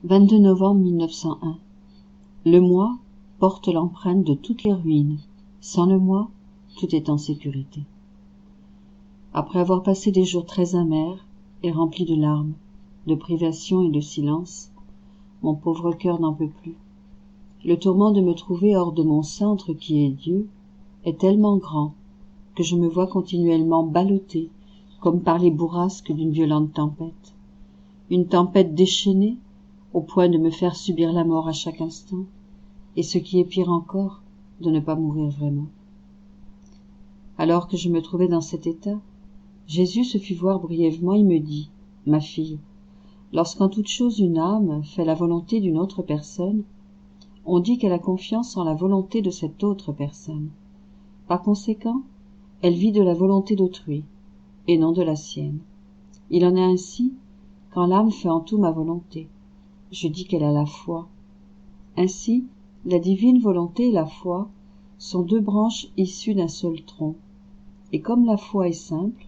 22 novembre 1901. Le moi porte l'empreinte de toutes les ruines. Sans le moi, tout est en sécurité. Après avoir passé des jours très amers et remplis de larmes, de privations et de silence, mon pauvre cœur n'en peut plus. Le tourment de me trouver hors de mon centre qui est Dieu est tellement grand que je me vois continuellement ballottée comme par les bourrasques d'une violente tempête. Une tempête déchaînée au point de me faire subir la mort à chaque instant, et ce qui est pire encore, de ne pas mourir vraiment. Alors que je me trouvais dans cet état, Jésus se fit voir brièvement et me dit, « Ma fille, lorsqu'en toute chose une âme fait la volonté d'une autre personne, on dit qu'elle a confiance en la volonté de cette autre personne. Par conséquent, elle vit de la volonté d'autrui, et non de la sienne. Il en est ainsi quand l'âme fait en tout ma volonté. Je dis qu'elle a la foi. Ainsi, la divine volonté et la foi sont deux branches issues d'un seul tronc. Et comme la foi est simple,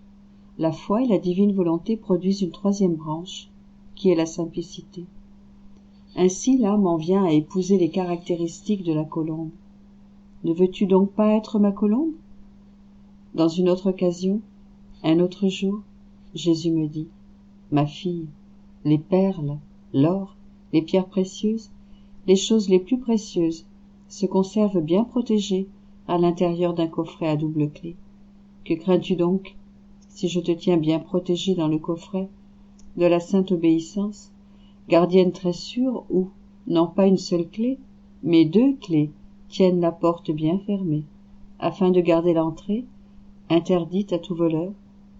la foi et la divine volonté produisent une troisième branche, qui est la simplicité. Ainsi l'âme en vient à épouser les caractéristiques de la colombe. Ne veux-tu donc pas être ma colombe? Dans une autre occasion, un autre jour, Jésus me dit, « Ma fille, les perles, l'or, les pierres précieuses, les choses les plus précieuses se conservent bien protégées à l'intérieur d'un coffret à double clé. Que crains-tu donc, si je te tiens bien protégée dans le coffret, de la sainte obéissance, gardienne très sûre où, non pas une seule clé, mais deux clés tiennent la porte bien fermée, afin de garder l'entrée, interdite à tout voleur,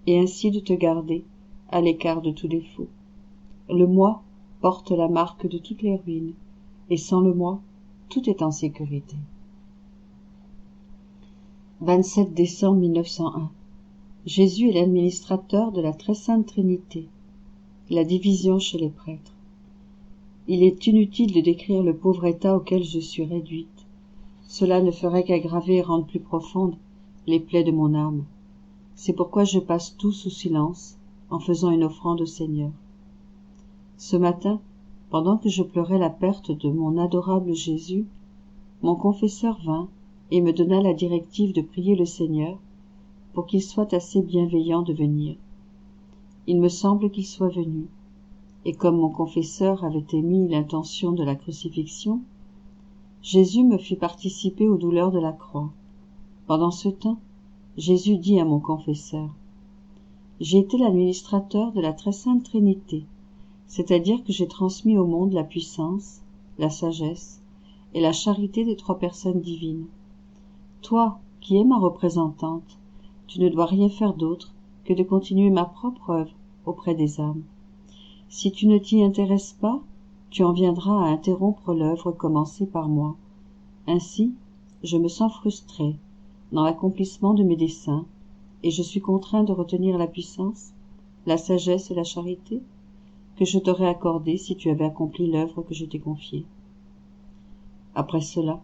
et ainsi de te garder à l'écart de tout défaut. Le moi porte la marque de toutes les ruines, et sans le moi, tout est en sécurité. 27 décembre 1901. Jésus est l'administrateur de la très sainte Trinité. La division chez les prêtres. Il est inutile de décrire le pauvre état auquel je suis réduite. Cela ne ferait qu'aggraver et rendre plus profondes les plaies de mon âme. C'est pourquoi je passe tout sous silence, en faisant une offrande au Seigneur. Ce matin, pendant que je pleurais la perte de mon adorable Jésus, mon confesseur vint et me donna la directive de prier le Seigneur pour qu'il soit assez bienveillant de venir. Il me semble qu'il soit venu, et comme mon confesseur avait émis l'intention de la crucifixion, Jésus me fit participer aux douleurs de la croix. Pendant ce temps, Jésus dit à mon confesseur, « J'ai été l'administrateur de la très sainte Trinité, c'est-à-dire que j'ai transmis au monde la puissance, la sagesse et la charité des trois personnes divines. Toi, qui es ma représentante, tu ne dois rien faire d'autre que de continuer ma propre œuvre auprès des âmes. Si tu ne t'y intéresses pas, tu en viendras à interrompre l'œuvre commencée par moi. Ainsi, je me sens frustré dans l'accomplissement de mes desseins, et je suis contraint de retenir la puissance, la sagesse et la charité que je t'aurais accordées si tu avais accompli l'œuvre que je t'ai confiée. » Après cela,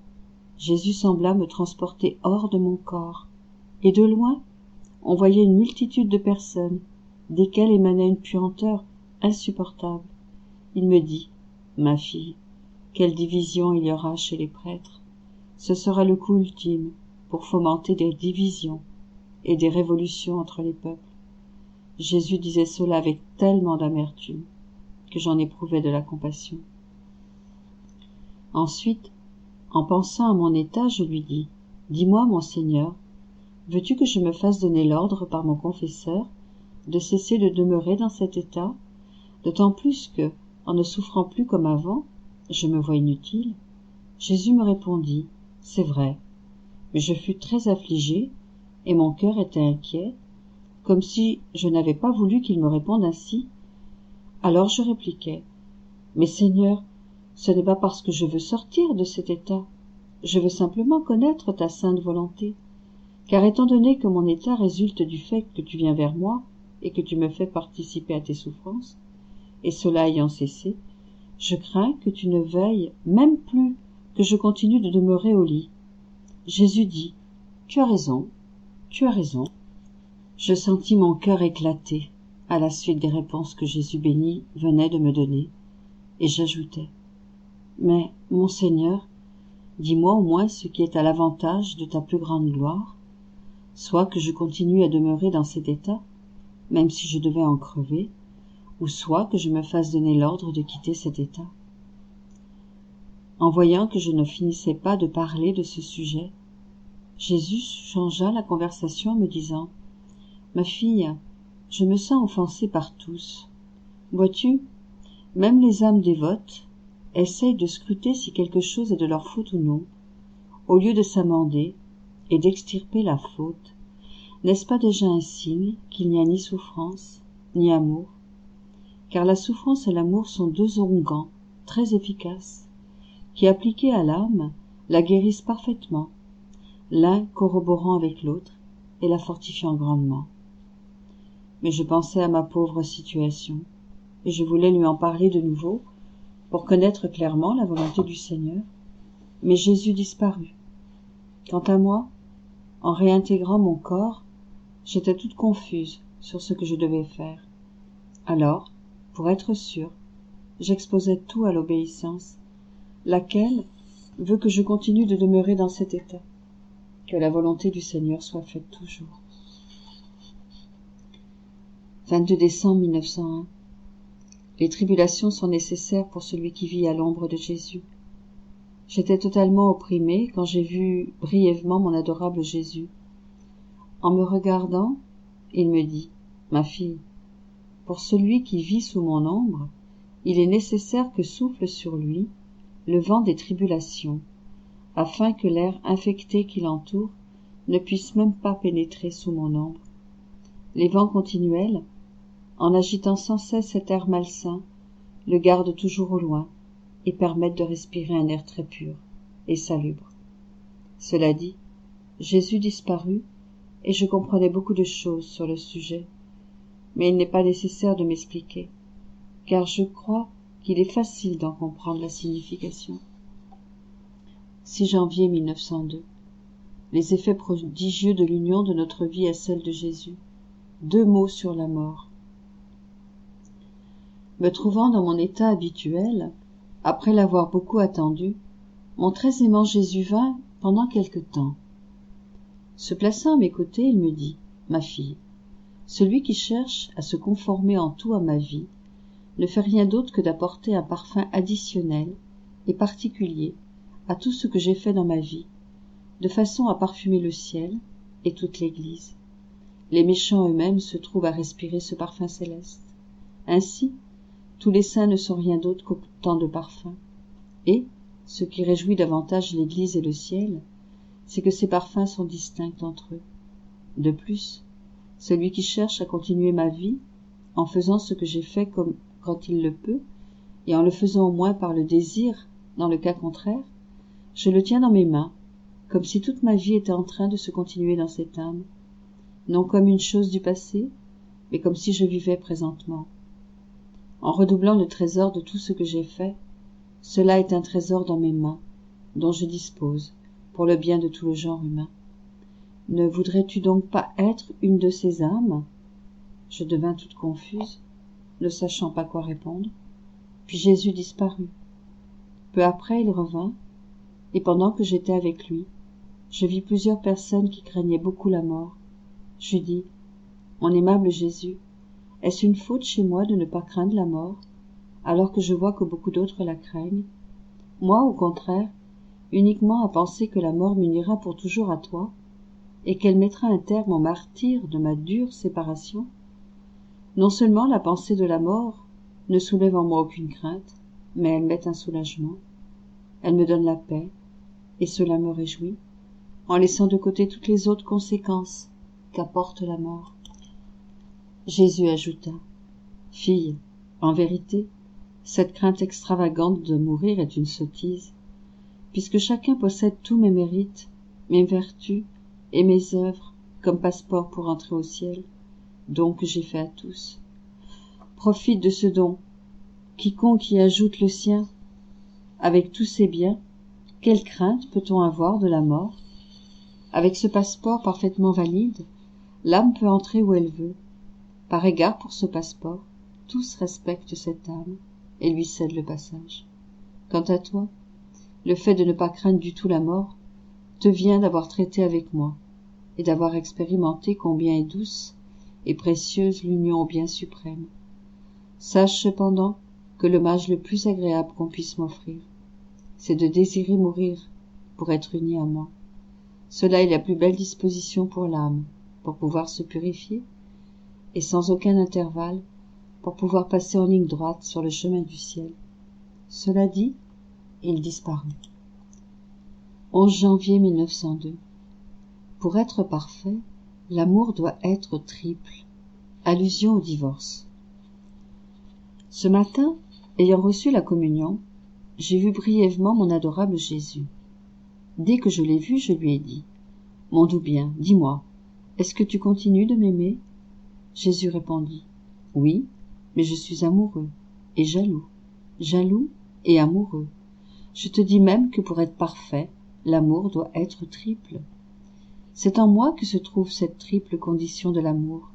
Jésus sembla me transporter hors de mon corps, et de loin, on voyait une multitude de personnes, desquelles émanait une puanteur insupportable. Il me dit, « Ma fille, quelle division il y aura chez les prêtres. Ce sera le coup ultime pour fomenter des divisions et des révolutions entre les peuples. » Jésus disait cela avec tellement d'amertume que j'en éprouvais de la compassion. Ensuite, en pensant à mon état, je lui dis, « Dis-moi, mon Seigneur, veux-tu que je me fasse donner l'ordre par mon confesseur de cesser de demeurer dans cet état, d'autant plus que, en ne souffrant plus comme avant, je me vois inutile ?» Jésus me répondit, « C'est vrai, mais je fus très affligé, et mon cœur était inquiet, comme si je n'avais pas voulu qu'il me réponde ainsi. Alors je répliquai, « Mais Seigneur, ce n'est pas parce que je veux sortir de cet état, je veux simplement connaître ta sainte volonté, car étant donné que mon état résulte du fait que tu viens vers moi et que tu me fais participer à tes souffrances, et cela ayant cessé, je crains que tu ne veuilles même plus que je continue de demeurer au lit. » Jésus dit, « Tu as raison, tu as raison. » Je sentis mon cœur éclater à la suite des réponses que Jésus béni venait de me donner, et j'ajoutai: Mais, mon Seigneur, dis-moi au moins ce qui est à l'avantage de ta plus grande gloire, soit que je continue à demeurer dans cet état, même si je devais en crever, ou soit que je me fasse donner l'ordre de quitter cet état. En voyant que je ne finissais pas de parler de ce sujet, Jésus changea la conversation en me disant: Ma fille, je me sens offensé par tous. Vois-tu, même les âmes dévotes essayent de scruter si quelque chose est de leur faute ou non, au lieu de s'amender et d'extirper la faute. N'est-ce pas déjà un signe qu'il n'y a ni souffrance, ni amour? Car la souffrance et l'amour sont deux onguents très efficaces, qui, appliqués à l'âme, la guérissent parfaitement, l'un corroborant avec l'autre et la fortifiant grandement. Mais je pensais à ma pauvre situation, et je voulais lui en parler de nouveau, pour connaître clairement la volonté du Seigneur. Mais Jésus disparut. Quant à moi, en réintégrant mon corps, j'étais toute confuse sur ce que je devais faire. Alors, pour être sûre, j'exposais tout à l'obéissance, laquelle veut que je continue de demeurer dans cet état. Que la volonté du Seigneur soit faite toujours. 22 décembre 1901. Les tribulations sont nécessaires pour celui qui vit à l'ombre de Jésus. J'étais totalement opprimée quand j'ai vu brièvement mon adorable Jésus. En me regardant, il me dit: Ma fille, pour celui qui vit sous mon ombre, il est nécessaire que souffle sur lui le vent des tribulations, afin que l'air infecté qui l'entoure ne puisse même pas pénétrer sous mon ombre. Les vents continuels, en agitant sans cesse cet air malsain, le gardent toujours au loin et permettent de respirer un air très pur et salubre. Cela dit, Jésus disparut et je comprenais beaucoup de choses sur le sujet, mais il n'est pas nécessaire de m'expliquer, car je crois qu'il est facile d'en comprendre la signification. 6 janvier 1902. Les effets prodigieux de l'union de notre vie à celle de Jésus. 2 mots sur la mort. Me trouvant dans mon état habituel, après l'avoir beaucoup attendu, mon très aimant Jésus vint pendant quelque temps. Se plaçant à mes côtés, il me dit: Ma fille, celui qui cherche à se conformer en tout à ma vie ne fait rien d'autre que d'apporter un parfum additionnel et particulier à tout ce que j'ai fait dans ma vie, de façon à parfumer le ciel et toute l'Église. Les méchants eux-mêmes se trouvent à respirer ce parfum céleste. Ainsi, tous les saints ne sont rien d'autre qu'autant de parfums. Et, ce qui réjouit davantage l'Église et le ciel, c'est que ces parfums sont distincts entre eux. De plus, celui qui cherche à continuer ma vie, en faisant ce que j'ai fait comme quand il le peut, et en le faisant au moins par le désir, dans le cas contraire, je le tiens dans mes mains, comme si toute ma vie était en train de se continuer dans cette âme, non comme une chose du passé, mais comme si je vivais présentement. En redoublant le trésor de tout ce que j'ai fait, cela est un trésor dans mes mains, dont je dispose, pour le bien de tout le genre humain. Ne voudrais-tu donc pas être une de ces âmes? Je devins toute confuse, ne sachant pas quoi répondre. Puis Jésus disparut. Peu après, il revint, et pendant que j'étais avec lui, je vis plusieurs personnes qui craignaient beaucoup la mort. Je dis: Mon aimable Jésus, est-ce une faute chez moi de ne pas craindre la mort, alors que je vois que beaucoup d'autres la craignent? Moi, au contraire, uniquement à penser que la mort m'unira pour toujours à toi, et qu'elle mettra un terme au martyre de ma dure séparation. Non seulement la pensée de la mort ne soulève en moi aucune crainte, mais elle m'est un soulagement. Elle me donne la paix, et cela me réjouit, en laissant de côté toutes les autres conséquences qu'apporte la mort. Jésus ajouta: Fille, en vérité, cette crainte extravagante de mourir est une sottise, puisque chacun possède tous mes mérites, mes vertus et mes œuvres comme passeport pour entrer au ciel, don que j'ai fait à tous. Profite de ce don. Quiconque y ajoute le sien, avec tous ses biens, quelle crainte peut-on avoir de la mort? Avec ce passeport parfaitement valide, l'âme peut entrer où elle veut. Par égard pour ce passeport, tous respectent cette âme. et lui cède le passage. Quant à toi, le fait de ne pas craindre du tout la mort te vient d'avoir traité avec moi et d'avoir expérimenté combien est douce et précieuse l'union au bien suprême. Sache cependant que l'hommage le plus agréable qu'on puisse m'offrir, c'est de désirer mourir pour être uni à moi. Cela est la plus belle disposition pour l'âme, pour pouvoir se purifier, et sans aucun intervalle, pour pouvoir passer en ligne droite sur le chemin du ciel. Cela dit, il disparut. 11 janvier 1902. Pour être parfait, l'amour doit être triple. Allusion au divorce. Ce matin, ayant reçu la communion, j'ai vu brièvement mon adorable Jésus. Dès que je l'ai vu, je lui ai dit : « Mon doux bien, dis-moi, est-ce que tu continues de m'aimer ?» Jésus répondit : « Oui, mais je suis amoureux et jaloux et amoureux. Je te dis même que pour être parfait, l'amour doit être triple. C'est en moi que se trouve cette triple condition de l'amour.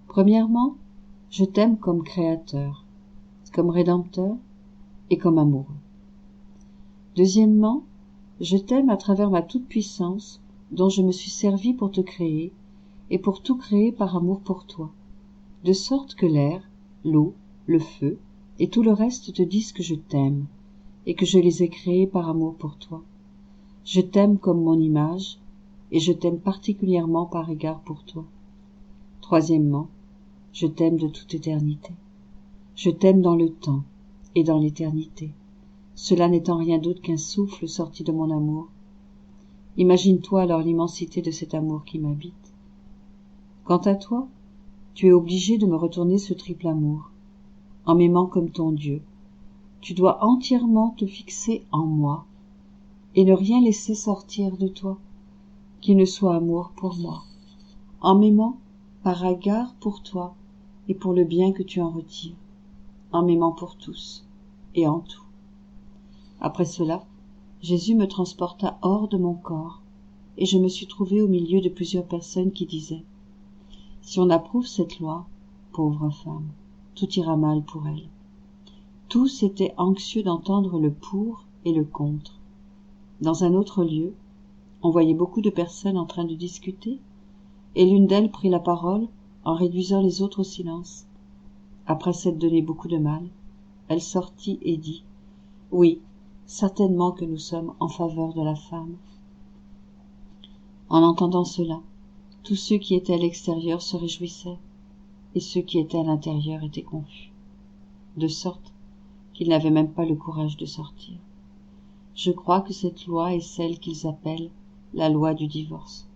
Premièrement, je t'aime comme créateur, comme rédempteur et comme amoureux. Deuxièmement, je t'aime à travers ma toute-puissance dont je me suis servi pour te créer et pour tout créer par amour pour toi, de sorte que l'air, l'eau, le feu et tout le reste te disent que je t'aime et que je les ai créés par amour pour toi. Je t'aime comme mon image et je t'aime particulièrement par égard pour toi. Troisièmement, je t'aime de toute éternité. Je t'aime dans le temps et dans l'éternité, cela n'étant rien d'autre qu'un souffle sorti de mon amour. Imagine-toi alors l'immensité de cet amour qui m'habite. Quant à toi, tu es obligé de me retourner ce triple amour. En m'aimant comme ton Dieu, tu dois entièrement te fixer en moi et ne rien laisser sortir de toi qui ne soit amour pour moi, en m'aimant par égard pour toi et pour le bien que tu en retires, en m'aimant pour tous et en tout. Après cela, Jésus me transporta hors de mon corps et je me suis trouvé au milieu de plusieurs personnes qui disaient : « Si on approuve cette loi, pauvre femme, tout ira mal pour elle. » Tous étaient anxieux d'entendre le pour et le contre. Dans un autre lieu, on voyait beaucoup de personnes en train de discuter, et l'une d'elles prit la parole en réduisant les autres au silence. Après s'être donné beaucoup de mal, elle sortit et dit : « Oui, certainement que nous sommes en faveur de la femme. » En entendant cela, tous ceux qui étaient à l'extérieur se réjouissaient, et ceux qui étaient à l'intérieur étaient confus, de sorte qu'ils n'avaient même pas le courage de sortir. Je crois que cette loi est celle qu'ils appellent la loi du divorce.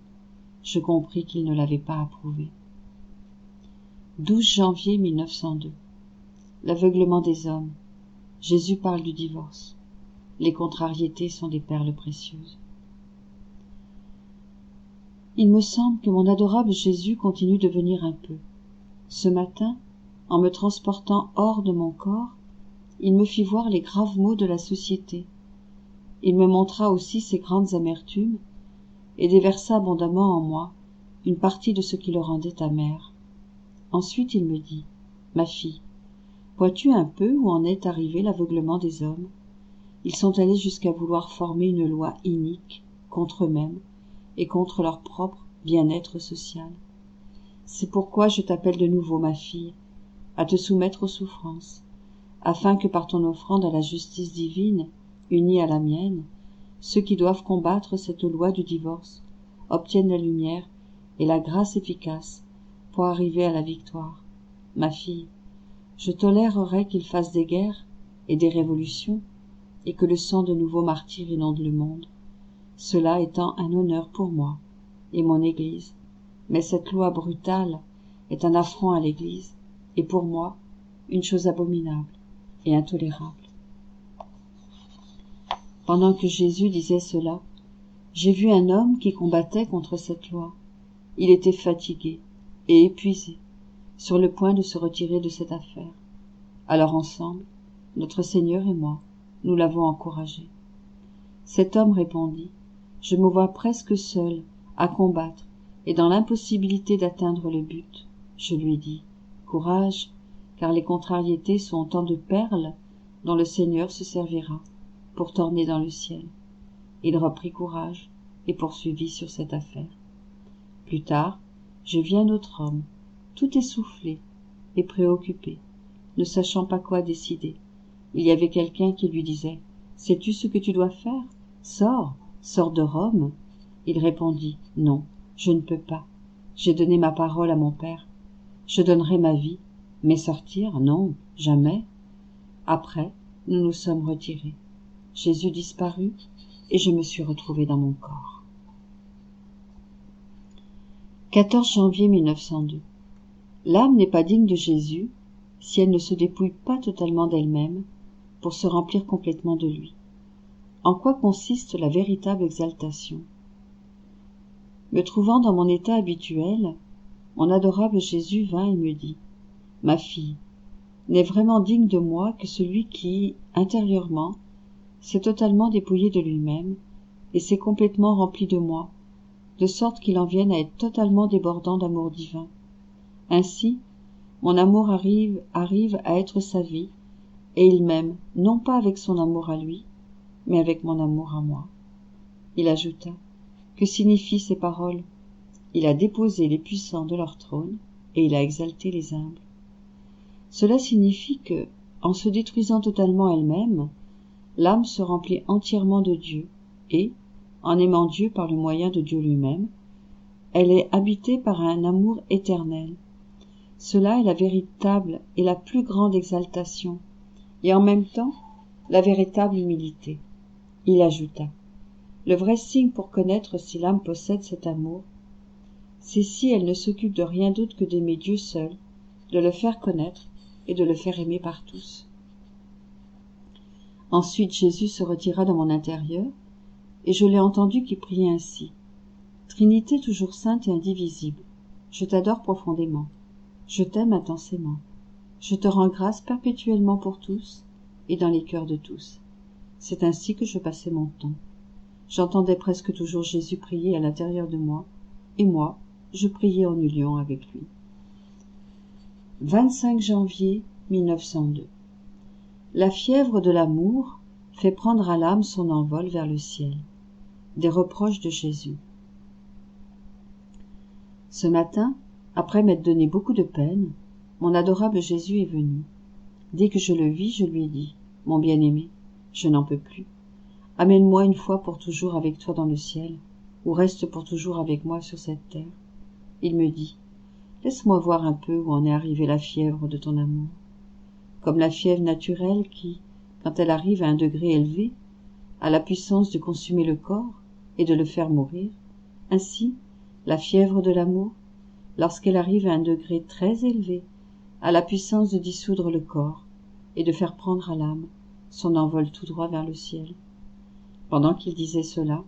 Je compris qu'ils ne l'avaient pas approuvée. 12 janvier 1902. L'aveuglement des hommes. Jésus parle du divorce. Les contrariétés sont des perles précieuses. Il me semble que mon adorable Jésus continue de venir un peu. Ce matin, en me transportant hors de mon corps, il me fit voir les graves maux de la société. Il me montra aussi ses grandes amertumes et déversa abondamment en moi une partie de ce qui le rendait amer. Ensuite il me dit : « Ma fille, vois-tu un peu où en est arrivé l'aveuglement des hommes ? Ils sont allés jusqu'à vouloir former une loi inique contre eux-mêmes et contre leur propre bien-être social. C'est pourquoi je t'appelle de nouveau, ma fille, à te soumettre aux souffrances, afin que par ton offrande à la justice divine, unie à la mienne, ceux qui doivent combattre cette loi du divorce obtiennent la lumière et la grâce efficace pour arriver à la victoire. Ma fille, je tolérerai qu'ils fassent des guerres et des révolutions, et que le sang de nouveaux martyrs inonde le monde, cela étant un honneur pour moi et mon Église. Mais cette loi brutale est un affront à l'Église, et pour moi, une chose abominable et intolérable. Pendant que Jésus disait cela, j'ai vu un homme qui combattait contre cette loi. Il était fatigué et épuisé, sur le point de se retirer de cette affaire. Alors ensemble, notre Seigneur et moi, nous l'avons encouragé. Cet homme répondit : « Je me vois presque seul à combattre et dans l'impossibilité d'atteindre le but. » Je lui dis : « Courage, car les contrariétés sont autant de perles dont le Seigneur se servira pour t'emmener dans le ciel. Il reprit courage et poursuivit sur cette affaire. Plus tard, je vis un autre homme, tout essoufflé et préoccupé, ne sachant pas quoi décider. Il y avait quelqu'un qui lui disait « Sais-tu ce que tu dois faire? Sors, sors de Rome. » Il répondit « Non, je ne peux pas. J'ai donné ma parole à mon Père. Je donnerai ma vie, mais sortir, non, jamais. » Après, nous nous sommes retirés. Jésus disparut et je me suis retrouvée dans mon corps. 14 janvier 1902. L'âme n'est pas digne de Jésus si elle ne se dépouille pas totalement d'elle-même pour se remplir complètement de lui. En quoi consiste la véritable exaltation? Me trouvant dans mon état habituel, mon adorable Jésus vint et me dit « Ma fille, n'est vraiment digne de moi que celui qui, intérieurement, s'est totalement dépouillé de lui-même et s'est complètement rempli de moi, de sorte qu'il en vienne à être totalement débordant d'amour divin. Ainsi, mon amour arrive à être sa vie, et il m'aime, non pas avec son amour à lui, mais avec mon amour à moi. » Il ajouta « Que signifient ces paroles? Il a déposé les puissants de leur trône, et il a exalté les humbles. » Cela signifie que, en se détruisant totalement elle-même, l'âme se remplit entièrement de Dieu, et, en aimant Dieu par le moyen de Dieu lui-même, elle est habitée par un amour éternel. Cela est la véritable et la plus grande exaltation, et en même temps la véritable humilité. Il ajouta « Le vrai signe pour connaître si l'âme possède cet amour, c'est si elle ne s'occupe de rien d'autre que d'aimer Dieu seul, de le faire connaître et de le faire aimer par tous. » Ensuite Jésus se retira dans mon intérieur, et je l'ai entendu qui priait ainsi. « Trinité toujours sainte et indivisible, je t'adore profondément, je t'aime intensément, je te rends grâce perpétuellement pour tous et dans les cœurs de tous. » C'est ainsi que je passais mon temps. J'entendais presque toujours Jésus prier à l'intérieur de moi, et moi, je priais en union avec lui. 25 janvier 1902. La fièvre de l'amour fait prendre à l'âme son envol vers le ciel. Des reproches de Jésus. Ce matin, après m'être donné beaucoup de peine, mon adorable Jésus est venu. Dès que je le vis, je lui ai dit « Mon bien-aimé, je n'en peux plus. Amène-moi une fois pour toujours avec toi dans le ciel, ou reste pour toujours avec moi sur cette terre. » Il me dit « Laisse-moi voir un peu où en est arrivée la fièvre de ton amour. Comme la fièvre naturelle qui, quand elle arrive à un degré élevé, a la puissance de consumer le corps et de le faire mourir, ainsi, la fièvre de l'amour, lorsqu'elle arrive à un degré très élevé, a la puissance de dissoudre le corps et de faire prendre à l'âme son envol tout droit vers le ciel. » Pendant qu'il disait cela,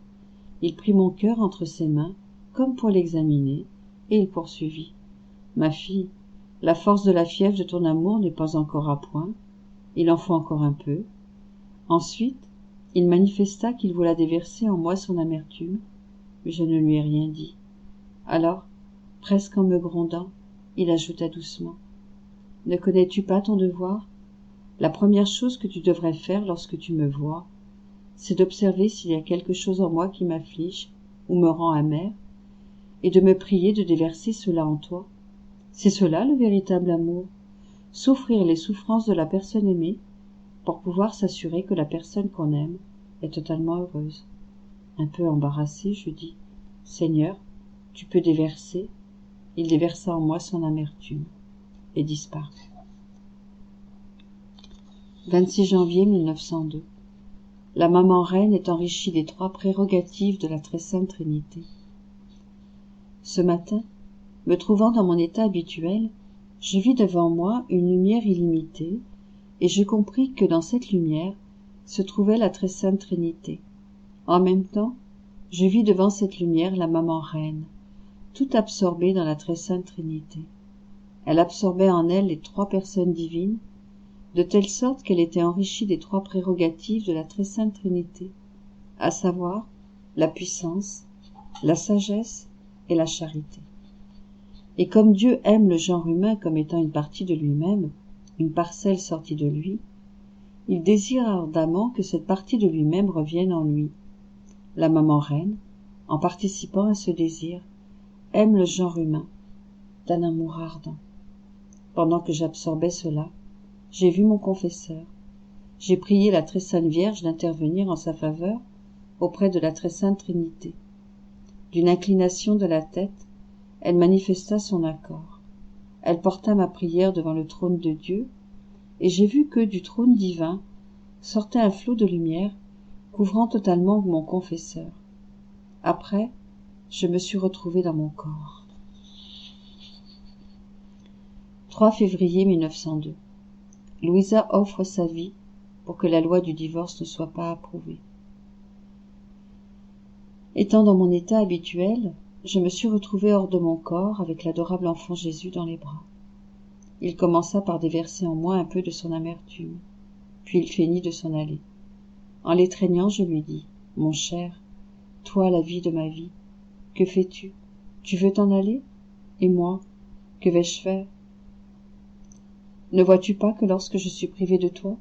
il prit mon cœur entre ses mains, comme pour l'examiner, et il poursuivit. « Ma fille, la force de la fièvre de ton amour n'est pas encore à point, il en faut encore un peu. » Ensuite, il manifesta qu'il voulait déverser en moi son amertume, mais je ne lui ai rien dit. Alors, presque en me grondant, il ajouta doucement. « Ne connais-tu pas ton devoir? La première chose que tu devrais faire lorsque tu me vois, c'est d'observer s'il y a quelque chose en moi qui m'afflige ou me rend amer, et de me prier de déverser cela en toi. C'est cela le véritable amour, souffrir les souffrances de la personne aimée pour pouvoir s'assurer que la personne qu'on aime est totalement heureuse. » Un peu embarrassé, je dis « Seigneur, tu peux déverser ?» Il déversa en moi son amertume et disparut. 26 janvier 1902. La maman reine est enrichie des 3 prérogatives de la très sainte Trinité. Ce matin, me trouvant dans mon état habituel, je vis devant moi une lumière illimitée, et je compris que dans cette lumière se trouvait la très sainte Trinité. En même temps, je vis devant cette lumière la maman reine, tout absorbée dans la très sainte Trinité. Elle absorbait en elle les 3 personnes divines, de telle sorte qu'elle était enrichie des 3 prérogatives de la très sainte Trinité, à savoir la puissance, la sagesse et la charité. Et comme Dieu aime le genre humain comme étant une partie de lui-même, une parcelle sortie de lui, Il désire ardemment que cette partie de lui-même revienne en lui. La maman reine, en participant à ce désir, aime le genre humain d'un amour ardent. Pendant que j'absorbais cela, j'ai vu mon confesseur. J'ai prié la très sainte Vierge d'intervenir en sa faveur auprès de la très sainte Trinité. D'une inclination de la tête, elle manifesta son accord. Elle porta ma prière devant le trône de Dieu, et j'ai vu que du trône divin sortait un flot de lumière couvrant totalement mon confesseur. Après, je me suis retrouvée dans mon corps. 3 février 1902. Louisa offre sa vie pour que la loi du divorce ne soit pas approuvée. Étant dans mon état habituel, je me suis retrouvée hors de mon corps avec l'adorable enfant Jésus dans les bras. Il commença par déverser en moi un peu de son amertume, puis il feignit de s'en aller. En l'étreignant, je lui dis : « Mon cher, toi la vie de ma vie, que fais-tu ? Tu veux t'en aller ? Et moi, que vais-je faire ? Ne vois-tu pas que lorsque je suis privée de toi,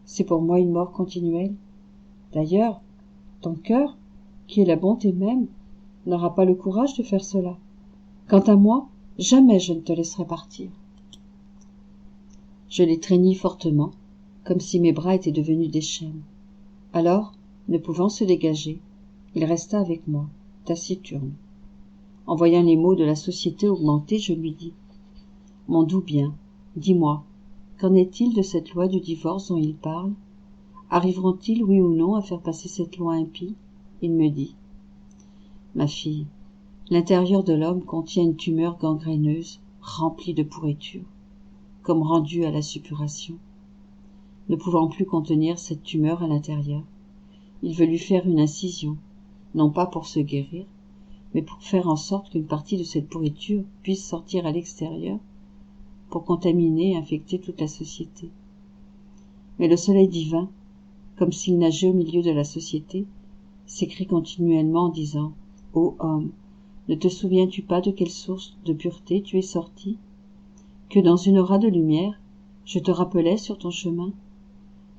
c'est pour moi une mort continuelle ? D'ailleurs, ton cœur, qui est la bonté même, n'aura pas le courage de faire cela. Quant à moi, jamais je ne te laisserai partir. » Je l'étreignis fortement, comme si mes bras étaient devenus des chaînes. Alors, ne pouvant se dégager, il resta avec moi, taciturne. En voyant les maux de la société augmenter, je lui dis : « Mon doux bien, dis-moi, qu'en est-il de cette loi du divorce dont il parle ? Arriveront-ils, oui ou non, à faire passer cette loi impie ? » Il me dit : « Ma fille, l'intérieur de l'homme contient une tumeur gangréneuse, remplie de pourriture, comme rendue à la suppuration. Ne pouvant plus contenir cette tumeur à l'intérieur, il veut lui faire une incision, non pas pour se guérir, mais pour faire en sorte qu'une partie de cette pourriture puisse sortir à l'extérieur, pour contaminer et infecter toute la société. Mais le soleil divin, comme s'il nageait au milieu de la société, s'écrie continuellement en disant : « Ô homme, ne te souviens-tu pas de quelle source de pureté tu es sorti ? Que dans une aura de lumière, je te rappelais sur ton chemin ?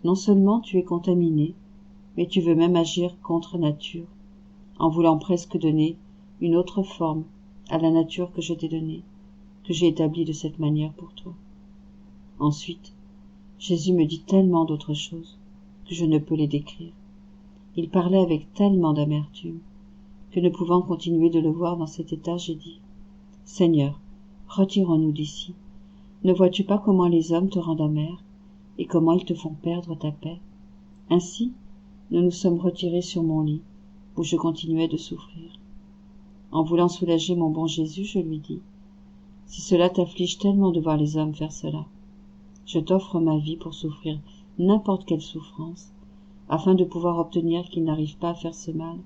Non seulement tu es contaminé, mais tu veux même agir contre nature, en voulant presque donner une autre forme à la nature que je t'ai donnée, que j'ai établie de cette manière pour toi. » Ensuite, Jésus me dit tellement d'autres choses que je ne peux les décrire. Il parlait avec tellement d'amertume que, ne pouvant continuer de le voir dans cet état, j'ai dit : « Seigneur, retirons-nous d'ici. Ne vois-tu pas comment les hommes te rendent amer et comment ils te font perdre ta paix ? » Ainsi, nous nous sommes retirés sur mon lit, où je continuais de souffrir. En voulant soulager mon bon Jésus, je lui dis : « Si cela t'afflige tellement de voir les hommes faire cela, je t'offre ma vie pour souffrir n'importe quelle souffrance, afin de pouvoir obtenir qu'ils n'arrivent pas à faire ce mal,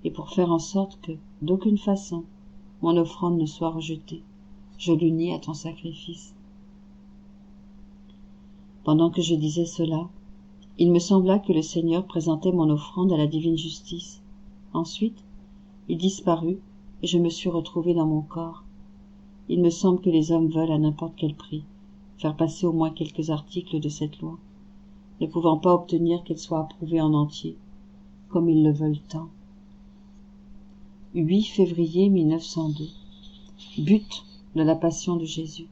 et pour faire en sorte que, d'aucune façon, mon offrande ne soit rejetée. Je l'unis à ton sacrifice. » Pendant que je disais cela, il me sembla que le Seigneur présentait mon offrande à la divine justice. Ensuite, il disparut et je me suis retrouvée dans mon corps. Il me semble que les hommes veulent à n'importe quel prix faire passer au moins quelques articles de cette loi, ne pouvant pas obtenir qu'elle soit approuvée en entier, comme ils le veulent tant. 8 février 1902. But de la Passion de Jésus.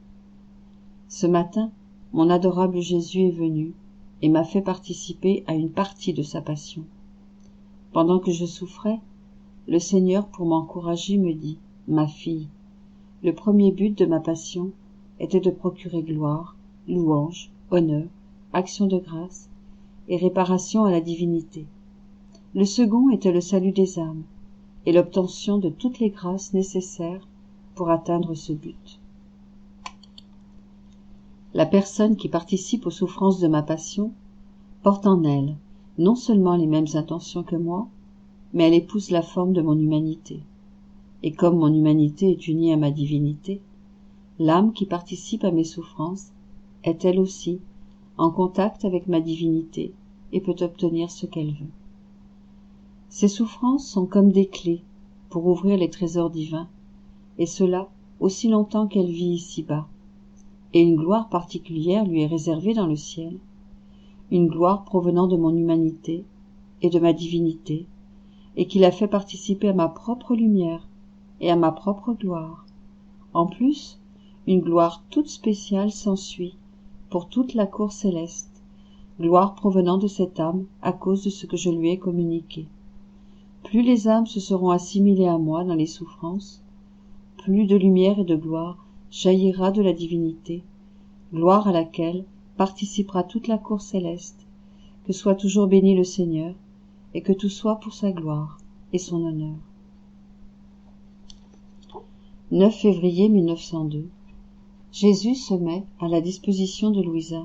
Ce matin, mon adorable Jésus est venu et m'a fait participer à une partie de sa passion. Pendant que je souffrais, le Seigneur, pour m'encourager, me dit : « Ma fille, le premier but de ma passion était de procurer gloire, louange, honneur, action de grâce et réparation à la divinité. Le second était le salut des âmes et l'obtention de toutes les grâces nécessaires pour atteindre ce but. » La personne qui participe aux souffrances de ma passion porte en elle non seulement les mêmes intentions que moi, mais elle épouse la forme de mon humanité. Et comme mon humanité est unie à ma divinité, l'âme qui participe à mes souffrances est elle aussi en contact avec ma divinité et peut obtenir ce qu'elle veut. Ces souffrances sont comme des clés pour ouvrir les trésors divins, et cela aussi longtemps qu'elle vit ici-bas, et une gloire particulière lui est réservée dans le ciel. une gloire provenant de mon humanité et de ma divinité, et qui la fait participer à ma propre lumière et à ma propre gloire. En plus, une gloire toute spéciale s'ensuit pour toute la cour céleste, gloire provenant de cette âme à cause de ce que je lui ai communiqué. Plus les âmes se seront assimilées à moi dans les souffrances, plus de lumière et de gloire jaillira de la divinité, gloire à laquelle participera toute la cour céleste. Que soit toujours béni le Seigneur, et que tout soit pour sa gloire et son honneur. 9 février 1902. Jésus se met à la disposition de Louisa.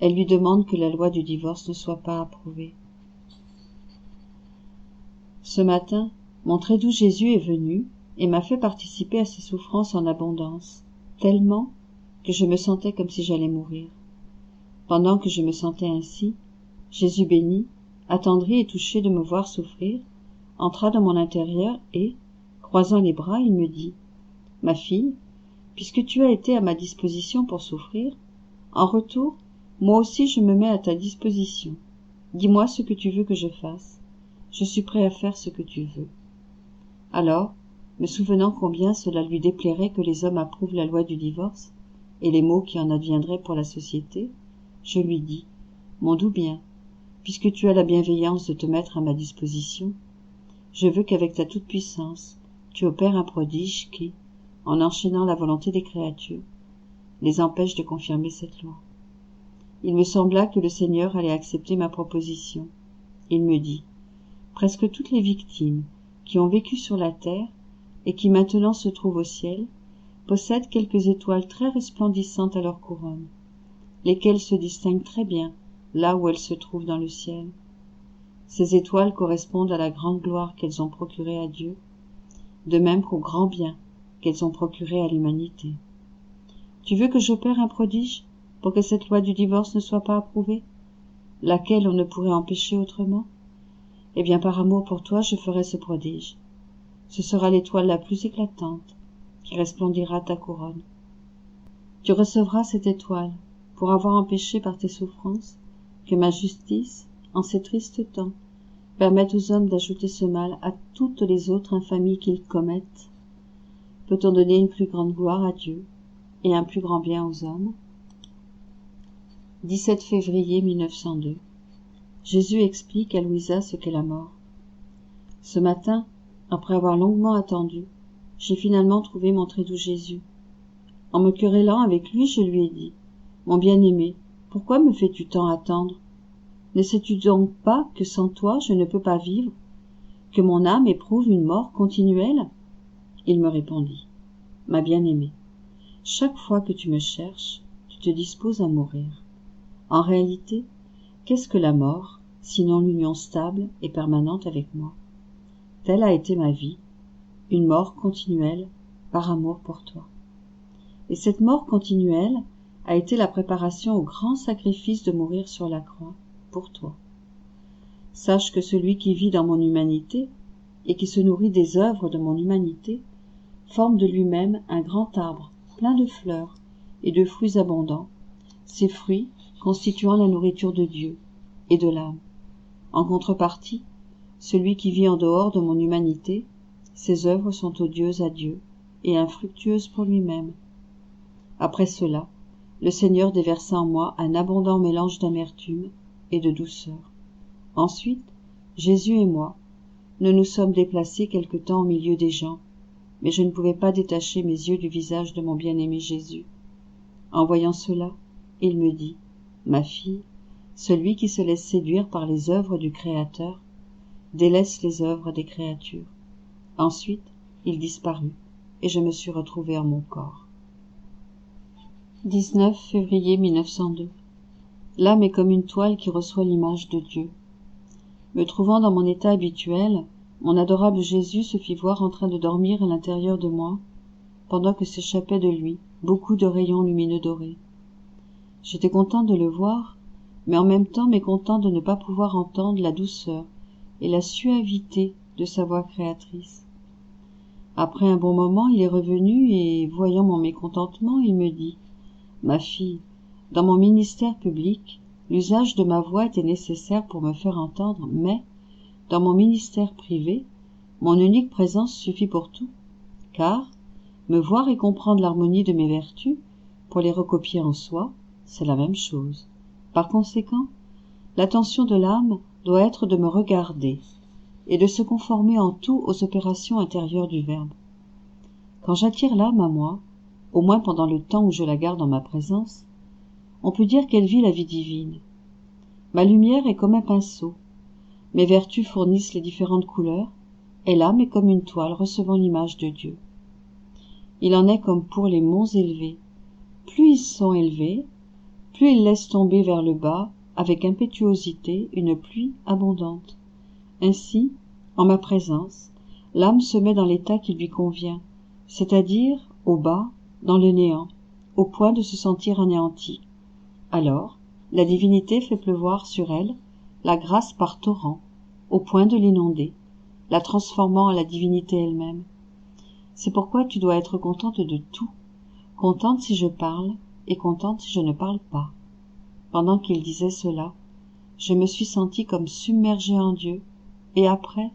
Elle lui demande que la loi du divorce ne soit pas approuvée. Ce matin, mon très doux Jésus est venu et m'a fait participer à ses souffrances en abondance, tellement que je me sentais comme si j'allais mourir. Pendant que je me sentais ainsi, Jésus béni, attendri et touché de me voir souffrir, entra dans mon intérieur et, croisant les bras, il me dit « Ma fille, puisque tu as été à ma disposition pour souffrir, en retour, moi aussi je me mets à ta disposition. Dis-moi ce que tu veux que je fasse. Je suis prêt à faire ce que tu veux. » Alors, me souvenant combien cela lui déplairait que les hommes approuvent la loi du divorce et les maux qui en adviendraient pour la société, je lui dis « Mon doux bien, puisque tu as la bienveillance de te mettre à ma disposition, je veux qu'avec ta toute-puissance, tu opères un prodige qui, en enchaînant la volonté des créatures, les empêche de confirmer cette loi. » Il me sembla que le Seigneur allait accepter ma proposition. Il me dit « Presque toutes les victimes qui ont vécu sur la terre et qui maintenant se trouvent au ciel possèdent quelques étoiles très resplendissantes à leur couronne, lesquelles se distinguent très bien là où elles se trouvent dans le ciel. Ces étoiles correspondent à la grande gloire qu'elles ont procurée à Dieu, de même qu'au grand bien qu'elles ont procuré à l'humanité. Tu veux que j'opère un prodige pour que cette loi du divorce ne soit pas approuvée, laquelle on ne pourrait empêcher autrement? Eh bien, par amour pour toi, je ferai ce prodige. Ce sera l'étoile la plus éclatante qui resplendira ta couronne. Tu recevras cette étoile pour avoir empêché par tes souffrances que ma justice, en ces tristes temps, permette aux hommes d'ajouter ce mal à toutes les autres infamies qu'ils commettent. Peut-on donner une plus grande gloire à Dieu et un plus grand bien aux hommes? 17 février 1902. Jésus explique à Louisa ce qu'est la mort. Ce matin, après avoir longuement attendu, j'ai finalement trouvé mon très doux Jésus. En me querellant avec lui, je lui ai dit « Mon bien-aimé, pourquoi me fais-tu tant attendre? Ne sais-tu donc pas que sans toi je ne peux pas vivre, que mon âme éprouve une mort continuelle ?» Il me répondit « Ma bien-aimée, chaque fois que tu me cherches, tu te disposes à mourir. En réalité, qu'est-ce que la mort, sinon l'union stable et permanente avec moi? Telle a été ma vie, une mort continuelle par amour pour toi. Et cette mort continuelle a été la préparation au grand sacrifice de mourir sur la croix pour toi. Sache que celui qui vit dans mon humanité et qui se nourrit des œuvres de mon humanité forme de lui-même un grand arbre plein de fleurs et de fruits abondants, ces fruits constituant la nourriture de Dieu et de l'âme. En contrepartie, celui qui vit en dehors de mon humanité, ses œuvres sont odieuses à Dieu et infructueuses pour lui-même. Après cela, le Seigneur déversa en moi un abondant mélange d'amertume et de douceur. Ensuite, Jésus et moi, nous nous sommes déplacés quelque temps au milieu des gens, mais je ne pouvais pas détacher mes yeux du visage de mon bien-aimé Jésus. En voyant cela, il me dit « Ma fille, celui qui se laisse séduire par les œuvres du Créateur délaisse les œuvres des créatures. » Ensuite, il disparut, et je me suis retrouvée en mon corps. 19 février 1902. L'âme est comme une toile qui reçoit l'image de Dieu. Me trouvant dans mon état habituel, mon adorable Jésus se fit voir en train de dormir à l'intérieur de moi, pendant que s'échappaient de lui beaucoup de rayons lumineux dorés. J'étais content de le voir, mais en même temps mécontent de ne pas pouvoir entendre la douceur et la suavité de sa voix créatrice. Après un bon moment, il est revenu et, voyant mon mécontentement, il me dit « Ma fille, dans mon ministère public, L'usage de ma voix était nécessaire pour me faire entendre, mais, dans mon ministère privé, mon unique présence suffit pour tout, car, me voir et comprendre l'harmonie de mes vertus, pour les recopier en soi, c'est la même chose. Par conséquent, l'attention de l'âme doit être de me regarder, et de se conformer en tout aux opérations intérieures du Verbe. Quand j'attire l'âme à moi, au moins pendant le temps où je la garde en ma présence, on peut dire qu'elle vit la vie divine. Ma lumière est comme un pinceau, mes vertus fournissent les différentes couleurs, et l'âme est comme une toile recevant l'image de Dieu. Il en est comme pour les monts élevés. Plus ils sont élevés, plus ils laissent tomber vers le bas, avec impétuosité, une pluie abondante. Ainsi, en ma présence, l'âme se met dans l'état qui lui convient, c'est-à-dire au bas, dans le néant, au point de se sentir anéantie. Alors, la divinité fait pleuvoir sur elle la grâce par torrent, au point de l'inonder, la transformant en la divinité elle-même. C'est pourquoi tu dois être contente de tout, contente si je parle et contente si je ne parle pas. Pendant qu'il disait cela, je me suis sentie comme submergée en Dieu, et après,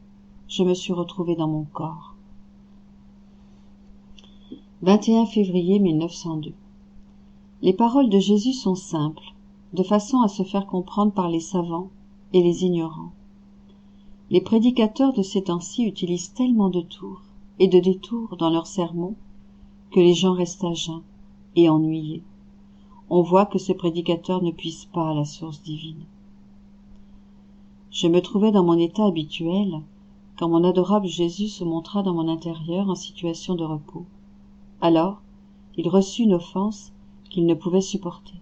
je me suis retrouvée dans mon corps. 21 février 1902. Les paroles de Jésus sont simples, de façon à se faire comprendre par les savants et les ignorants. Les prédicateurs de ces temps-ci utilisent tellement de tours et de détours dans leurs sermons que les gens restent à jeun et ennuyés. On voit que ces prédicateurs ne puisent pas à la source divine. Je me trouvais dans mon état habituel quand mon adorable Jésus se montra dans mon intérieur en situation de repos. Alors, il reçut une offense qu'il ne pouvait supporter.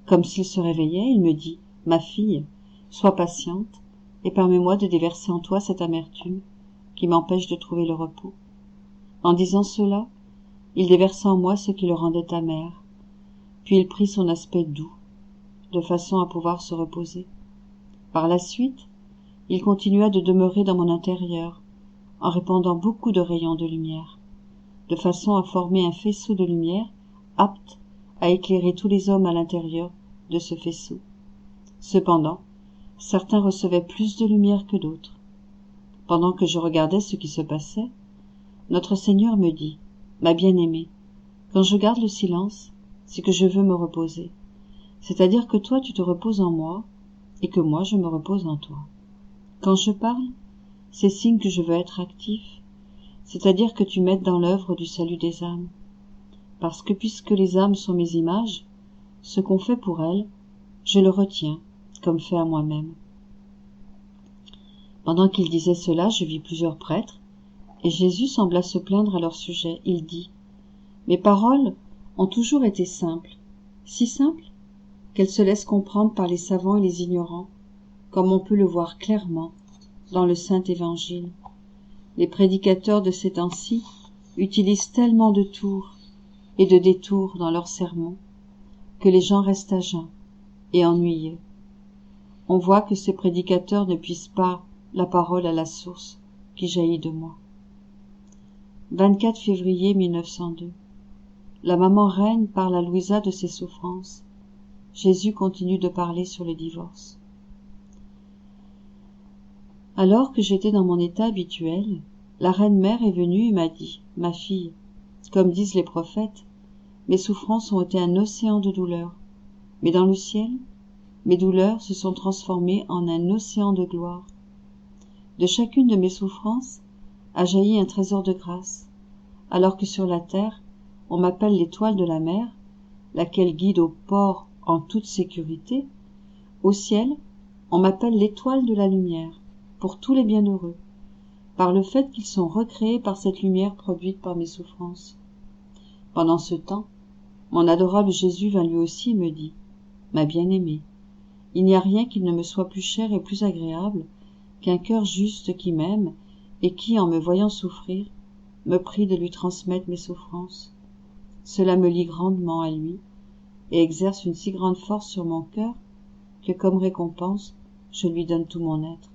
Comme s'il se réveillait, il me dit « Ma fille, sois patiente et permets-moi de déverser en toi cette amertume qui m'empêche de trouver le repos. » En disant cela, il déversa en moi ce qui le rendait amer, puis il prit son aspect doux, de façon à pouvoir se reposer. Par la suite, il continua de demeurer dans mon intérieur, en répandant beaucoup de rayons de lumière, de façon à former un faisceau de lumière apte à éclairer tous les hommes à l'intérieur de ce faisceau. Cependant, certains recevaient plus de lumière que d'autres. Pendant que je regardais ce qui se passait, notre Seigneur me dit « Ma bien-aimée, quand je garde le silence, c'est que je veux me reposer. C'est-à-dire que toi tu te reposes en moi, et que moi je me repose en toi. Quand je parle, c'est signe que je veux être actif, c'est-à-dire que tu m'aides dans l'œuvre du salut des âmes. Parce que puisque les âmes sont mes images, ce qu'on fait pour elles, je le retiens, comme fait à moi-même. » Pendant qu'il disait cela, je vis plusieurs prêtres, et Jésus sembla se plaindre à leur sujet. Il dit « Mes paroles ont toujours été simples, si simples qu'elles se laissent comprendre par les savants et les ignorants, comme on peut le voir clairement dans le Saint Évangile. Les prédicateurs de ces temps-ci utilisent tellement de tours et de détours dans leurs sermons que les gens restent à jeun et ennuyés. On voit que ces prédicateurs ne puisent pas la parole à la source qui jaillit de moi. 24 février 1902. La maman reine parle à Louisa de ses souffrances. Jésus continue de parler sur le divorce. Alors que j'étais dans mon état habituel, la reine mère est venue et m'a dit « Ma fille, comme disent les prophètes, mes souffrances ont été un océan de douleur, mais dans le ciel, mes douleurs se sont transformées en un océan de gloire. De chacune de mes souffrances a jailli un trésor de grâce, alors que sur la terre, on m'appelle l'étoile de la mer, laquelle guide au port en toute sécurité. Au ciel, on m'appelle l'étoile de la lumière, pour tous les bienheureux, par le fait qu'ils sont recréés par cette lumière produite par mes souffrances. Pendant ce temps, mon adorable Jésus vint lui aussi et me dit « Ma bien-aimée, il n'y a rien qui ne me soit plus cher et plus agréable qu'un cœur juste qui m'aime et qui, en me voyant souffrir, me prie de lui transmettre mes souffrances. Cela me lie grandement à lui et exerce une si grande force sur mon cœur que, comme récompense, je lui donne tout mon être.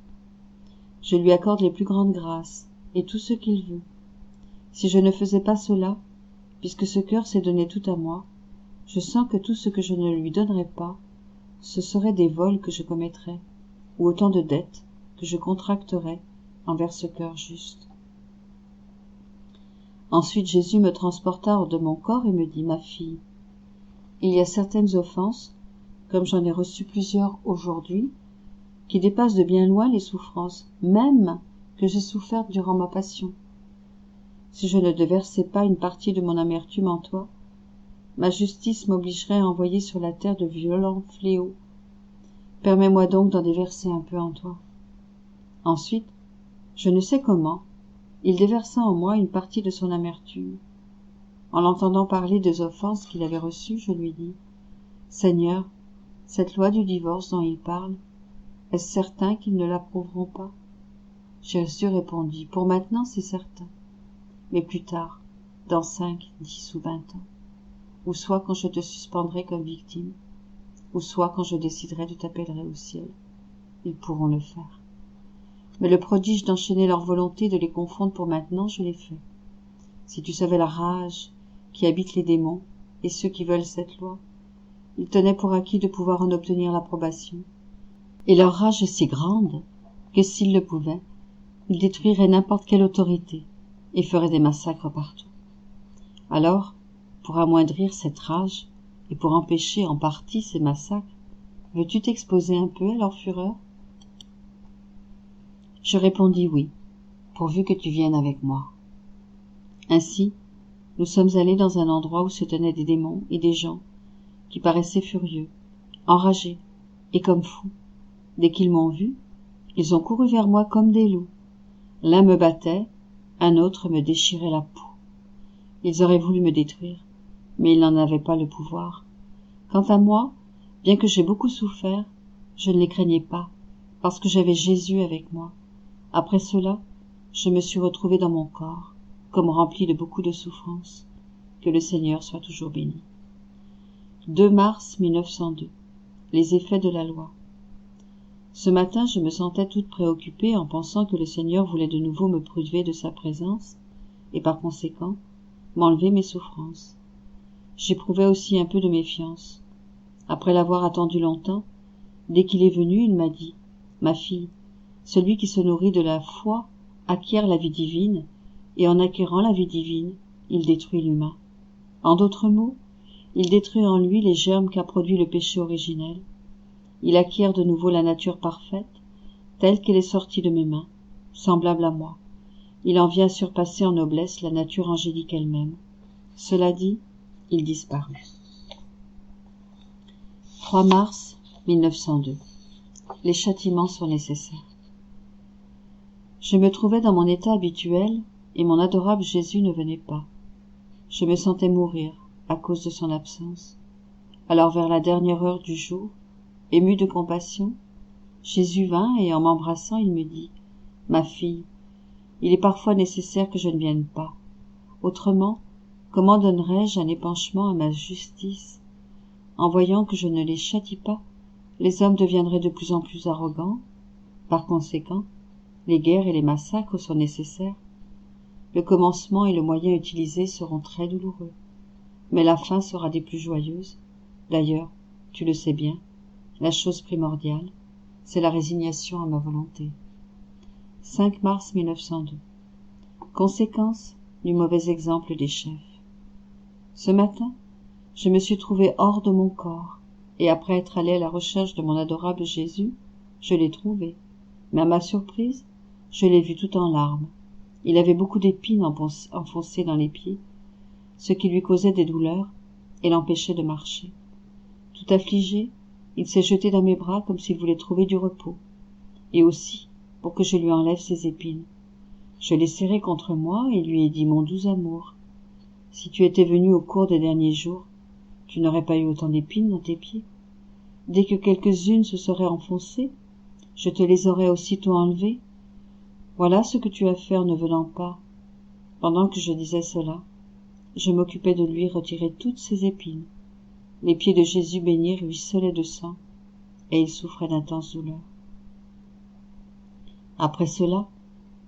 Je lui accorde les plus grandes grâces et tout ce qu'il veut. Si je ne faisais pas cela, puisque ce cœur s'est donné tout à moi, je sens que tout ce que je ne lui donnerais pas ce seraient des vols que je commettrais, ou autant de dettes que je contracterais envers ce cœur juste. Ensuite Jésus me transporta hors de mon corps et me dit, ma fille, il y a certaines offenses, comme j'en ai reçu plusieurs aujourd'hui, qui dépassent de bien loin les souffrances, même que j'ai souffertes durant ma passion. Si je ne déversais pas une partie de mon amertume en toi, ma justice m'obligerait à envoyer sur la terre de violents fléaux. Permets-moi donc d'en déverser un peu en toi. Ensuite, je ne sais comment, il déversa en moi une partie de son amertume. En l'entendant parler des offenses qu'il avait reçues, je lui dis, « Seigneur, cette loi du divorce dont il parle, est-ce certain qu'ils ne l'approuveront pas ?» Jésus répondit, « Pour maintenant, c'est certain, mais plus tard, dans 5, 10 ou 20 ans, ou soit quand je te suspendrai comme victime, ou soit quand je déciderai de t'appeler au ciel, ils pourront le faire. Mais le prodige d'enchaîner leur volonté, de les confondre pour maintenant, je l'ai fait. Si tu savais la rage qui habite les démons et ceux qui veulent cette loi, ils tenaient pour acquis de pouvoir en obtenir l'approbation. Et leur rage est si grande que s'ils le pouvaient, ils détruiraient n'importe quelle autorité et feraient des massacres partout. Alors, pour amoindrir cette rage et pour empêcher en partie ces massacres, veux-tu t'exposer un peu à leur fureur ? Je répondis oui, pourvu que tu viennes avec moi. Ainsi, nous sommes allés dans un endroit où se tenaient des démons et des gens qui paraissaient furieux, enragés et comme fous. Dès qu'ils m'ont vu, ils ont couru vers moi comme des loups. L'un me battait, un autre me déchirait la peau. Ils auraient voulu me détruire, mais ils n'en avaient pas le pouvoir. Quant à moi, bien que j'ai beaucoup souffert, je ne les craignais pas, parce que j'avais Jésus avec moi. Après cela, je me suis retrouvée dans mon corps, comme rempli de beaucoup de souffrances. Que le Seigneur soit toujours béni. 2 mars 1902. Les effets de la loi. Ce matin, je me sentais toute préoccupée en pensant que le Seigneur voulait de nouveau me priver de sa présence et par conséquent m'enlever mes souffrances. J'éprouvais aussi un peu de méfiance. Après l'avoir attendu longtemps, dès qu'il est venu, il m'a dit, « Ma fille, celui qui se nourrit de la foi acquiert la vie divine, et en acquérant la vie divine, il détruit l'humain. En d'autres mots, il détruit en lui les germes qu'a produit le péché originel. Il acquiert de nouveau la nature parfaite, telle qu'elle est sortie de mes mains, semblable à moi. Il en vient surpasser en noblesse la nature angélique elle-même. Cela dit, il disparut. 3 mars 1902. Les châtiments sont nécessaires. Je me trouvais dans mon état habituel et mon adorable Jésus ne venait pas. Je me sentais mourir à cause de son absence. Alors vers la dernière heure du jour, ému de compassion, Jésus vint et en m'embrassant il me dit, « Ma fille, il est parfois nécessaire que je ne vienne pas. Autrement, comment donnerais-je un épanchement à ma justice ? En voyant que je ne les châtie pas, les hommes deviendraient de plus en plus arrogants. Par conséquent, les guerres et les massacres sont nécessaires. Le commencement et le moyen utilisé seront très douloureux, mais la fin sera des plus joyeuses. D'ailleurs, tu le sais bien, la chose primordiale, c'est la résignation à ma volonté. 5 mars 1902. Conséquence du mauvais exemple des chefs. Ce matin, je me suis trouvée hors de mon corps, et après être allée à la recherche de mon adorable Jésus, je l'ai trouvé. Mais à ma surprise, je l'ai vu tout en larmes. Il avait beaucoup d'épines enfoncées dans les pieds, ce qui lui causait des douleurs et l'empêchait de marcher. Tout affligé, il s'est jeté dans mes bras comme s'il voulait trouver du repos, et aussi pour que je lui enlève ses épines. Je l'ai serré contre moi et lui ai dit, « Mon doux amour, si tu étais venu au cours des derniers jours, tu n'aurais pas eu autant d'épines dans tes pieds. Dès que quelques-unes se seraient enfoncées, je te les aurais aussitôt enlevées. Voilà ce que tu as fait en ne venant pas. » Pendant que je disais cela, je m'occupais de lui retirer toutes ses épines. Les pieds de Jésus béni ruisselaient de sang, et il souffrait d'intenses douleurs. Après cela,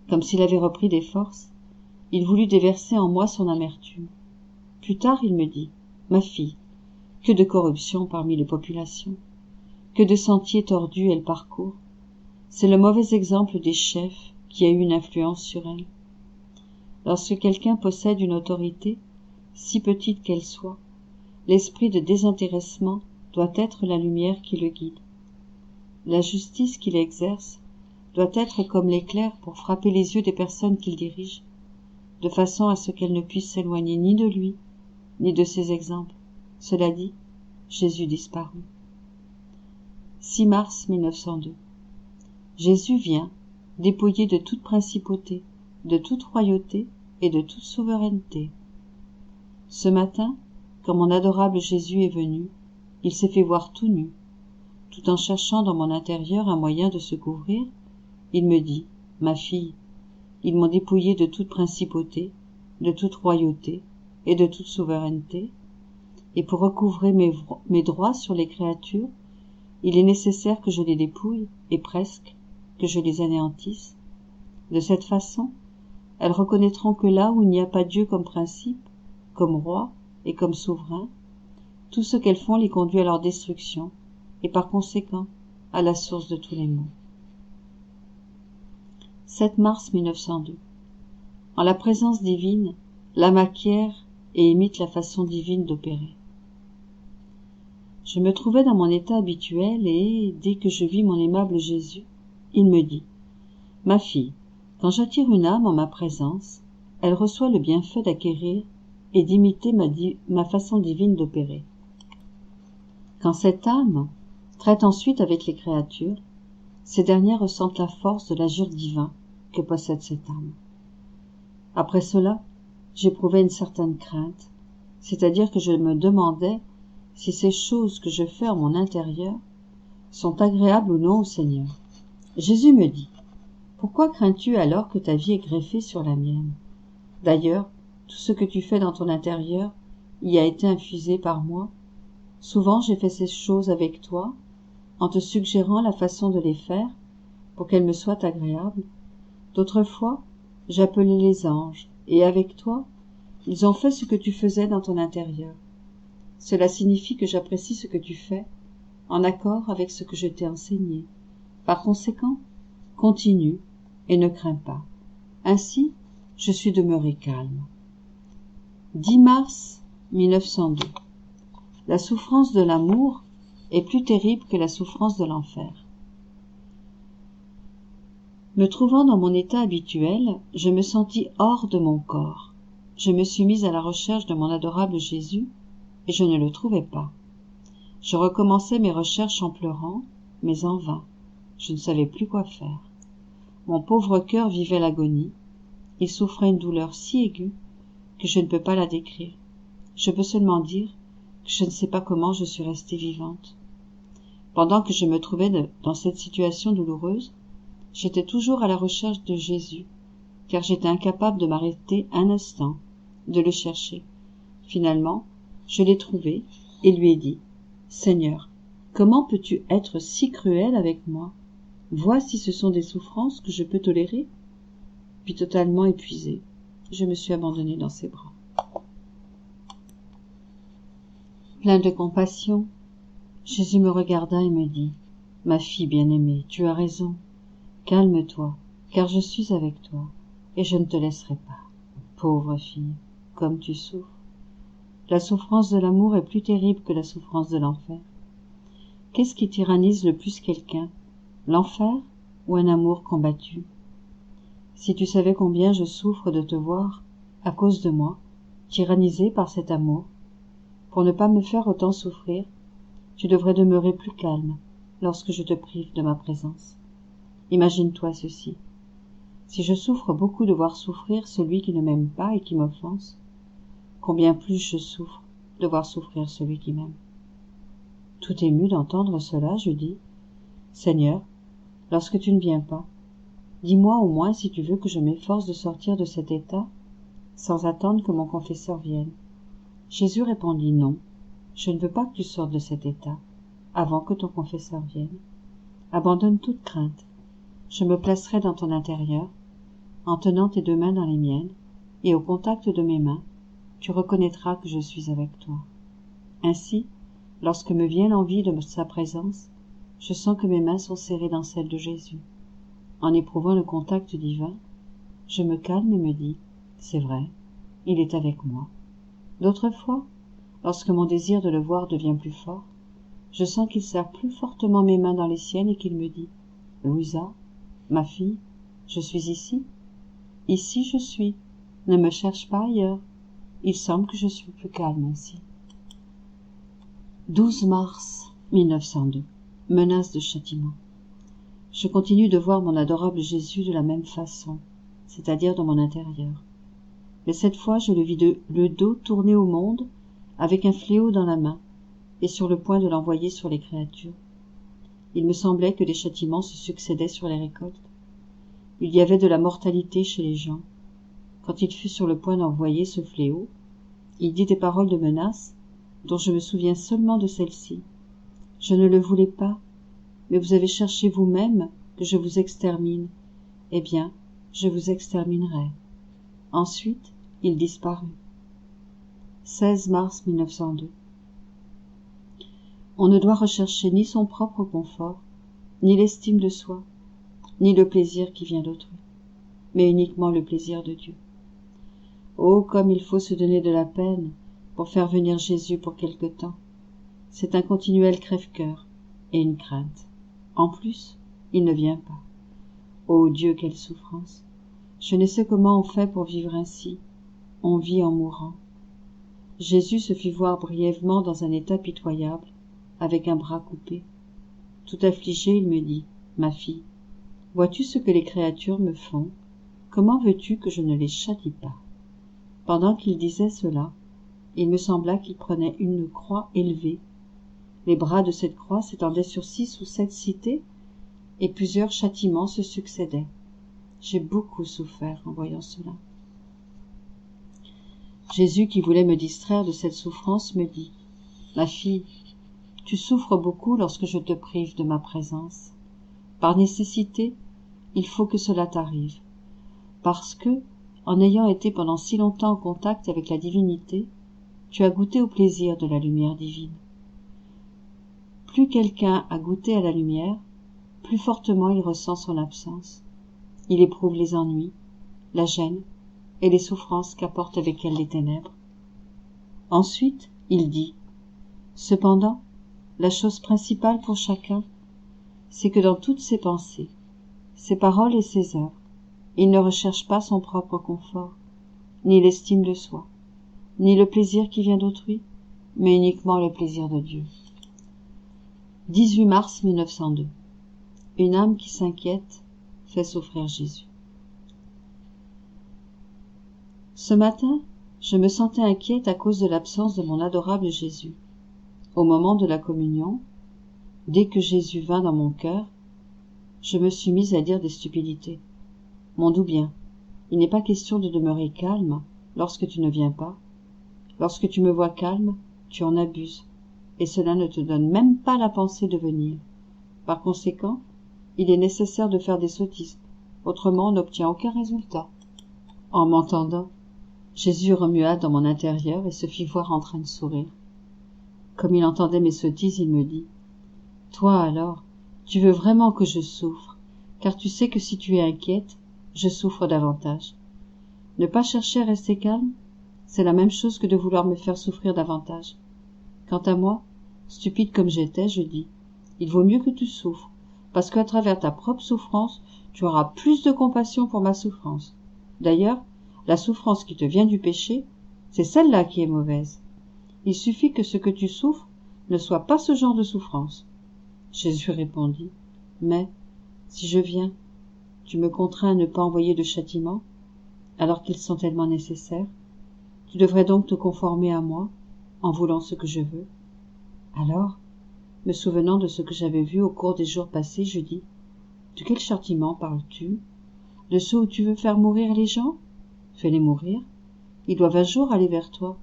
comme s'il avait repris des forces, il voulut déverser en moi son amertume. Plus tard, il me dit, « Ma fille, que de corruption parmi les populations. Que de sentiers tordus elle parcourt. C'est le mauvais exemple des chefs qui a eu une influence sur elle. Lorsque quelqu'un possède une autorité, si petite qu'elle soit, l'esprit de désintéressement doit être la lumière qui le guide. La justice qu'il exerce doit être comme l'éclair pour frapper les yeux des personnes qu'il dirige, de façon à ce qu'elles ne puissent s'éloigner ni de lui, ni de ses exemples. Cela dit, Jésus disparut. 6 mars 1902. Jésus vient, dépouillé de toute principauté, de toute royauté et de toute souveraineté. Ce matin, quand mon adorable Jésus est venu, il s'est fait voir tout nu. Tout en cherchant dans mon intérieur un moyen de se couvrir, il me dit, « Ma fille, ils m'ont dépouillé de toute principauté, de toute royauté et de toute souveraineté, et pour recouvrer mes droits sur les créatures, il est nécessaire que je les dépouille, et presque que je les anéantisse. De cette façon, elles reconnaîtront que là où il n'y a pas Dieu comme principe, comme roi et comme souverain, tout ce qu'elles font les conduit à leur destruction, et par conséquent à la source de tous les maux. 7 mars 1902. En la présence divine, l'âme acquiert et imite la façon divine d'opérer. Je me trouvais dans mon état habituel et, dès que je vis mon aimable Jésus, il me dit, « Ma fille, quand j'attire une âme en ma présence, elle reçoit le bienfait d'acquérir et d'imiter ma façon divine d'opérer. Quand cette âme traite ensuite avec les créatures, ces dernières ressentent la force de l'agir divin que possède cette âme. Après cela, j'éprouvais une certaine crainte, c'est-à-dire que je me demandais si ces choses que je fais en mon intérieur sont agréables ou non au Seigneur. Jésus me dit, « Pourquoi crains-tu alors que ta vie est greffée sur la mienne? D'ailleurs, tout ce que tu fais dans ton intérieur y a été infusé par moi. Souvent j'ai fait ces choses avec toi, en te suggérant la façon de les faire, pour qu'elles me soient agréables. D'autres fois, j'appelais les anges, et avec toi, ils ont fait ce que tu faisais dans ton intérieur. Cela signifie que j'apprécie ce que tu fais, en accord avec ce que je t'ai enseigné. Par conséquent, continue et ne crains pas. Ainsi, je suis demeuré calme. 10 mars 1902. La souffrance de l'amour est plus terrible que la souffrance de l'enfer. Me trouvant dans mon état habituel, je me sentis hors de mon corps. Je me suis mise à la recherche de mon adorable Jésus, et je ne le trouvais pas. Je recommençai mes recherches en pleurant, mais en vain. Je ne savais plus quoi faire. Mon pauvre cœur vivait l'agonie. Il souffrait une douleur si aiguë que je ne peux pas la décrire. Je peux seulement dire que je ne sais pas comment je suis restée vivante. Pendant que je me trouvais dans cette situation douloureuse, j'étais toujours à la recherche de Jésus, car j'étais incapable de m'arrêter un instant, de le chercher. Finalement, je l'ai trouvé et lui ai dit, « Seigneur, comment peux-tu être si cruel avec moi? Vois si ce sont des souffrances que je peux tolérer. » Puis totalement épuisée, je me suis abandonnée dans ses bras. Plein de compassion, Jésus me regarda et me dit, « Ma fille bien-aimée, tu as raison. Calme-toi, car je suis avec toi, et je ne te laisserai pas. Pauvre fille, comme tu souffres. La souffrance de l'amour est plus terrible que la souffrance de l'enfer. Qu'est-ce qui tyrannise le plus quelqu'un, l'enfer ou un amour combattu? Si tu savais combien je souffre de te voir, à cause de moi, tyrannisée par cet amour, pour ne pas me faire autant souffrir, tu devrais demeurer plus calme lorsque je te prive de ma présence. Imagine-toi ceci. Si je souffre beaucoup de voir souffrir celui qui ne m'aime pas et qui m'offense, combien plus je souffre de voir souffrir celui qui m'aime. » Tout ému d'entendre cela, je dis, « Seigneur, lorsque tu ne viens pas, dis-moi au moins si tu veux que je m'efforce de sortir de cet état, sans attendre que mon confesseur vienne. » Jésus répondit, « Non, je ne veux pas que tu sortes de cet état, avant que ton confesseur vienne. Abandonne toute crainte. Je me placerai dans ton intérieur, en tenant tes deux mains dans les miennes, et au contact de mes mains, tu reconnaîtras que je suis avec toi. Ainsi, lorsque me vient l'envie de sa présence, Je sens que mes mains sont serrées dans celles de Jésus. En éprouvant le contact divin, je me calme et me dis, c'est vrai, il est avec moi. D'autres fois, lorsque mon désir de le voir devient plus fort, je sens qu'il serre plus fortement mes mains dans les siennes et qu'il me dit, Louisa, ma fille, je suis ici. Ici je suis. Ne me cherche pas ailleurs. Il semble que je suis plus calme ainsi. 12 mars 1902. Menace de châtiment. Je continue de voir mon adorable Jésus de la même façon, c'est-à-dire dans mon intérieur. Mais cette fois, je le vis le dos tourné au monde, avec un fléau dans la main, et sur le point de l'envoyer sur les créatures. Il me semblait que les châtiments se succédaient sur les récoltes. Il y avait de la mortalité chez les gens. Quand il fut sur le point d'envoyer ce fléau, il dit des paroles de menace, dont je me souviens seulement de celle-ci. Je ne le voulais pas, mais vous avez cherché vous-même que je vous extermine. Eh bien, je vous exterminerai. Ensuite, il disparut. 16 mars 1902. On ne doit rechercher ni son propre confort, ni l'estime de soi, ni le plaisir qui vient d'autrui, mais uniquement le plaisir de Dieu. Oh, comme il faut se donner de la peine pour faire venir Jésus pour quelque temps. C'est un continuel crève-cœur et une crainte. En plus, il ne vient pas. Oh Dieu, quelle souffrance! Je ne sais comment on fait pour vivre ainsi. On vit en mourant. Jésus se fit voir brièvement dans un état pitoyable, avec un bras coupé. Tout affligé, il me dit, « Ma fille, vois-tu ce que les créatures me font? Comment veux-tu que je ne les châtie pas ?» Pendant qu'il disait cela, il me sembla qu'il prenait une croix élevée. Les bras de cette croix s'étendaient sur 6 ou 7 cités, et plusieurs châtiments se succédaient. J'ai beaucoup souffert en voyant cela. Jésus, qui voulait me distraire de cette souffrance, me dit, « Ma fille, tu souffres beaucoup lorsque je te prive de ma présence. Par nécessité, il faut que cela t'arrive, parce que, en ayant été pendant si longtemps en contact avec la divinité, tu as goûté au plaisir de la lumière divine. Plus quelqu'un a goûté à la lumière, plus fortement il ressent son absence. Il éprouve les ennuis, la gêne et les souffrances qu'apportent avec elles les ténèbres. Ensuite, il dit, « Cependant, la chose principale pour chacun, c'est que dans toutes ses pensées, ses paroles et ses œuvres, il ne recherche pas son propre confort, ni l'estime de soi, ni le plaisir qui vient d'autrui, mais uniquement le plaisir de Dieu. » 18 mars 1902. Une âme qui s'inquiète fait souffrir Jésus. Ce matin, je me sentais inquiète à cause de l'absence de mon adorable Jésus. Au moment de la communion, dès que Jésus vint dans mon cœur, je me suis mise à dire des stupidités. M'en doute bien, il n'est pas question de demeurer calme lorsque tu ne viens pas. Lorsque tu me vois calme, tu en abuses, et cela ne te donne même pas la pensée de venir. Par conséquent, il est nécessaire de faire des sottises, autrement on n'obtient aucun résultat. En m'entendant, Jésus remua dans mon intérieur et se fit voir en train de sourire. Comme il entendait mes sottises, il me dit, « Toi alors, tu veux vraiment que je souffre, car tu sais que si tu es inquiète, je souffre davantage. Ne pas chercher à rester calme, c'est la même chose que de vouloir me faire souffrir davantage. Quant à moi, stupide comme j'étais, je dis, il vaut mieux que tu souffres, parce qu'à travers ta propre souffrance, tu auras plus de compassion pour ma souffrance. D'ailleurs, la souffrance qui te vient du péché, c'est celle-là qui est mauvaise. Il suffit que ce que tu souffres ne soit pas ce genre de souffrance. » Jésus répondit, « Mais, si je viens, tu me contrains à ne pas envoyer de châtiment, alors qu'ils sont tellement nécessaires. Tu devrais donc te conformer à moi, en voulant ce que je veux. » Alors, me souvenant de ce que j'avais vu au cours des jours passés, je dis, « De quel châtiment parles-tu? De ceux où tu veux faire mourir les gens? Fais-les mourir. Ils doivent un jour aller vers toi,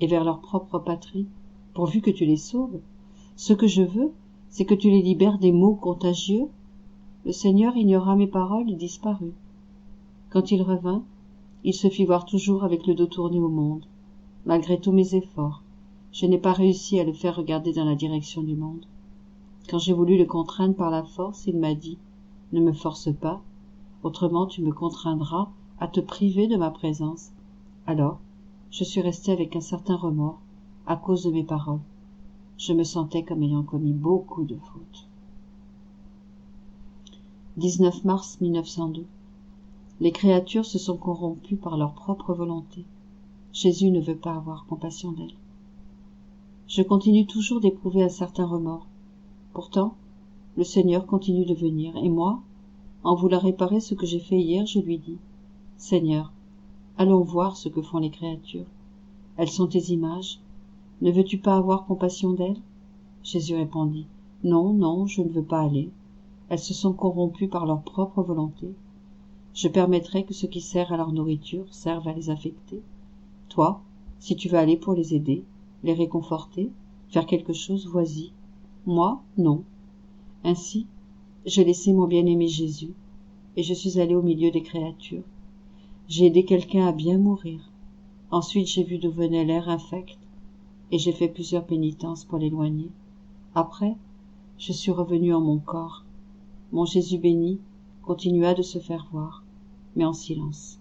et vers leur propre patrie, pourvu que tu les sauves. Ce que je veux, c'est que tu les libères des maux contagieux. » Le Seigneur ignora mes paroles et disparut. Quand il revint, il se fit voir toujours avec le dos tourné au monde. Malgré tous mes efforts, je n'ai pas réussi à le faire regarder dans la direction du monde. Quand j'ai voulu le contraindre par la force, il m'a dit « Ne me force pas, autrement tu me contraindras à te priver de ma présence. » Alors, je suis restée avec un certain remords à cause de mes paroles. Je me sentais comme ayant commis beaucoup de fautes. 19 mars 1902. Les créatures se sont corrompues par leur propre volonté. Jésus ne veut pas avoir compassion d'elles. Je continue toujours d'éprouver un certain remords. Pourtant, le Seigneur continue de venir, et moi, en voulant réparer ce que j'ai fait hier, je lui dis « Seigneur, allons voir ce que font les créatures. Elles sont tes images. Ne veux-tu pas avoir compassion d'elles ?» Jésus répondit « Non, non, je ne veux pas aller. Elles se sont corrompues par leur propre volonté. Je permettrai que ce qui sert à leur nourriture serve à les affecter. Toi, si tu veux aller pour les aider, les réconforter, faire quelque chose, vas-y. Moi, non. » Ainsi, j'ai laissé mon bien-aimé Jésus, et je suis allée au milieu des créatures. J'ai aidé quelqu'un à bien mourir. Ensuite, j'ai vu d'où venait l'air infect, et j'ai fait plusieurs pénitences pour l'éloigner. Après, je suis revenue en mon corps. Mon Jésus béni continua de se faire voir, mais en silence.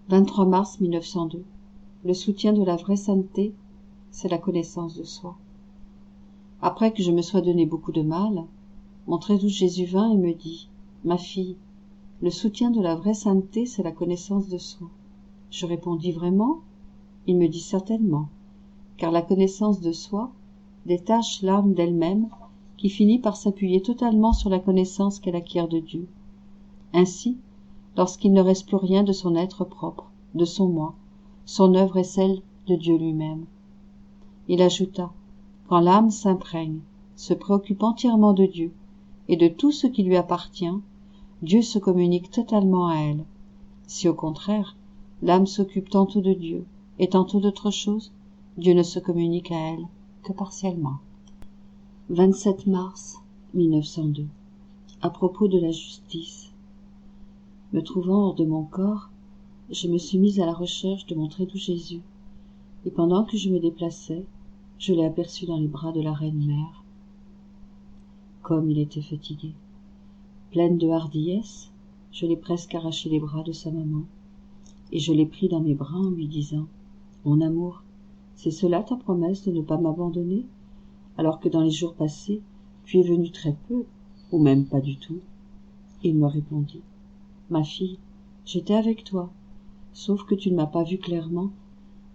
23 mars 1902. Le soutien de la vraie sainteté, c'est la connaissance de soi. Après que je me sois donné beaucoup de mal, mon très doux Jésus vint et me dit « Ma fille, le soutien de la vraie sainteté, c'est la connaissance de soi. » Je répondis « Vraiment ?» Il me dit « Certainement, car la connaissance de soi détache l'âme d'elle-même qui finit par s'appuyer totalement sur la connaissance qu'elle acquiert de Dieu. Ainsi, lorsqu'il ne reste plus rien de son être propre, de son moi, son œuvre est celle de Dieu lui-même. » Il ajouta « Quand l'âme s'imprègne, se préoccupe entièrement de Dieu et de tout ce qui lui appartient, Dieu se communique totalement à elle. Si au contraire, l'âme s'occupe tantôt de Dieu et tantôt d'autre chose, Dieu ne se communique à elle que partiellement. 27 mars 1902. À propos de la justice. Me trouvant hors de mon corps, je me suis mise à la recherche de mon très doux Jésus, et pendant que je me déplaçais, je l'ai aperçu dans les bras de la Reine-Mère. Comme il était fatigué. Pleine de hardiesse, je l'ai presque arraché les bras de sa maman, et je l'ai pris dans mes bras en lui disant « Mon amour, c'est cela ta promesse de ne pas m'abandonner, alors que dans les jours passés, tu es venu très peu, ou même pas du tout. » Il me répondit « Ma fille, j'étais avec toi, sauf que tu ne m'as pas vu clairement.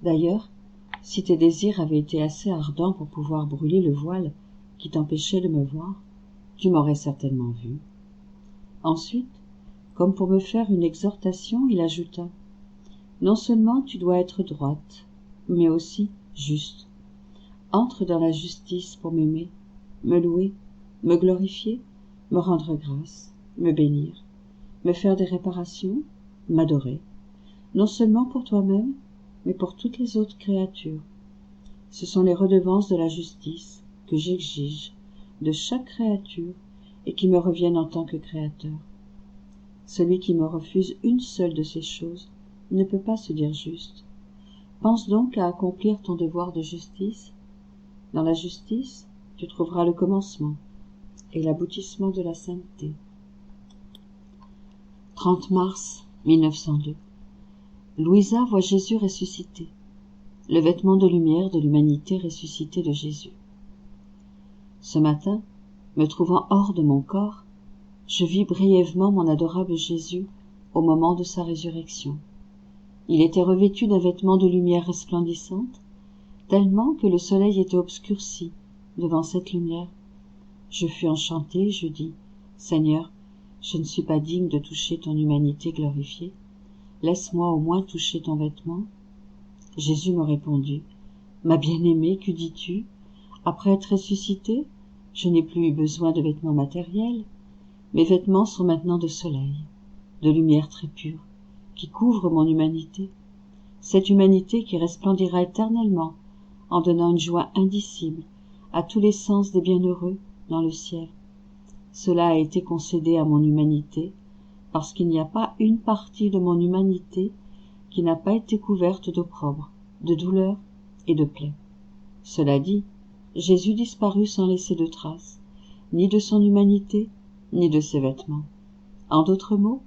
D'ailleurs, si tes désirs avaient été assez ardents pour pouvoir brûler le voile qui t'empêchait de me voir, tu m'aurais certainement vu. » Ensuite, comme pour me faire une exhortation, il ajouta « Non seulement tu dois être droite, mais aussi juste. Entre dans la justice pour m'aimer, me louer, me glorifier, me rendre grâce, me bénir, me faire des réparations, m'adorer, non seulement pour toi-même, mais pour toutes les autres créatures. Ce sont les redevances de la justice que j'exige de chaque créature et qui me reviennent en tant que créateur. Celui qui me refuse une seule de ces choses ne peut pas se dire juste. Pense donc à accomplir ton devoir de justice. Dans la justice, tu trouveras le commencement et l'aboutissement de la sainteté. 30 mars 1902. Louisa voit Jésus ressuscité, le vêtement de lumière de l'humanité ressuscité de Jésus. Ce matin, me trouvant hors de mon corps, je vis brièvement mon adorable Jésus au moment de sa résurrection. Il était revêtu d'un vêtement de lumière resplendissante, tellement que le soleil était obscurci devant cette lumière. Je fus enchantée, je dis « Seigneur, je ne suis pas digne de toucher ton humanité glorifiée. Laisse-moi au moins toucher ton vêtement. » Jésus me répondit « Ma bien-aimée, que dis-tu? Après être ressuscité, je n'ai plus eu besoin de vêtements matériels. Mes vêtements sont maintenant de soleil, de lumière très pure, qui couvre mon humanité. Cette humanité qui resplendira éternellement en donnant une joie indicible à tous les sens des bienheureux dans le ciel. Cela a été concédé à mon humanité, parce qu'il n'y a pas une partie de mon humanité qui n'a pas été couverte d'opprobre, de douleur et de plaies. Cela dit, Jésus disparut sans laisser de traces, ni de son humanité, ni de ses vêtements. En d'autres mots,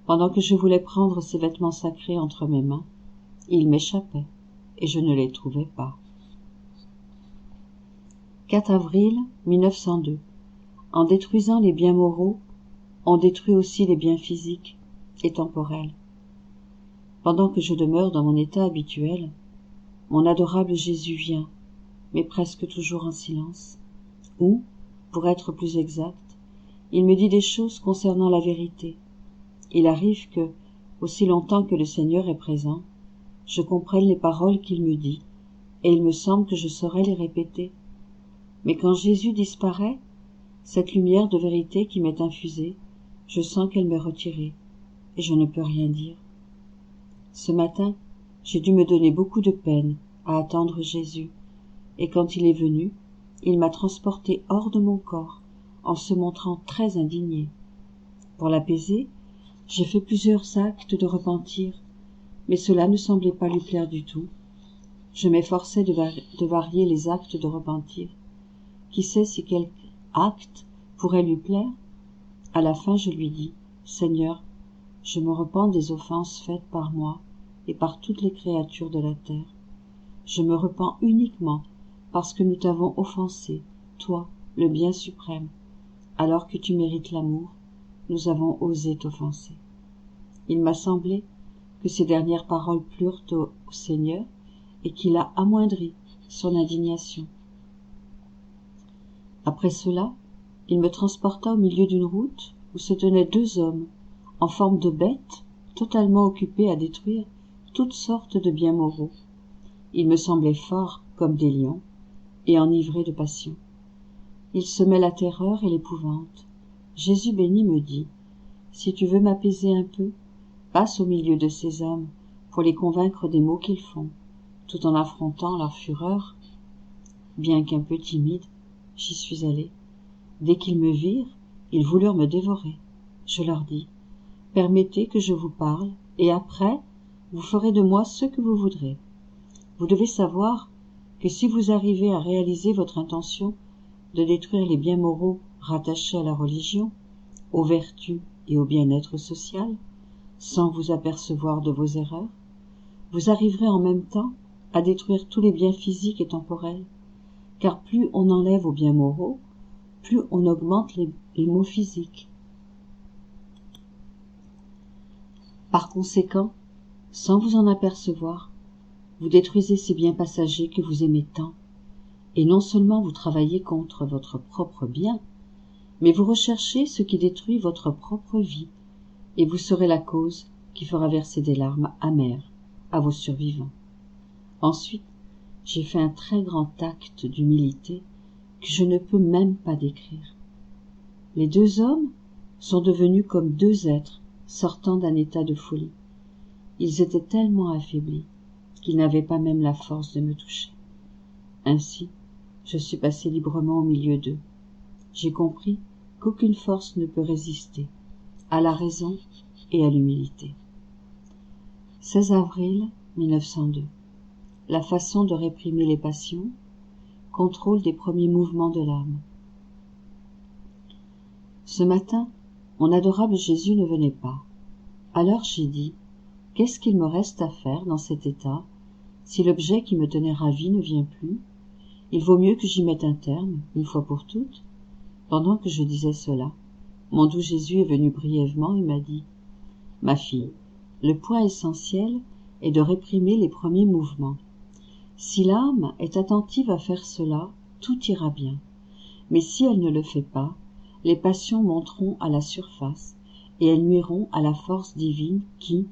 pendant que je voulais prendre ses vêtements sacrés entre mes mains, ils m'échappaient, et je ne les trouvais pas. 4 avril 1902. En détruisant les biens moraux, on détruit aussi les biens physiques et temporels. Pendant que je demeure dans mon état habituel, mon adorable Jésus vient, mais presque toujours en silence, ou, pour être plus exact, il me dit des choses concernant la vérité. Il arrive que, aussi longtemps que le Seigneur est présent, je comprenne les paroles qu'il me dit, et il me semble que je saurais les répéter. Mais quand Jésus disparaît, cette lumière de vérité qui m'est infusée, je sens qu'elle m'est retirée, et je ne peux rien dire. Ce matin, j'ai dû me donner beaucoup de peine à attendre Jésus, et quand il est venu, il m'a transporté hors de mon corps, en se montrant très indigné. Pour l'apaiser, j'ai fait plusieurs actes de repentir, mais cela ne semblait pas lui plaire du tout. Je m'efforçais de varier les actes de repentir. Qui sait si quelque acte pourrait lui plaire? À la fin, je lui dis, « Seigneur, je me repens des offenses faites par moi et par toutes les créatures de la terre. Je me repens uniquement parce que nous t'avons offensé, toi, le bien suprême. Alors que tu mérites l'amour, nous avons osé t'offenser. » Il m'a semblé que ces dernières paroles plurent au Seigneur et qu'il a amoindri son indignation. Après cela, il me transporta au milieu d'une route où se tenaient 2 hommes, en forme de bêtes, totalement occupés à détruire toutes sortes de biens moraux. Ils me semblaient forts comme des lions et enivrés de passion. Ils semaient la terreur et l'épouvante. Jésus béni me dit, « Si tu veux m'apaiser un peu, passe au milieu de ces hommes pour les convaincre des maux qu'ils font, tout en affrontant leur fureur. » Bien qu'un peu timide, j'y suis allé. Dès qu'ils me virent, ils voulurent me dévorer. Je leur dis, « Permettez que je vous parle, et après, vous ferez de moi ce que vous voudrez. Vous devez savoir que si vous arrivez à réaliser votre intention de détruire les biens moraux rattachés à la religion, aux vertus et au bien-être social, sans vous apercevoir de vos erreurs, vous arriverez en même temps à détruire tous les biens physiques et temporels, car plus on enlève aux biens moraux, plus on augmente les maux physiques. Par conséquent, sans vous en apercevoir, vous détruisez ces biens passagers que vous aimez tant, et non seulement vous travaillez contre votre propre bien, mais vous recherchez ce qui détruit votre propre vie, et vous serez la cause qui fera verser des larmes amères à vos survivants. Ensuite, j'ai fait un très grand acte d'humilité que je ne peux même pas décrire. Les 2 hommes sont devenus comme 2 êtres sortant d'un état de folie. Ils étaient tellement affaiblis qu'ils n'avaient pas même la force de me toucher. Ainsi, je suis passé librement au milieu d'eux. J'ai compris qu'aucune force ne peut résister à la raison et à l'humilité. 16 avril 1902. La façon de réprimer les passions, contrôle des premiers mouvements de l'âme. Ce matin, mon adorable Jésus ne venait pas. Alors j'ai dit, qu'est-ce qu'il me reste à faire dans cet état, si l'objet qui me tenait ravi ne vient plus? Il vaut mieux que j'y mette un terme, une fois pour toutes. Pendant que je disais cela, mon doux Jésus est venu brièvement et m'a dit, « Ma fille, le point essentiel est de réprimer les premiers mouvements. Si l'âme est attentive à faire cela, tout ira bien. Mais si elle ne le fait pas, les passions monteront à la surface et elles nuiront à la force divine qui,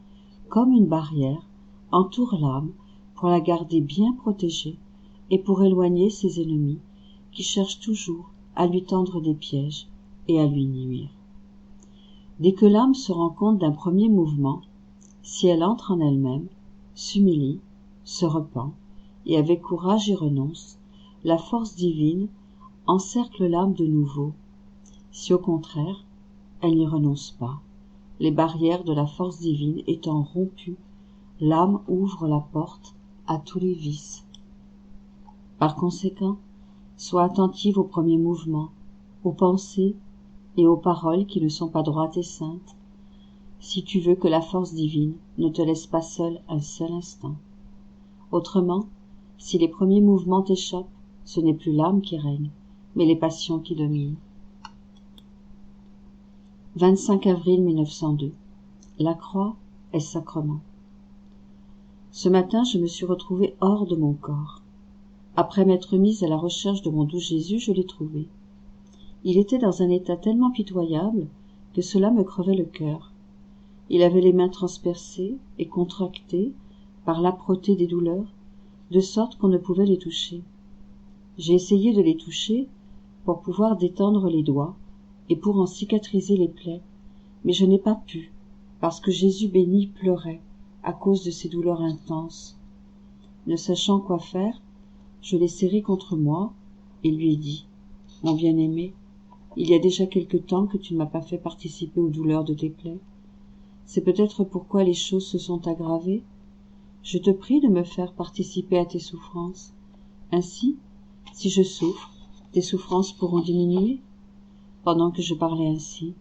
comme une barrière, entoure l'âme pour la garder bien protégée et pour éloigner ses ennemis qui cherchent toujours à lui tendre des pièges et à lui nuire. Dès que l'âme se rend compte d'un premier mouvement, si elle entre en elle-même, s'humilie, se repent, et avec courage y renonce, la force divine encercle l'âme de nouveau. Si au contraire, elle n'y renonce pas, les barrières de la force divine étant rompues, l'âme ouvre la porte à tous les vices. Par conséquent, Sois attentive aux premiers mouvements, aux pensées et aux paroles qui ne sont pas droites et saintes, si tu veux que la force divine ne te laisse pas seul un seul instant. Autrement, si les premiers mouvements t'échappent, ce n'est plus l'âme qui règne, mais les passions qui dominent. 25 avril 1902. La croix est sacrement. Ce matin, je me suis retrouvée hors de mon corps. Après m'être mise à la recherche de mon doux Jésus, je l'ai trouvé. Il était dans un état tellement pitoyable que cela me crevait le cœur. Il avait les mains transpercées et contractées par l'âpreté des douleurs, de sorte qu'on ne pouvait les toucher. J'ai essayé de les toucher pour pouvoir détendre les doigts et pour en cicatriser les plaies, mais je n'ai pas pu, parce que Jésus béni pleurait à cause de ces douleurs intenses. Ne sachant quoi faire, je l'ai serré contre moi et lui ai dit « Mon bien-aimé, il y a déjà quelque temps que tu ne m'as pas fait participer aux douleurs de tes plaies. C'est peut-être pourquoi les choses se sont aggravées. Je te prie de me faire participer à tes souffrances. Ainsi, si je souffre, tes souffrances pourront diminuer. » Pendant que je parlais ainsi,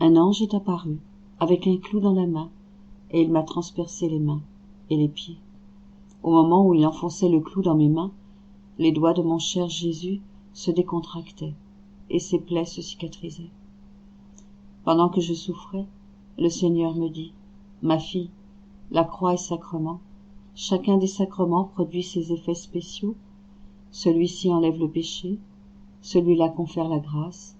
un ange est apparu, avec un clou dans la main, et il m'a transpercé les mains et les pieds. Au moment où il enfonçait le clou dans mes mains, les doigts de mon cher Jésus se décontractaient, et ses plaies se cicatrisaient. Pendant que je souffrais, le Seigneur me dit « Ma fille, la croix est sacrement. Chacun des sacrements produit ses effets spéciaux. Celui-ci enlève le péché, celui-là confère la grâce,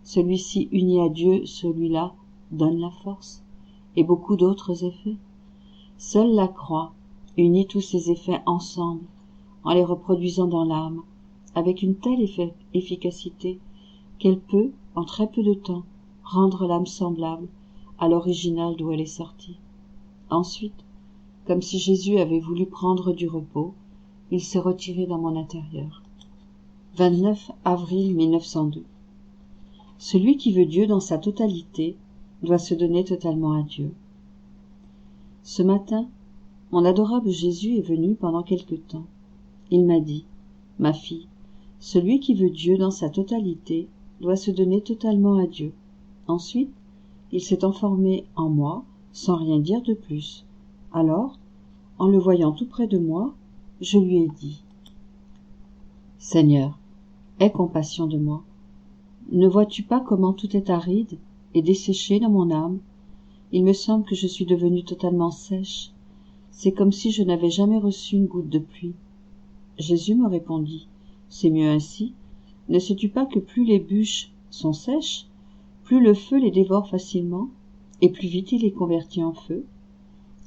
celui-ci unit à Dieu, celui-là donne la force, et beaucoup d'autres effets. Seule la croix unit tous ces effets ensemble, en les reproduisant dans l'âme, avec une telle efficacité qu'elle peut, en très peu de temps, rendre l'âme semblable à l'original d'où elle est sortie. Ensuite, comme si Jésus avait voulu prendre du repos, il s'est retiré dans mon intérieur. 29 avril 1902. Celui qui veut Dieu dans sa totalité doit se donner totalement à Dieu. Ce matin, mon adorable Jésus est venu pendant quelque temps. Il m'a dit « Ma fille, celui qui veut Dieu dans sa totalité doit se donner totalement à Dieu. » Ensuite, il s'est enfermé en moi sans rien dire de plus. Alors, en le voyant tout près de moi, je lui ai dit « Seigneur, aie compassion de moi. Ne vois-tu pas comment tout est aride et desséché dans mon âme? Il me semble que je suis devenue totalement sèche. C'est comme si je n'avais jamais reçu une goutte de pluie. » Jésus me répondit « C'est mieux ainsi. Ne sais-tu pas que plus les bûches sont sèches, plus le feu les dévore facilement, et plus vite il les convertit en feu?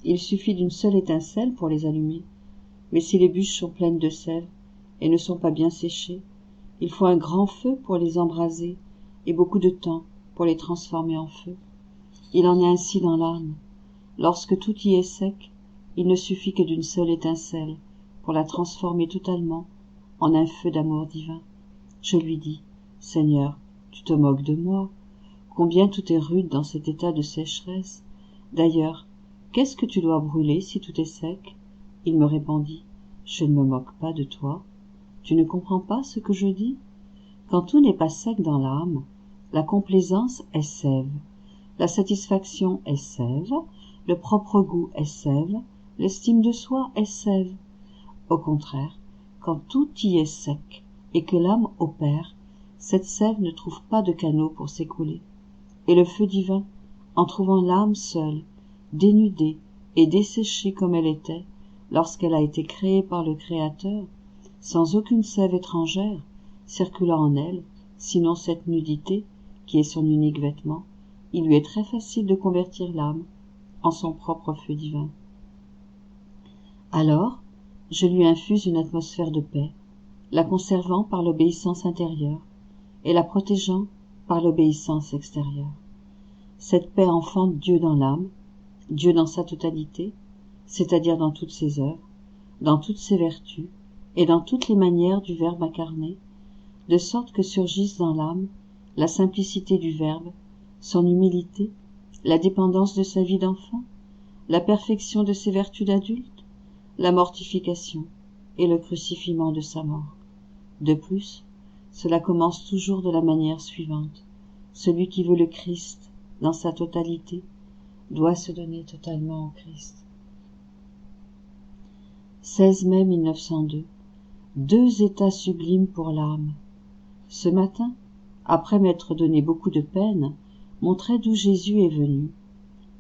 Il suffit d'une seule étincelle pour les allumer. Mais si les bûches sont pleines de sève et ne sont pas bien séchées, il faut un grand feu pour les embraser et beaucoup de temps pour les transformer en feu. Il en est ainsi dans l'âme. Lorsque tout y est sec, il ne suffit que d'une seule étincelle pour la transformer totalement en un feu d'amour divin. Je lui dis « Seigneur, tu te moques de moi. Combien tout est rude dans cet état de sécheresse. D'ailleurs, qu'est-ce que tu dois brûler si tout est sec ?» Il me répondit « Je ne me moque pas de toi. Tu ne comprends pas ce que je dis? Quand tout n'est pas sec dans l'âme, la complaisance est sève, la satisfaction est sève, le propre goût est sève, l'estime de soi est sève. Au contraire, quand tout y est sec et que l'âme opère, cette sève ne trouve pas de canaux pour s'écouler. Et le feu divin, en trouvant l'âme seule, dénudée et desséchée comme elle était, lorsqu'elle a été créée par le Créateur, sans aucune sève étrangère circulant en elle, sinon cette nudité qui est son unique vêtement, il lui est très facile de convertir l'âme en son propre feu divin. Alors, je lui infuse une atmosphère de paix, la conservant par l'obéissance intérieure et la protégeant par l'obéissance extérieure. Cette paix enfante Dieu dans l'âme, Dieu dans sa totalité, c'est-à-dire dans toutes ses œuvres, dans toutes ses vertus et dans toutes les manières du Verbe incarné, de sorte que surgissent dans l'âme la simplicité du Verbe, son humilité, la dépendance de sa vie d'enfant, la perfection de ses vertus d'adulte, la mortification et le crucifiement de sa mort. De plus, Cela commence toujours de la manière suivante. Celui qui veut le Christ dans sa totalité doit se donner totalement au Christ. 16 mai 1902. 2 états sublimes pour l'âme. Ce matin, après m'être donné beaucoup de peine, montrait d'où Jésus est venu.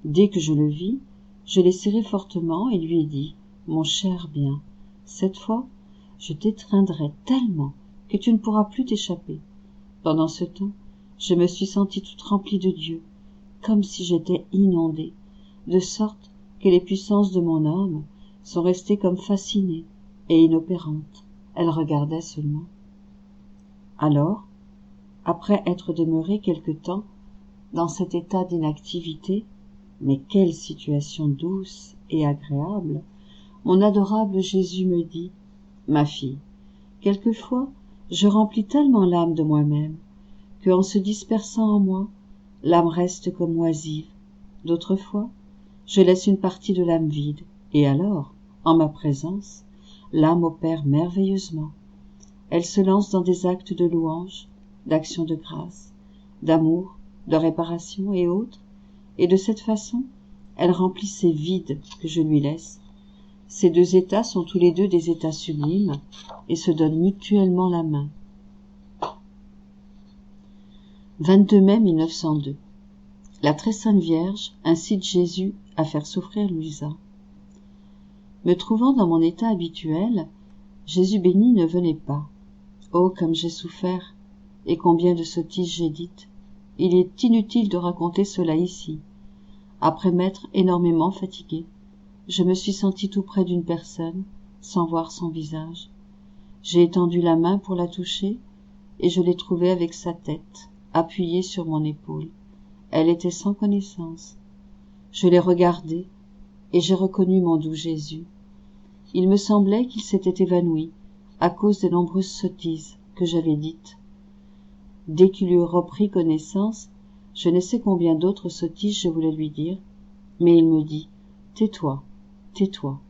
Dès que je le vis, je l'ai serré fortement et lui ai dit « Mon cher bien, cette fois, je t'étreindrai tellement que tu ne pourras plus t'échapper. » Pendant ce temps, je me suis sentie toute remplie de Dieu, comme si j'étais inondée, de sorte que les puissances de mon âme sont restées comme fascinées et inopérantes. Elles regardaient seulement. Alors, après être demeuré quelque temps dans cet état d'inactivité, mais quelle situation douce et agréable, mon adorable Jésus me dit « Ma fille, quelquefois je remplis tellement l'âme de moi-même que, en se dispersant en moi, l'âme reste comme oisive. D'autres fois, je laisse une partie de l'âme vide, et alors, en ma présence, l'âme opère merveilleusement. Elle se lance dans des actes de louange, d'action de grâce, d'amour, de réparation et autres, et de cette façon, elle remplit ces vides que je lui laisse. Ces 2 états sont tous les 2 des états sublimes et se donnent mutuellement la main. 22 mai 1902. La très sainte Vierge incite Jésus à faire souffrir Luisa. Me trouvant dans mon état habituel, Jésus béni ne venait pas. Oh, comme j'ai souffert, et combien de sottises j'ai dites. Il est inutile de raconter cela ici. Après m'être énormément fatiguée, je me suis sentie tout près d'une personne, sans voir son visage. J'ai étendu la main pour la toucher, et je l'ai trouvée avec sa tête, appuyée sur mon épaule. Elle était sans connaissance. Je l'ai regardée, et j'ai reconnu mon doux Jésus. Il me semblait qu'il s'était évanoui, à cause des nombreuses sottises que j'avais dites. Dès qu'il eut repris connaissance, je ne sais combien d'autres sottises je voulais lui dire, mais il me dit « Tais-toi, tais-toi,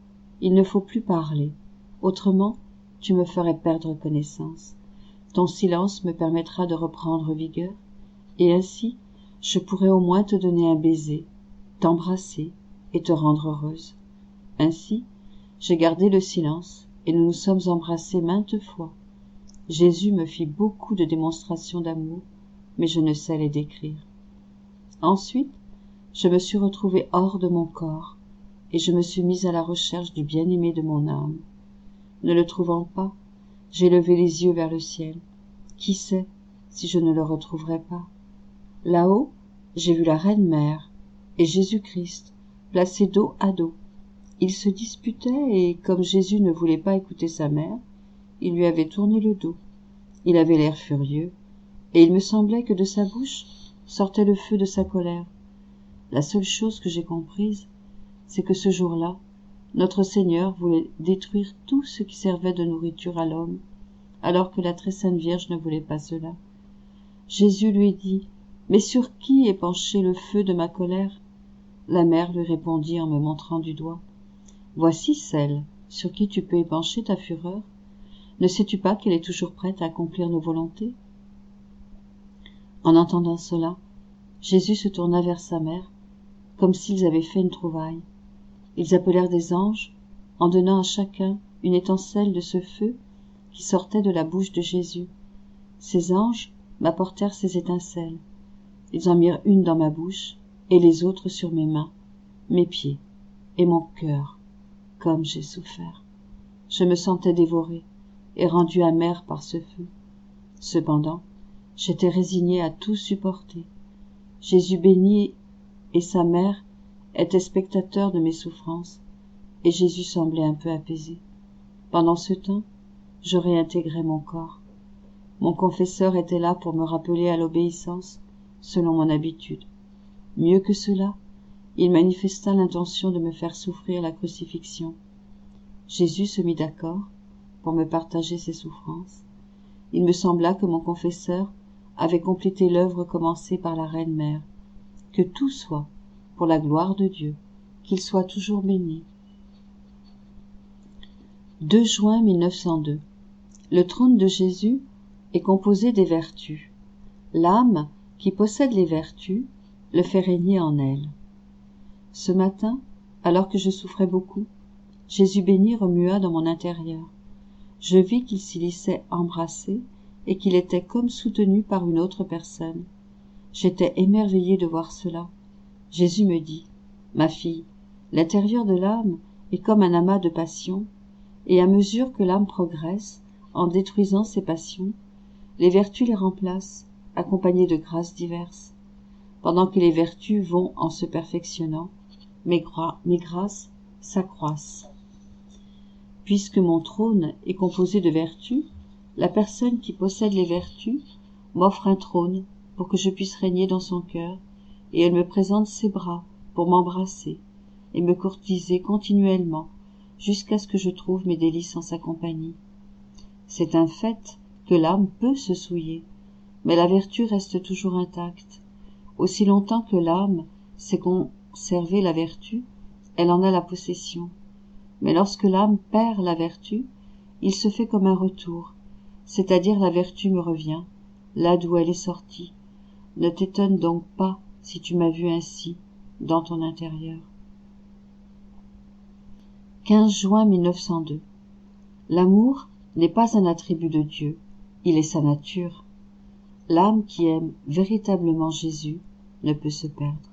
il ne faut plus parler, autrement tu me ferais perdre connaissance. Ton silence me permettra de reprendre vigueur, et ainsi je pourrai au moins te donner un baiser, t'embrasser et te rendre heureuse. » Ainsi, j'ai gardé le silence, et nous nous sommes embrassés maintes fois. Jésus me fit beaucoup de démonstrations d'amour, mais je ne sais les décrire. Ensuite, je me suis retrouvée hors de mon corps, et je me suis mise à la recherche du bien-aimé de mon âme. Ne le trouvant pas, j'ai levé les yeux vers le ciel. Qui sait si je ne le retrouverai pas? Là-haut, j'ai vu la Reine Mère et Jésus-Christ, placés dos à dos. Ils se disputaient et, comme Jésus ne voulait pas écouter sa mère, il lui avait tourné le dos. Il avait l'air furieux, et il me semblait que de sa bouche sortait le feu de sa colère. La seule chose que j'ai comprise, c'est que ce jour-là, notre Seigneur voulait détruire tout ce qui servait de nourriture à l'homme, alors que la très sainte Vierge ne voulait pas cela. Jésus lui dit « Mais sur qui est penché le feu de ma colère ?» La mère lui répondit en me montrant du doigt « Voici celle sur qui tu peux épancher ta fureur. Ne sais-tu pas qu'elle est toujours prête à accomplir nos volontés ?» En entendant cela, Jésus se tourna vers sa mère, comme s'ils avaient fait une trouvaille. Ils appelèrent des anges, en donnant à chacun une étincelle de ce feu qui sortait de la bouche de Jésus. Ces anges m'apportèrent ces étincelles. Ils en mirent une dans ma bouche et les autres sur mes mains, mes pieds et mon cœur. Comme j'ai souffert. Je me sentais dévorée et rendue amère par ce feu. Cependant, j'étais résignée à tout supporter. Jésus béni et sa mère étaient spectateurs de mes souffrances, et Jésus semblait un peu apaisé. Pendant ce temps, je réintégrais mon corps. Mon confesseur était là pour me rappeler à l'obéissance, selon mon habitude. Mieux que cela, il manifesta l'intention de me faire souffrir la crucifixion. Jésus se mit d'accord pour me partager ses souffrances. Il me sembla que mon confesseur avait complété l'œuvre commencée par la Reine Mère. Que tout soit pour la gloire de Dieu, qu'il soit toujours béni. 2 juin 1902. Le trône de Jésus est composée des vertus. L'âme, qui possède les vertus, le fait régner en elle. Ce matin, alors que je souffrais beaucoup, Jésus béni remua dans mon intérieur. Je vis qu'il s'y laissait embrasser et qu'il était comme soutenu par une autre personne. J'étais émerveillée de voir cela. Jésus me dit, « Ma fille, l'intérieur de l'âme est comme un amas de passions, et à mesure que l'âme progresse en détruisant ses passions, les vertus les remplacent, accompagnées de grâces diverses. Pendant que les vertus vont en se perfectionnant, mes grâces s'accroissent. Puisque mon trône est composé de vertus, la personne qui possède les vertus m'offre un trône pour que je puisse régner dans son cœur, et elle me présente ses bras pour m'embrasser et me courtiser continuellement jusqu'à ce que je trouve mes délices en sa compagnie. C'est un fait que l'âme peut se souiller, mais la vertu reste toujours intacte. Aussi longtemps que l'âme sait conserver la vertu, elle en a la possession. Mais lorsque l'âme perd la vertu, il se fait comme un retour, c'est-à-dire la vertu me revient, là d'où elle est sortie. Ne t'étonne donc pas si tu m'as vu ainsi, dans ton intérieur. 15 juin 1902. L'amour n'est pas un attribut de Dieu, il est sa nature. L'âme qui aime véritablement Jésus ne peut se perdre.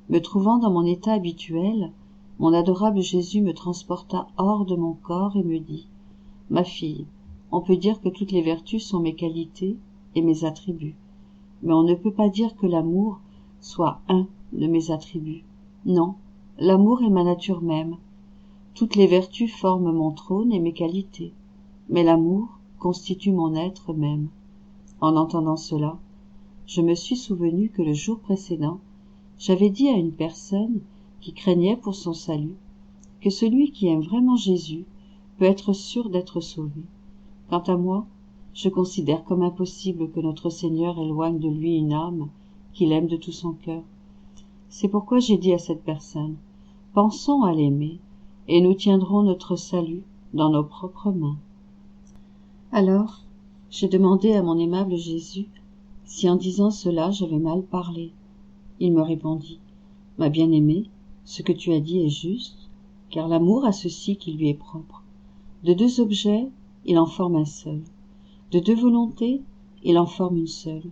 Me trouvant dans mon état habituel, mon adorable Jésus me transporta hors de mon corps et me dit, « Ma fille, on peut dire que toutes les vertus sont mes qualités et mes attributs, mais on ne peut pas dire que l'amour soit un de mes attributs. Non, l'amour est ma nature même. Toutes les vertus forment mon trône et mes qualités, mais l'amour constitue mon être même. » En entendant cela, je me suis souvenu que le jour précédent, j'avais dit à une personne qui craignait pour son salut que celui qui aime vraiment Jésus peut être sûr d'être sauvé. Quant à moi, je considère comme impossible que notre Seigneur éloigne de lui une âme qu'il aime de tout son cœur. C'est pourquoi j'ai dit à cette personne, « Pensons à l'aimer, et nous tiendrons notre salut dans nos propres mains. » Alors, j'ai demandé à mon aimable Jésus si en disant cela j'avais mal parlé. Il me répondit, « Ma bien-aimée, ce que tu as dit est juste, car l'amour a ceci qui lui est propre. De deux objets, il en forme un seul. De deux volontés, il en forme une seule.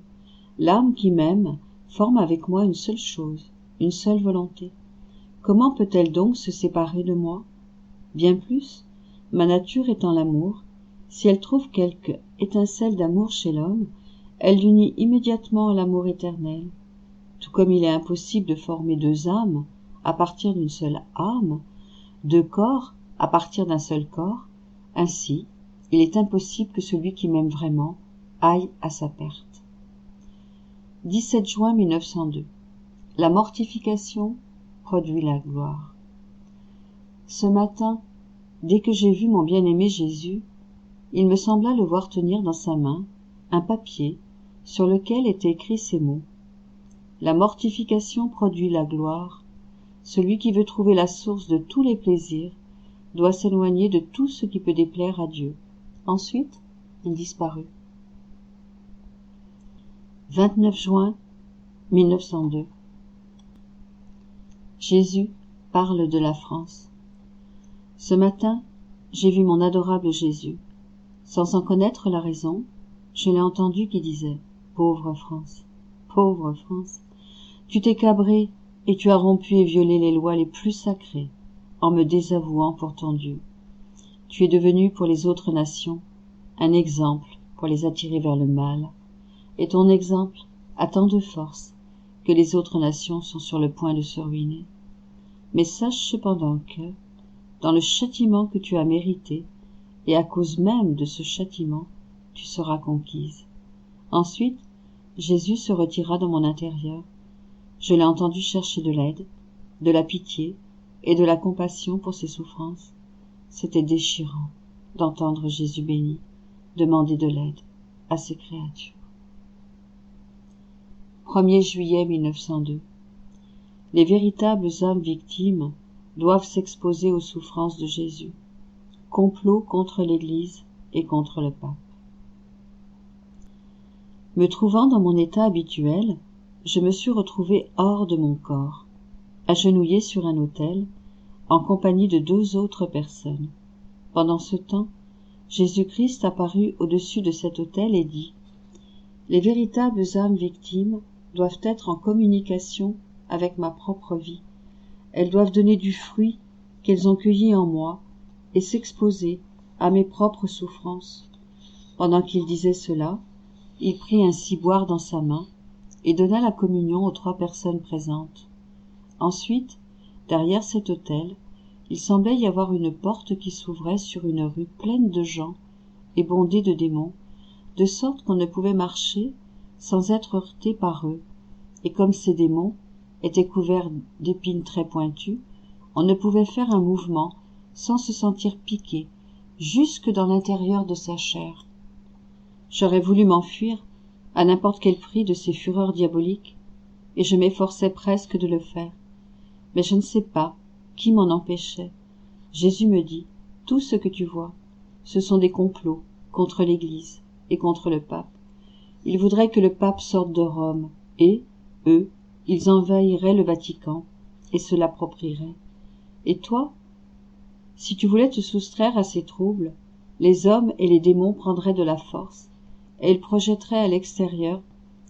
L'âme qui m'aime forme avec moi une seule chose, une seule volonté. Comment peut-elle donc se séparer de moi? Bien plus, ma nature étant l'amour, si elle trouve quelque étincelle d'amour chez l'homme, elle l'unit immédiatement à l'amour éternel. Tout comme il est impossible de former deux âmes à partir d'une seule âme, deux corps à partir d'un seul corps, ainsi, il est impossible que celui qui m'aime vraiment aille à sa perte. 17 juin 1902. La mortification produit la gloire. Ce matin, dès que j'ai vu mon bien-aimé Jésus, il me sembla le voir tenir dans sa main un papier sur lequel étaient écrits ces mots. La mortification produit la gloire. Celui qui veut trouver la source de tous les plaisirs doit s'éloigner de tout ce qui peut déplaire à Dieu. Ensuite, il disparut. 29 juin 1902. Jésus parle de la France. Ce matin, j'ai vu mon adorable Jésus. Sans en connaître la raison, je l'ai entendu qui disait « Pauvre France, pauvre France, tu t'es cabré et tu as rompu et violé les lois les plus sacrées en me désavouant pour ton Dieu. Tu es devenu pour les autres nations un exemple pour les attirer vers le mal, et ton exemple a tant de force que les autres nations sont sur le point de se ruiner. Mais sache cependant que, dans le châtiment que tu as mérité, et à cause même de ce châtiment, tu seras conquise. » Ensuite, Jésus se retira dans mon intérieur. Je l'ai entendu chercher de l'aide, de la pitié et de la compassion pour ses souffrances. C'était déchirant d'entendre Jésus béni demander de l'aide à ses créatures. 1er juillet 1902. Les véritables âmes victimes doivent s'exposer aux souffrances de Jésus. Complot contre l'Église et contre le pape. Me trouvant dans mon état habituel, je me suis retrouvé hors de mon corps, agenouillé sur un autel, en compagnie de 2 autres personnes. Pendant ce temps, Jésus-Christ apparut au-dessus de cet autel et dit : « Les véritables âmes victimes doivent être en communication avec ma propre vie. Elles doivent donner du fruit qu'elles ont cueilli en moi et s'exposer à mes propres souffrances. » Pendant qu'il disait cela, il prit un ciboire dans sa main et donna la communion aux 3 personnes présentes. Ensuite, derrière cet autel, il semblait y avoir une porte qui s'ouvrait sur une rue pleine de gens et bondée de démons, de sorte qu'on ne pouvait marcher sans être heurté par eux, et comme ces démons étaient couverts d'épines très pointues, on ne pouvait faire un mouvement sans se sentir piqué jusque dans l'intérieur de sa chair. J'aurais voulu m'enfuir à n'importe quel prix de ces fureurs diaboliques, et je m'efforçais presque de le faire. Mais je ne sais pas qui m'en empêchait. Jésus me dit : « Tout ce que tu vois, ce sont des complots contre l'Église et contre le pape. Ils voudraient que le pape sorte de Rome, et, eux, ils envahiraient le Vatican et se l'approprieraient. Et toi, si tu voulais te soustraire à ces troubles, les hommes et les démons prendraient de la force, et ils projetteraient à l'extérieur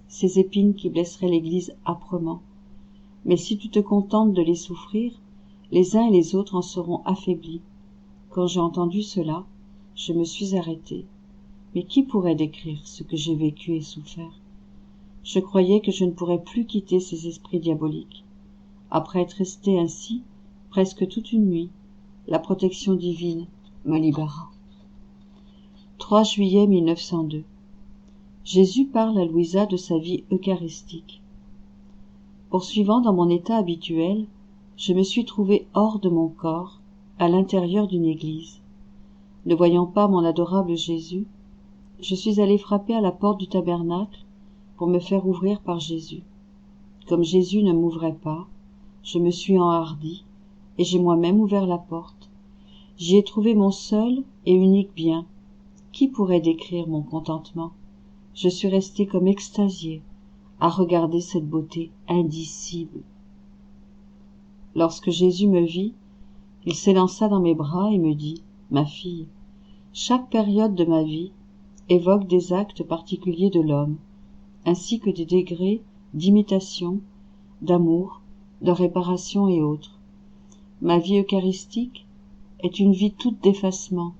ces épines qui blesseraient l'Église âprement. Mais si tu te contentes de les souffrir, les uns et les autres en seront affaiblis. » Quand j'ai entendu cela, je me suis arrêté. Mais qui pourrait décrire ce que j'ai vécu et souffert ? Je croyais que je ne pourrais plus quitter ces esprits diaboliques. Après être resté ainsi presque toute une nuit, la protection divine me libéra. 3 juillet 1902. Jésus parle à Louisa de sa vie eucharistique. Poursuivant dans mon état habituel, je me suis trouvé hors de mon corps, à l'intérieur d'une église. Ne voyant pas mon adorable Jésus, je suis allé frapper à la porte du tabernacle pour me faire ouvrir par Jésus. Comme Jésus ne m'ouvrait pas, je me suis enhardi et j'ai moi-même ouvert la porte. J'y ai trouvé mon seul et unique bien. Qui pourrait décrire mon contentement ? Je suis resté comme extasié à regarder cette beauté indicible. Lorsque Jésus me vit, il s'élança dans mes bras et me dit : « Ma fille, chaque période de ma vie évoque des actes particuliers de l'homme, ainsi que des degrés d'imitation, d'amour, de réparation et autres. Ma vie eucharistique est une vie toute d'effacement,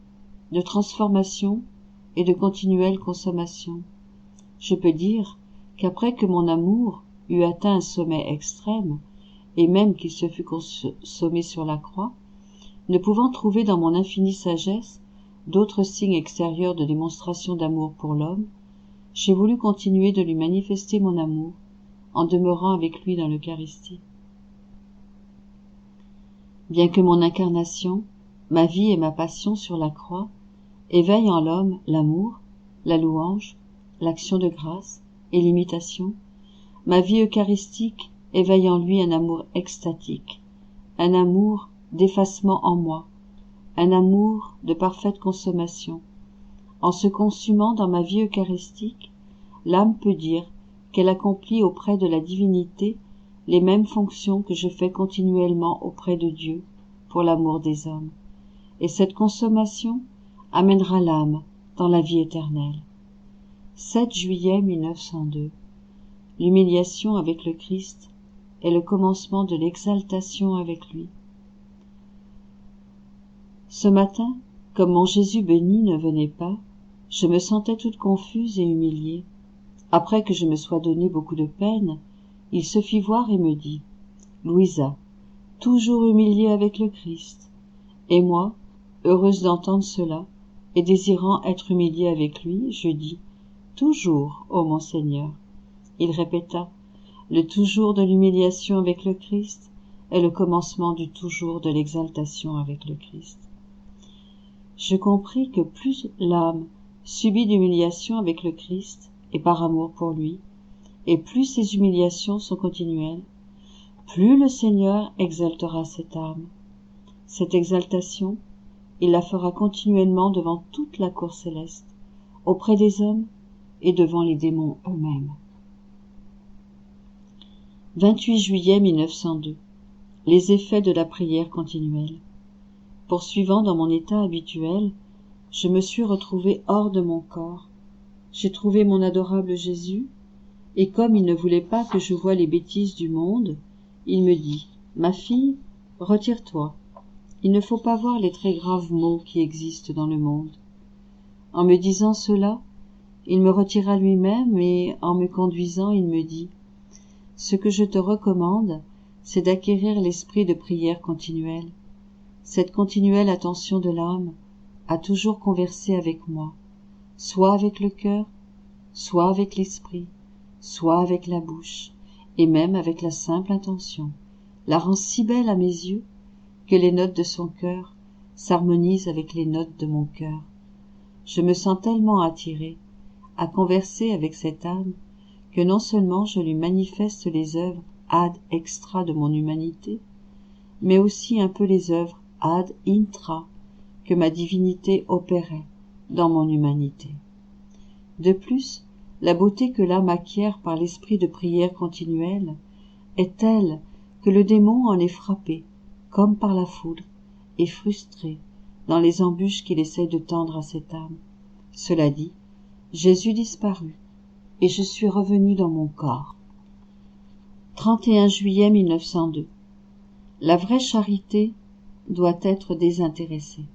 de transformation et de continuelle consommation. Je peux dire qu'après que mon amour eut atteint un sommet extrême, et même qu'il se fût consommé sur la croix, ne pouvant trouver dans mon infinie sagesse d'autres signes extérieurs de démonstration d'amour pour l'homme, j'ai voulu continuer de lui manifester mon amour en demeurant avec lui dans l'Eucharistie. Bien que mon incarnation, ma vie et ma passion sur la croix éveillent en l'homme l'amour, la louange, l'action de grâce et l'imitation, ma vie eucharistique éveille en lui un amour extatique, un amour d'effacement en moi, un amour de parfaite consommation. En se consumant dans ma vie eucharistique, l'âme peut dire qu'elle accomplit auprès de la divinité les mêmes fonctions que je fais continuellement auprès de Dieu pour l'amour des hommes, et cette consommation amènera l'âme dans la vie éternelle. 7 juillet 1902. L'humiliation avec le Christ est le commencement de l'exaltation avec lui. Ce matin, comme mon Jésus béni ne venait pas, je me sentais toute confuse et humiliée. Après que je me sois donné beaucoup de peine, il se fit voir et me dit : « Louisa, toujours humiliée avec le Christ. » Et moi, heureuse d'entendre cela, et désirant être humiliée avec lui, je dis : « Toujours, ô mon Seigneur. » Il répéta : « Le toujours de l'humiliation avec le Christ est le commencement du toujours de l'exaltation avec le Christ. » Je compris que plus l'âme subit d'humiliation avec le Christ et par amour pour lui, et plus ces humiliations sont continuelles, plus le Seigneur exaltera cette âme. Cette exaltation, il la fera continuellement devant toute la cour céleste, auprès des hommes et devant les démons eux-mêmes. 28 juillet 1902. Les effets de la prière continuelle. Poursuivant dans mon état habituel, je me suis retrouvé hors de mon corps. J'ai trouvé mon adorable Jésus, et comme il ne voulait pas que je voie les bêtises du monde, il me dit « Ma fille, retire-toi. Il ne faut pas voir les très graves maux qui existent dans le monde. » En me disant cela, il me retira lui-même et, en me conduisant, il me dit « Ce que je te recommande, c'est d'acquérir l'esprit de prière continuelle. Cette continuelle attention de l'âme à toujours converser avec moi, soit avec le cœur, soit avec l'esprit, soit avec la bouche, et même avec la simple intention, la rend si belle à mes yeux que les notes de son cœur s'harmonisent avec les notes de mon cœur. Je me sens tellement attiré à converser avec cette âme que non seulement je lui manifeste les œuvres ad extra de mon humanité, mais aussi un peu les œuvres ad intra que ma divinité opérait dans mon humanité. De plus, la beauté que l'âme acquiert par l'esprit de prière continuelle est telle que le démon en est frappé, comme par la foudre, et frustré dans les embûches qu'il essaie de tendre à cette âme. Cela dit, Jésus disparut, et je suis revenu dans mon corps. 31 juillet 1902. La vraie charité doit être désintéressée.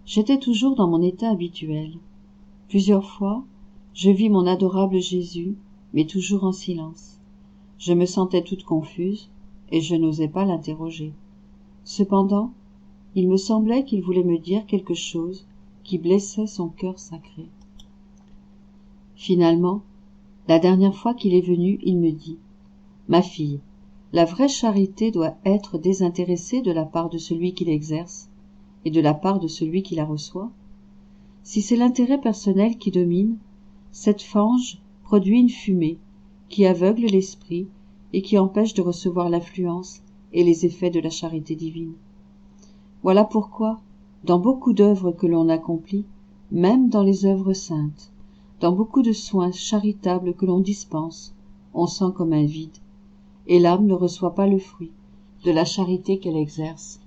J'étais toujours dans mon état habituel. Plusieurs fois, je vis mon adorable Jésus, mais toujours en silence. Je me sentais toute confuse, et je n'osais pas l'interroger. Cependant, il me semblait qu'il voulait me dire quelque chose qui blessait son cœur sacré. Finalement, la dernière fois qu'il est venu, il me dit « Ma fille, la vraie charité doit être désintéressée de la part de celui qui l'exerce et de la part de celui qui la reçoit. Si c'est l'intérêt personnel qui domine, cette fange produit une fumée qui aveugle l'esprit et qui empêche de recevoir l'influence et les effets de la charité divine. Voilà pourquoi, dans beaucoup d'œuvres que l'on accomplit, même dans les œuvres saintes, dans beaucoup de soins charitables que l'on dispense, on sent comme un vide, et l'âme ne reçoit pas le fruit de la charité qu'elle exerce.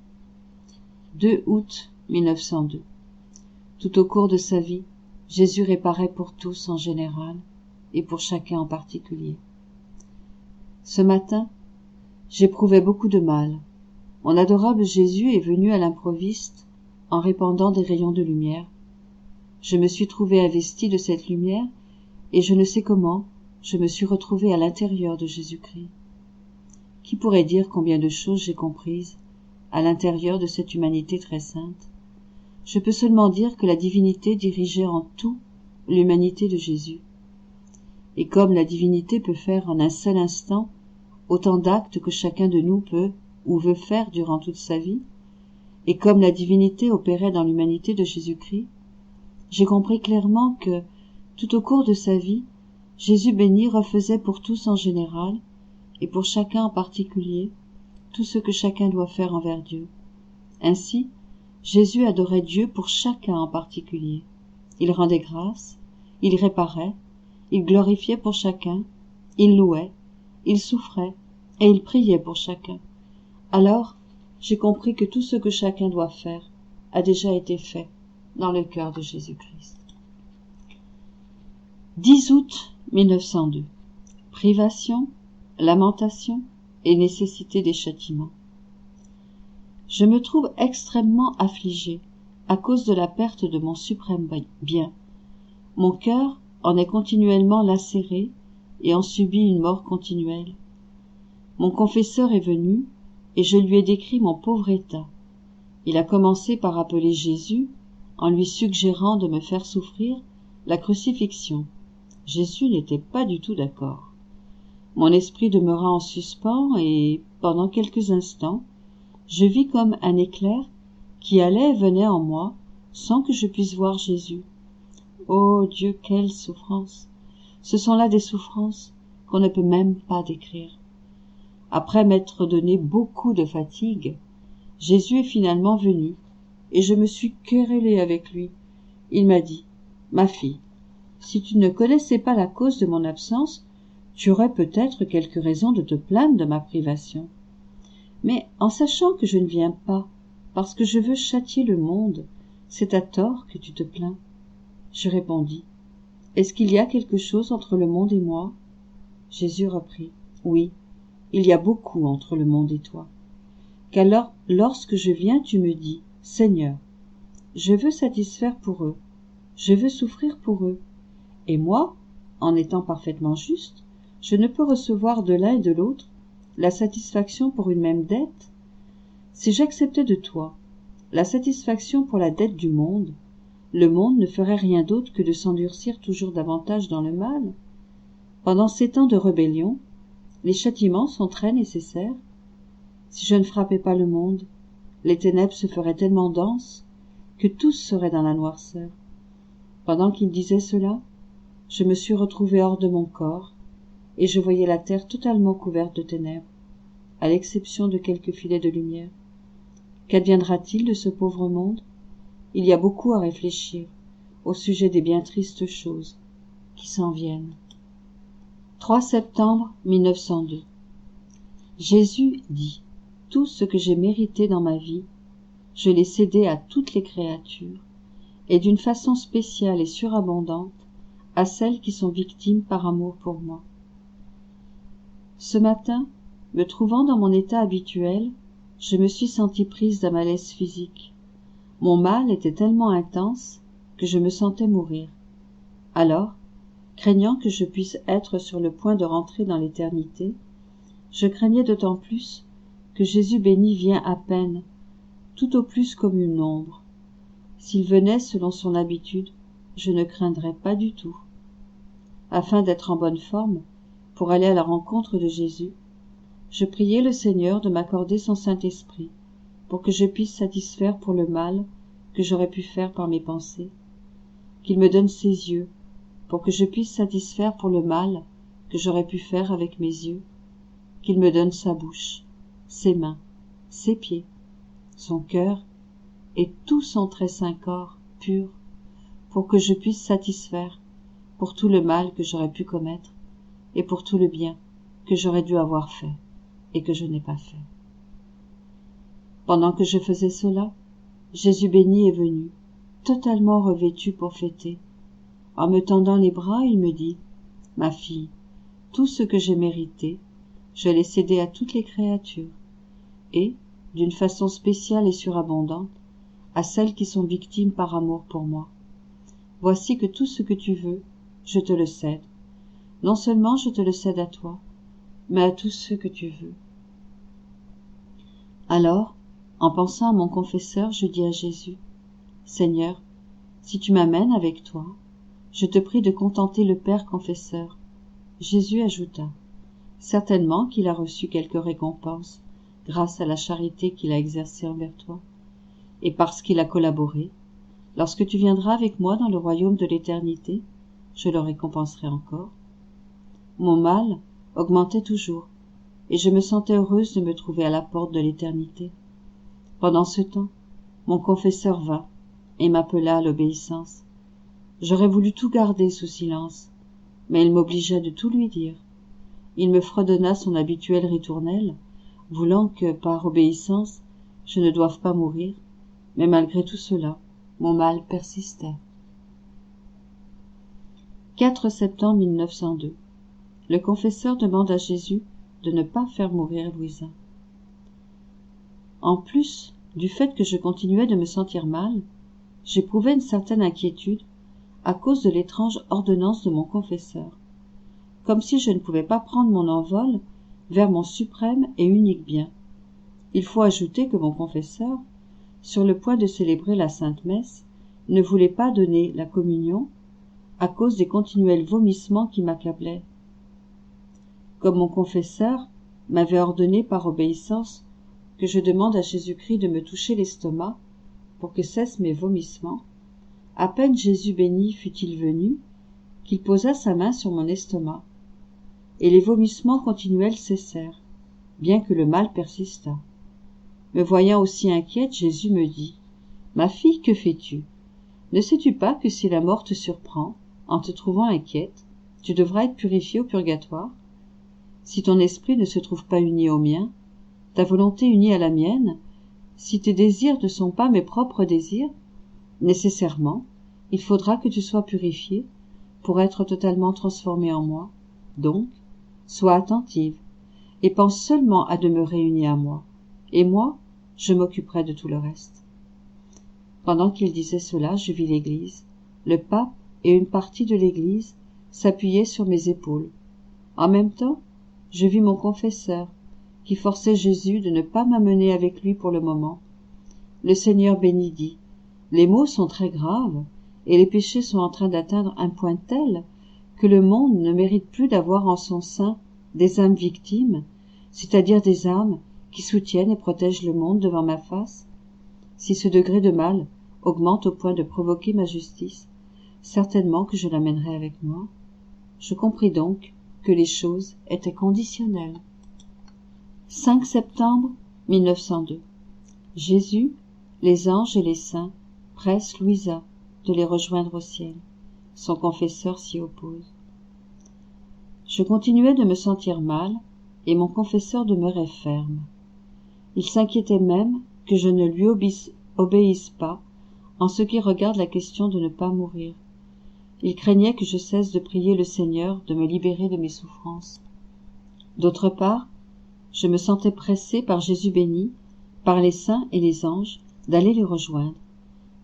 2 août 1902. Tout au cours de sa vie, Jésus réparait pour tous en général et pour chacun en particulier. Ce matin, j'éprouvais beaucoup de mal. Mon adorable Jésus est venu à l'improviste en répandant des rayons de lumière. Je me suis trouvé investi de cette lumière et je ne sais comment je me suis retrouvé à l'intérieur de Jésus-Christ. Qui pourrait dire combien de choses j'ai comprises à l'intérieur de cette humanité très sainte? Je peux seulement dire que la divinité dirigeait en tout l'humanité de Jésus. Et comme la divinité peut faire en un seul instant autant d'actes que chacun de nous peut ou veut faire durant toute sa vie, et comme la divinité opérait dans l'humanité de Jésus-Christ, j'ai compris clairement que, tout au cours de sa vie, Jésus béni refaisait pour tous en général, et pour chacun en particulier, tout ce que chacun doit faire envers Dieu. Ainsi, Jésus adorait Dieu pour chacun en particulier. Il rendait grâce, il réparait, il glorifiait pour chacun, il louait, il souffrait, et il priait pour chacun. Alors, j'ai compris que tout ce que chacun doit faire a déjà été fait dans le cœur de Jésus-Christ. 10 août 1902. Privation, lamentation et nécessité des châtiments. Je me trouve extrêmement affligé à cause de la perte de mon suprême bien. Mon cœur en est continuellement lacéré et en subit une mort continuelle. Mon confesseur est venu et je lui ai décrit mon pauvre état. Il a commencé par appeler Jésus en lui suggérant de me faire souffrir la crucifixion. Jésus n'était pas du tout d'accord. Mon esprit demeura en suspens et, pendant quelques instants, je vis comme un éclair qui allait et venait en moi sans que je puisse voir Jésus. Oh Dieu, quelle souffrance! Ce sont là des souffrances qu'on ne peut même pas décrire. Après m'être donné beaucoup de fatigue, Jésus est finalement venu et je me suis querellé avec lui. Il m'a dit « Ma fille, si tu ne connaissais pas la cause de mon absence, tu aurais peut-être quelque raison de te plaindre de ma privation. Mais en sachant que je ne viens pas, parce que je veux châtier le monde, c'est à tort que tu te plains. Je répondis, est-ce qu'il y a quelque chose entre le monde et moi? Jésus reprit, oui, il y a beaucoup entre le monde et toi. Qu'alors, lorsque je viens, tu me dis, Seigneur, je veux satisfaire pour eux, je veux souffrir pour eux. Et moi, en étant parfaitement juste, je ne peux recevoir de l'un et de l'autre la satisfaction pour une même dette. Si j'acceptais de toi la satisfaction pour la dette du monde, le monde ne ferait rien d'autre que de s'endurcir toujours davantage dans le mal. Pendant ces temps de rébellion, les châtiments sont très nécessaires. Si je ne frappais pas le monde, les ténèbres se feraient tellement denses que tous seraient dans la noirceur. Pendant qu'il disait cela, je me suis retrouvé hors de mon corps, et je voyais la terre totalement couverte de ténèbres, à l'exception de quelques filets de lumière. Qu'adviendra-t-il de ce pauvre monde? Il y a beaucoup à réfléchir au sujet des bien tristes choses qui s'en viennent. 3 septembre 1902. Jésus dit, tout ce que j'ai mérité dans ma vie, je l'ai cédé à toutes les créatures, et d'une façon spéciale et surabondante à celles qui sont victimes par amour pour moi. Ce matin, me trouvant dans mon état habituel, je me suis sentie prise d'un malaise physique. Mon mal était tellement intense que je me sentais mourir. Alors, craignant que je puisse être sur le point de rentrer dans l'éternité, je craignais d'autant plus que Jésus béni vient à peine, tout au plus comme une ombre. S'il venait selon son habitude, je ne craindrais pas du tout. Afin d'être en bonne forme, pour aller à la rencontre de Jésus, je priai le Seigneur de m'accorder son Saint-Esprit, pour que je puisse satisfaire pour le mal que j'aurais pu faire par mes pensées, qu'il me donne ses yeux, pour que je puisse satisfaire pour le mal que j'aurais pu faire avec mes yeux, qu'il me donne sa bouche, ses mains, ses pieds, son cœur et tout son très saint corps pur, pour que je puisse satisfaire pour tout le mal que j'aurais pu commettre et pour tout le bien que j'aurais dû avoir fait et que je n'ai pas fait. Pendant que je faisais cela, Jésus béni est venu, totalement revêtu pour fêter. En me tendant les bras, il me dit, « Ma fille, tout ce que j'ai mérité, je l'ai cédé à toutes les créatures, et, d'une façon spéciale et surabondante, à celles qui sont victimes par amour pour moi. Voici que tout ce que tu veux, je te le cède. Non seulement je te le cède à toi, mais à tous ceux que tu veux. » Alors, en pensant à mon confesseur, je dis à Jésus, « Seigneur, si tu m'amènes avec toi, je te prie de contenter le Père confesseur. » Jésus ajouta, « Certainement qu'il a reçu quelque récompense grâce à la charité qu'il a exercée envers toi, et parce qu'il a collaboré. Lorsque tu viendras avec moi dans le royaume de l'éternité, je le récompenserai encore. » Mon mal augmentait toujours, et je me sentais heureuse de me trouver à la porte de l'éternité. Pendant ce temps, mon confesseur vint et m'appela à l'obéissance. J'aurais voulu tout garder sous silence, mais il m'obligea de tout lui dire. Il me fredonna son habituelle ritournelle, voulant que, par obéissance, je ne doive pas mourir, mais malgré tout cela, mon mal persistait. 4 septembre 1902. Le confesseur demande à Jésus de ne pas faire mourir Louisa. En plus du fait que je continuais de me sentir mal, j'éprouvais une certaine inquiétude à cause de l'étrange ordonnance de mon confesseur, comme si je ne pouvais pas prendre mon envol vers mon suprême et unique bien. Il faut ajouter que mon confesseur, sur le point de célébrer la Sainte Messe, ne voulait pas donner la communion à cause des continuels vomissements qui m'accablaient. Comme mon confesseur m'avait ordonné par obéissance que je demande à Jésus-Christ de me toucher l'estomac pour que cessent mes vomissements, à peine Jésus béni fut-il venu, qu'il posa sa main sur mon estomac, et les vomissements continuels cessèrent, bien que le mal persistât. Me voyant aussi inquiète, Jésus me dit, « Ma fille, que fais-tu? Ne sais-tu pas que si la mort te surprend, En te trouvant inquiète, tu devras être purifiée au purgatoire. Si ton esprit ne se trouve pas uni au mien, ta volonté unie à la mienne, si tes désirs ne sont pas mes propres désirs, nécessairement, il faudra que tu sois purifiée pour être totalement transformée en moi. Donc, sois attentive et pense seulement à demeurer unie à moi, et moi, je m'occuperai de tout le reste. Pendant qu'il disait cela, je vis l'église. Le pape et une partie de l'église s'appuyaient sur mes épaules. En même temps, je vis mon confesseur, qui forçait Jésus de ne pas m'amener avec lui pour le moment. Le Seigneur béni dit, « Les maux sont très graves, et les péchés sont en train d'atteindre un point tel que le monde ne mérite plus d'avoir en son sein des âmes victimes, c'est-à-dire des âmes qui soutiennent et protègent le monde devant ma face. Si ce degré de mal augmente au point de provoquer ma justice, certainement que je l'amènerai avec moi. » Je compris donc que les choses étaient conditionnelles. 5 septembre 1902. Jésus, les anges et les saints pressent Louisa de les rejoindre au ciel. Son confesseur s'y oppose. Je continuais de me sentir mal, et mon confesseur demeurait ferme. Il s'inquiétait même que je ne lui obéisse pas en ce qui regarde la question de ne pas mourir. Il craignait que je cesse de prier le Seigneur de me libérer de mes souffrances. D'autre part, je me sentais pressé par Jésus béni, par les saints et les anges, d'aller les rejoindre,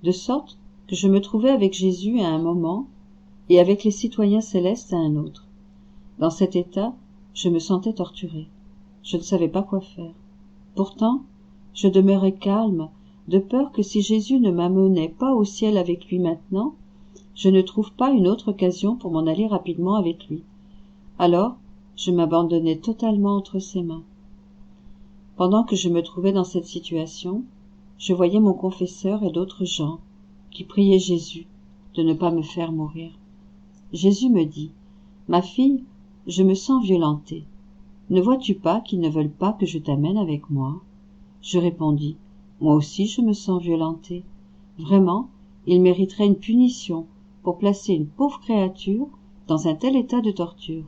de sorte que je me trouvais avec Jésus à un moment et avec les citoyens célestes à un autre. Dans cet état, je me sentais torturé. Je ne savais pas quoi faire. Pourtant, je demeurais calme, de peur que si Jésus ne m'amenait pas au ciel avec lui maintenant, je ne trouve pas une autre occasion pour m'en aller rapidement avec lui. Alors, je m'abandonnais totalement entre ses mains. Pendant que je me trouvais dans cette situation, je voyais mon confesseur et d'autres gens qui priaient Jésus de ne pas me faire mourir. Jésus me dit, « Ma fille, je me sens violentée. Ne vois-tu pas qu'ils ne veulent pas que je t'amène avec moi ?» Je répondis, « Moi aussi je me sens violentée. Vraiment, il mériterait une punition pour placer une pauvre créature dans un tel état de torture. »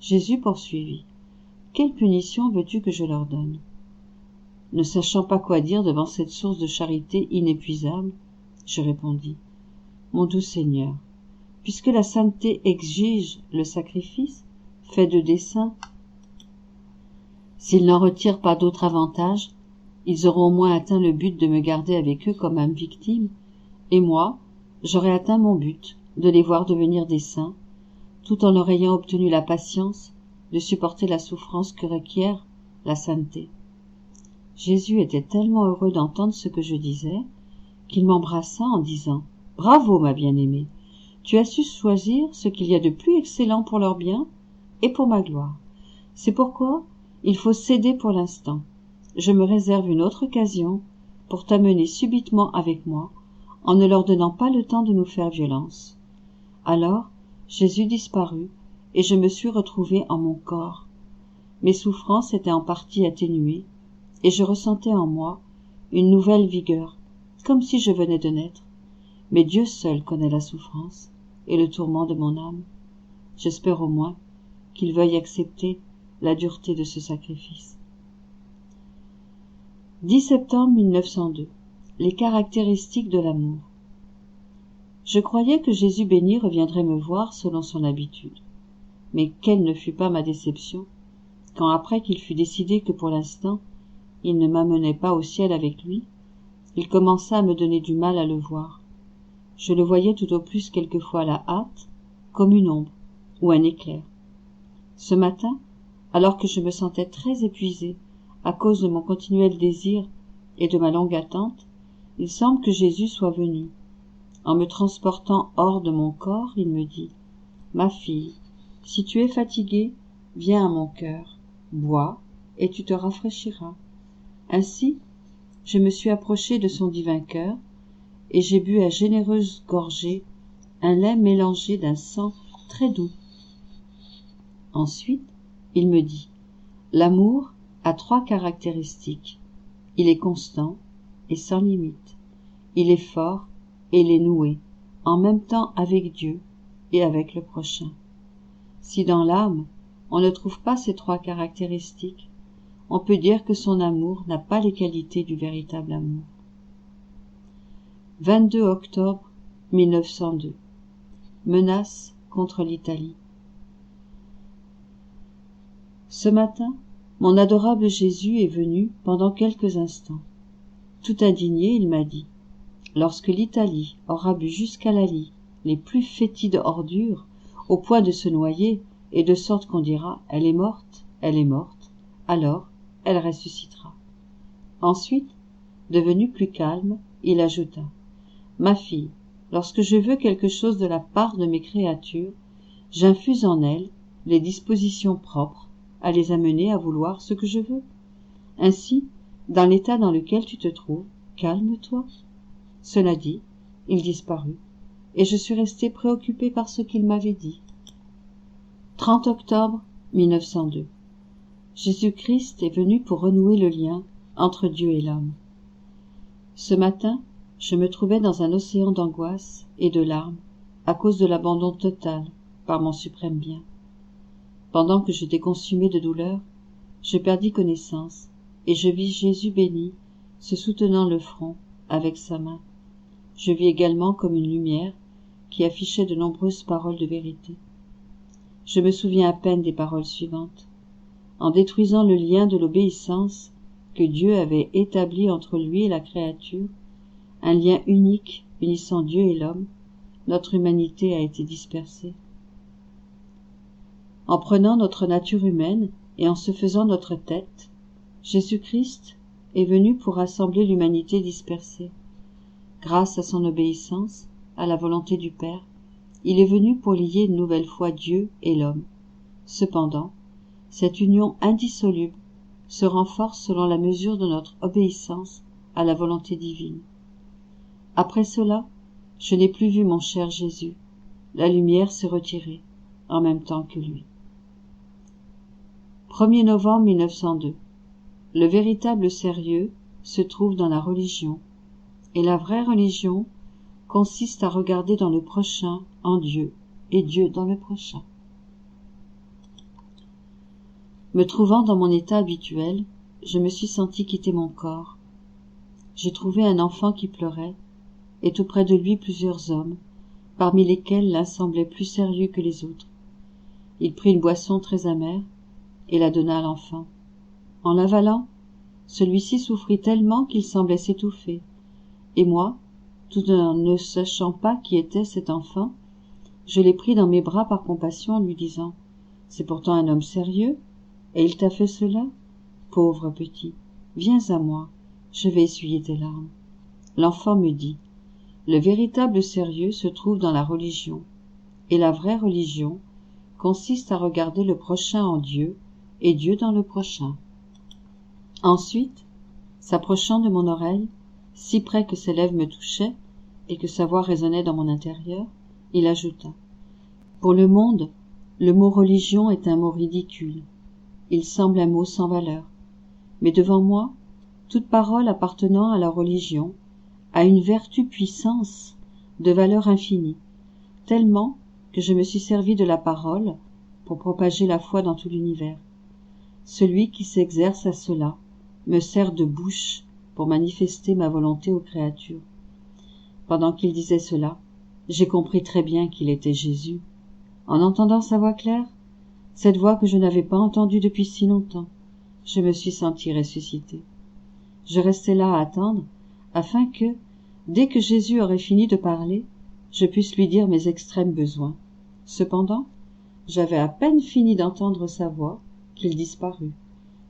Jésus poursuivit, « Quelle punition veux-tu que je leur donne ?» Ne sachant pas quoi dire devant cette source de charité inépuisable, je répondis, « Mon doux Seigneur, puisque la sainteté exige le sacrifice, fait de dessein, s'ils n'en retirent pas d'autre avantage, ils auront au moins atteint le but de me garder avec eux comme âme victime, et moi, j'aurai atteint mon but, de les voir devenir des saints, tout en leur ayant obtenu la patience de supporter la souffrance que requiert la sainteté. » Jésus était tellement heureux d'entendre ce que je disais, qu'il m'embrassa en disant, « Bravo, ma bien-aimée, tu as su choisir ce qu'il y a de plus excellent pour leur bien et pour ma gloire. C'est pourquoi il faut céder pour l'instant. Je me réserve une autre occasion pour t'amener subitement avec moi, en ne leur donnant pas le temps de nous faire violence. » Alors, Jésus disparut, et je me suis retrouvée en mon corps. Mes souffrances étaient en partie atténuées, et je ressentais en moi une nouvelle vigueur, comme si je venais de naître. Mais Dieu seul connaît la souffrance et le tourment de mon âme. J'espère au moins qu'il veuille accepter la dureté de ce sacrifice. 10 septembre 1902. Les caractéristiques de l'amour. Je croyais que Jésus béni reviendrait me voir selon son habitude. Mais quelle ne fut pas ma déception, quand après qu'il fut décidé que pour l'instant, il ne m'amenait pas au ciel avec lui, il commença à me donner du mal à le voir. Je le voyais tout au plus quelquefois à la hâte, comme une ombre ou un éclair. Ce matin, alors que je me sentais très épuisée à cause de mon continuel désir et de ma longue attente, il semble que Jésus soit venu. En me transportant hors de mon corps, il me dit, « Ma fille, si tu es fatiguée, viens à mon cœur, bois, et tu te rafraîchiras. » Ainsi, je me suis approchée de son divin cœur, et j'ai bu à généreuses gorgées un lait mélangé d'un sang très doux. Ensuite, il me dit, « L'amour a 3 caractéristiques. Il est constant et sans limite. Il est fort et il est noué, en même temps avec Dieu, et avec le prochain. Si dans l'âme, on ne trouve pas ces trois caractéristiques, on peut dire que son amour n'a pas les qualités du véritable amour. 22 octobre 1902. Menace contre l'Italie. Ce matin, mon adorable Jésus est venu pendant quelques instants. Tout indigné, il m'a dit, « Lorsque l'Italie aura bu jusqu'à la lie les plus fétides ordures, au point de se noyer, et de sorte qu'on dira « elle est morte, alors elle ressuscitera. » Ensuite, devenu plus calme, il ajouta, « Ma fille, lorsque je veux quelque chose de la part de mes créatures, j'infuse en elles les dispositions propres à les amener à vouloir ce que je veux. Ainsi, dans l'état dans lequel tu te trouves, calme-toi. » Cela dit, il disparut, et je suis restée préoccupée par ce qu'il m'avait dit. 30 octobre 1902. Jésus-Christ est venu pour renouer le lien entre Dieu et l'homme. Ce matin, je me trouvais dans un océan d'angoisse et de larmes à cause de l'abandon total par mon suprême bien. Pendant que j'étais consumée de douleur, je perdis connaissance et je vis Jésus béni se soutenant le front avec sa main. Je vis également comme une lumière qui affichait de nombreuses paroles de vérité. Je me souviens à peine des paroles suivantes. En détruisant le lien de l'obéissance que Dieu avait établi entre lui et la créature, un lien unique unissant Dieu et l'homme, notre humanité a été dispersée. En prenant notre nature humaine et en se faisant notre tête, Jésus-Christ est venu pour rassembler l'humanité dispersée. Grâce à son obéissance, à la volonté du Père, il est venu pour lier une nouvelle fois Dieu et l'homme. Cependant, cette union indissoluble se renforce selon la mesure de notre obéissance à la volonté divine. Après cela, je n'ai plus vu mon cher Jésus. La lumière s'est retirée, en même temps que lui. 1er novembre 1902. Le véritable sérieux se trouve dans la religion, et la vraie religion consiste à regarder dans le prochain en Dieu, et Dieu dans le prochain. Me trouvant dans mon état habituel, je me suis senti quitter mon corps. J'ai trouvé un enfant qui pleurait, et tout près de lui plusieurs hommes, parmi lesquels l'un semblait plus sérieux que les autres. Il prit une boisson très amère, et la donna à l'enfant. En l'avalant, celui-ci souffrit tellement qu'il semblait s'étouffer, et moi, tout en ne sachant pas qui était cet enfant, je l'ai pris dans mes bras par compassion en lui disant « C'est pourtant un homme sérieux, et il t'a fait cela? Pauvre petit, viens à moi, je vais essuyer tes larmes. » L'enfant me dit « Le véritable sérieux se trouve dans la religion, et la vraie religion consiste à regarder le prochain en Dieu, et Dieu dans le prochain. » Ensuite, s'approchant de mon oreille, si près que ses lèvres me touchaient et que sa voix résonnait dans mon intérieur, il ajouta « Pour le monde, le mot religion est un mot ridicule. Il semble un mot sans valeur. Mais devant moi, toute parole appartenant à la religion a une vertu puissance de valeur infinie, tellement que je me suis servi de la parole pour propager la foi dans tout l'univers. Celui qui s'exerce à cela me sert de bouche pour manifester ma volonté aux créatures. Pendant qu'il disait cela, j'ai compris très bien qu'il était Jésus. En entendant sa voix claire, cette voix que je n'avais pas entendue depuis si longtemps, je me suis senti ressuscité. Je restai là à attendre, afin que, dès que Jésus aurait fini de parler, je puisse lui dire mes extrêmes besoins. Cependant, j'avais à peine fini d'entendre sa voix qu'il disparut.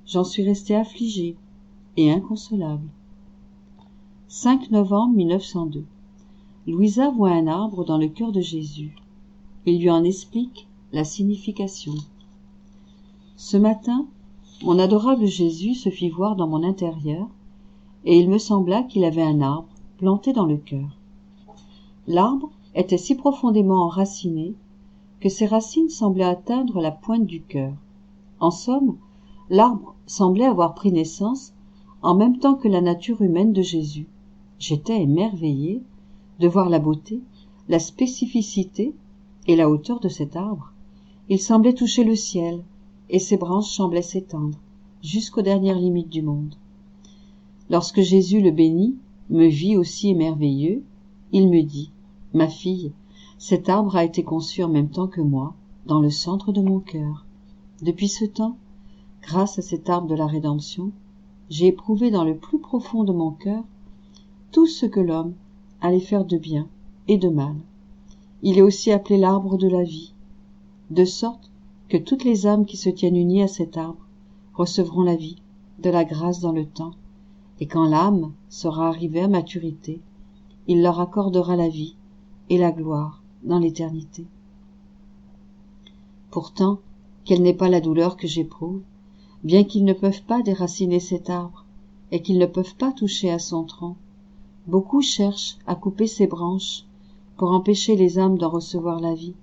J'en suis resté affligé et inconsolable. 5 novembre 1902. Louisa voit un arbre dans le cœur de Jésus. Il lui en explique la signification. Ce matin, mon adorable Jésus se fit voir dans mon intérieur, et il me sembla qu'il avait un arbre planté dans le cœur. L'arbre était si profondément enraciné que ses racines semblaient atteindre la pointe du cœur. En somme, l'arbre semblait avoir pris naissance en même temps que la nature humaine de Jésus. J'étais émerveillé de voir la beauté, la spécificité et la hauteur de cet arbre, il semblait toucher le ciel, et ses branches semblaient s'étendre jusqu'aux dernières limites du monde. Lorsque Jésus le bénit, me vit aussi émerveilleux, il me dit, « Ma fille, cet arbre a été conçu en même temps que moi, dans le centre de mon cœur. Depuis ce temps, grâce à cet arbre de la rédemption, j'ai éprouvé dans le plus profond de mon cœur tout ce que l'homme allait faire de bien et de mal. Il est aussi appelé l'arbre de la vie, de sorte que toutes les âmes qui se tiennent unies à cet arbre recevront la vie, de la grâce dans le temps, et quand l'âme sera arrivée à maturité, il leur accordera la vie et la gloire dans l'éternité. Pourtant, quelle n'est pas la douleur que j'éprouve, bien qu'ils ne peuvent pas déraciner cet arbre, et qu'ils ne peuvent pas toucher à son tronc. Beaucoup cherchent à couper ses branches pour empêcher les âmes d'en recevoir la vie.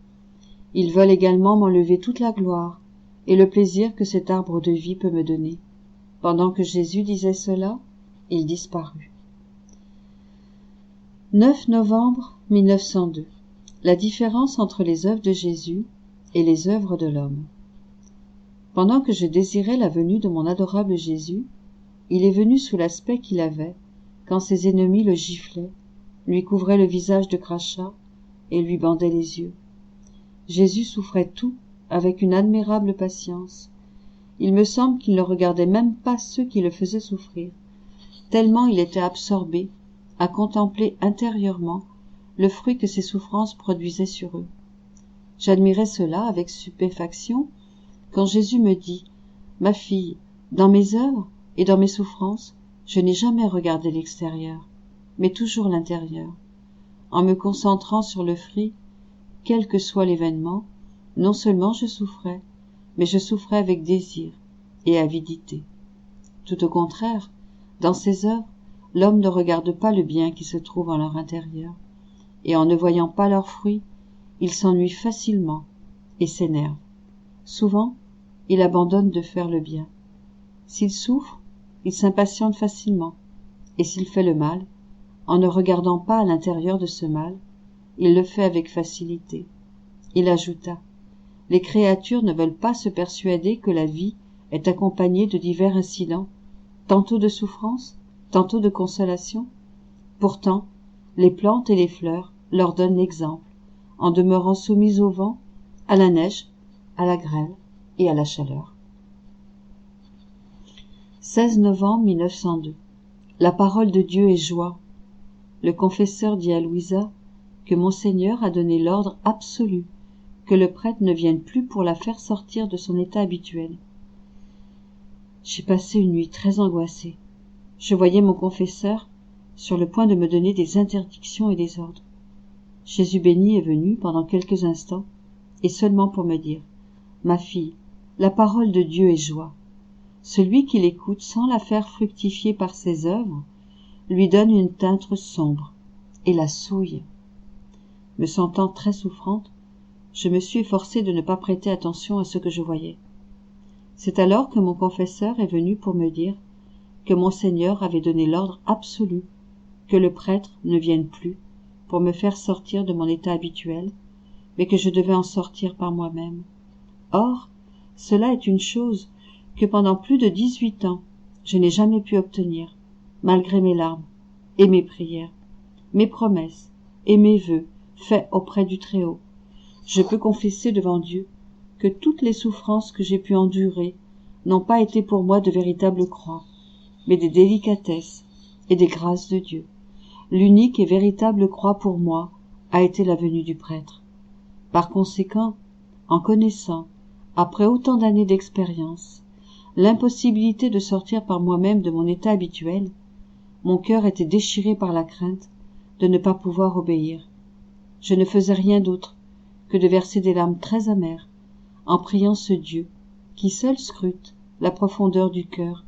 Ils veulent également m'enlever toute la gloire et le plaisir que cet arbre de vie peut me donner. Pendant que Jésus disait cela, il disparut. 9 novembre 1902. La différence entre les œuvres de Jésus et les œuvres de l'homme. Pendant que je désirais la venue de mon adorable Jésus, il est venu sous l'aspect qu'il avait, quand ses ennemis le giflaient, lui couvraient le visage de crachats et lui bandaient les yeux. Jésus souffrait tout avec une admirable patience. Il me semble qu'il ne regardait même pas ceux qui le faisaient souffrir, tellement il était absorbé à contempler intérieurement le fruit que ses souffrances produisaient sur eux. J'admirais cela avec stupéfaction quand Jésus me dit « Ma fille, dans mes œuvres et dans mes souffrances, je n'ai jamais regardé l'extérieur, mais toujours l'intérieur. En me concentrant sur le fruit, quel que soit l'événement, non seulement je souffrais, mais je souffrais avec désir et avidité. Tout au contraire, dans ses œuvres, l'homme ne regarde pas le bien qui se trouve en leur intérieur, et en ne voyant pas leurs fruits, il s'ennuie facilement et s'énerve. Souvent, il abandonne de faire le bien. S'il souffre, il s'impatiente facilement, et s'il fait le mal, en ne regardant pas à l'intérieur de ce mal, il le fait avec facilité. Il ajouta, « Les créatures ne veulent pas se persuader que la vie est accompagnée de divers incidents, tantôt de souffrance, tantôt de consolation. Pourtant, les plantes et les fleurs leur donnent l'exemple, en demeurant soumises au vent, à la neige, à la grêle et à la chaleur. » 16 novembre 1902. La parole de Dieu est joie. Le confesseur dit à Louisa que Monseigneur a donné l'ordre absolu que le prêtre ne vienne plus pour la faire sortir de son état habituel. J'ai passé une nuit très angoissée. Je voyais mon confesseur sur le point de me donner des interdictions et des ordres. Jésus béni est venu pendant quelques instants, et seulement pour me dire « Ma fille, la parole de Dieu est joie. Celui qui l'écoute sans la faire fructifier par ses œuvres lui donne une teinte sombre et la souille. » Me sentant très souffrante, je me suis efforcée de ne pas prêter attention à ce que je voyais. C'est alors que mon confesseur est venu pour me dire que Monseigneur avait donné l'ordre absolu que le prêtre ne vienne plus pour me faire sortir de mon état habituel, mais que je devais en sortir par moi-même. Or, cela est une chose que pendant plus de 18 ans, je n'ai jamais pu obtenir, malgré mes larmes et mes prières, mes promesses et mes vœux faits auprès du Très-Haut. Je peux confesser devant Dieu que toutes les souffrances que j'ai pu endurer n'ont pas été pour moi de véritables croix, mais des délicatesses et des grâces de Dieu. L'unique et véritable croix pour moi a été la venue du prêtre. Par conséquent, en connaissant, après autant d'années d'expérience, l'impossibilité de sortir par moi-même de mon état habituel, mon cœur était déchiré par la crainte de ne pas pouvoir obéir. Je ne faisais rien d'autre que de verser des larmes très amères, en priant ce Dieu, qui seul scrute la profondeur du cœur,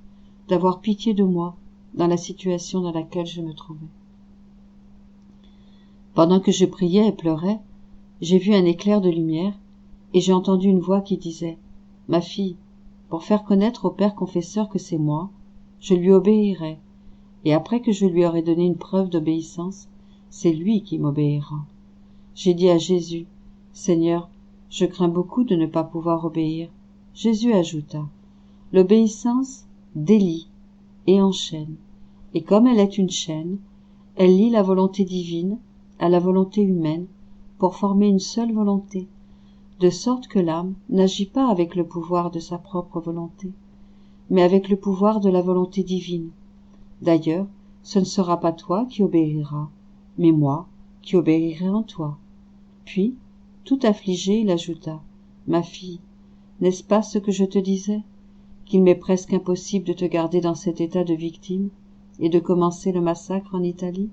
d'avoir pitié de moi dans la situation dans laquelle je me trouvais. Pendant que je priais et pleurais, j'ai vu un éclair de lumière, et j'ai entendu une voix qui disait « Ma fille, pour faire connaître au Père confesseur que c'est moi, je lui obéirai, et après que je lui aurai donné une preuve d'obéissance, c'est lui qui m'obéira. » J'ai dit à Jésus « Seigneur, je crains beaucoup de ne pas pouvoir obéir. Jésus ajouta, l'obéissance délie et enchaîne, et comme elle est une chaîne, elle lie la volonté divine à la volonté humaine pour former une seule volonté, de sorte que l'âme n'agit pas avec le pouvoir de sa propre volonté, mais avec le pouvoir de la volonté divine. D'ailleurs, ce ne sera pas toi qui obéiras, mais moi qui obéirai en toi. Puis, tout affligé, il ajouta, ma fille, n'est-ce pas ce que je te disais, qu'il m'est presque impossible de te garder dans cet état de victime et de commencer le massacre en Italie?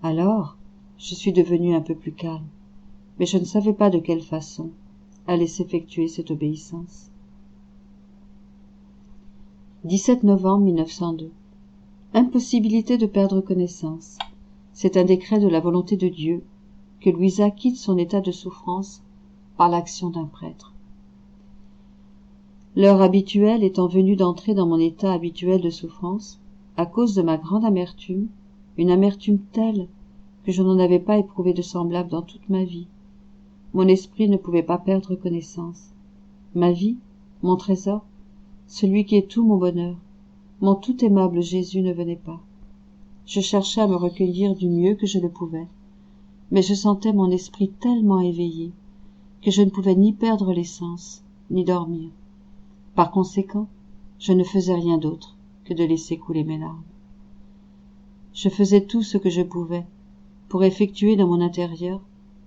Alors, je suis devenu un peu plus calme, mais je ne savais pas de quelle façon allait s'effectuer cette obéissance. 17 novembre 1902. Impossibilité de perdre connaissance. C'est un décret de la volonté de Dieu que Louisa quitte son état de souffrance par l'action d'un prêtre. L'heure habituelle étant venue d'entrer dans mon état habituel de souffrance, à cause de ma grande amertume, une amertume telle que je n'en avais pas éprouvé de semblable dans toute ma vie, mon esprit ne pouvait pas perdre connaissance. Ma vie, mon trésor, celui qui est tout mon bonheur, mon tout aimable Jésus ne venait pas. Je cherchais à me recueillir du mieux que je le pouvais, mais je sentais mon esprit tellement éveillé que je ne pouvais ni perdre les sens, ni dormir. Par conséquent, je ne faisais rien d'autre que de laisser couler mes larmes. Je faisais tout ce que je pouvais pour effectuer dans mon intérieur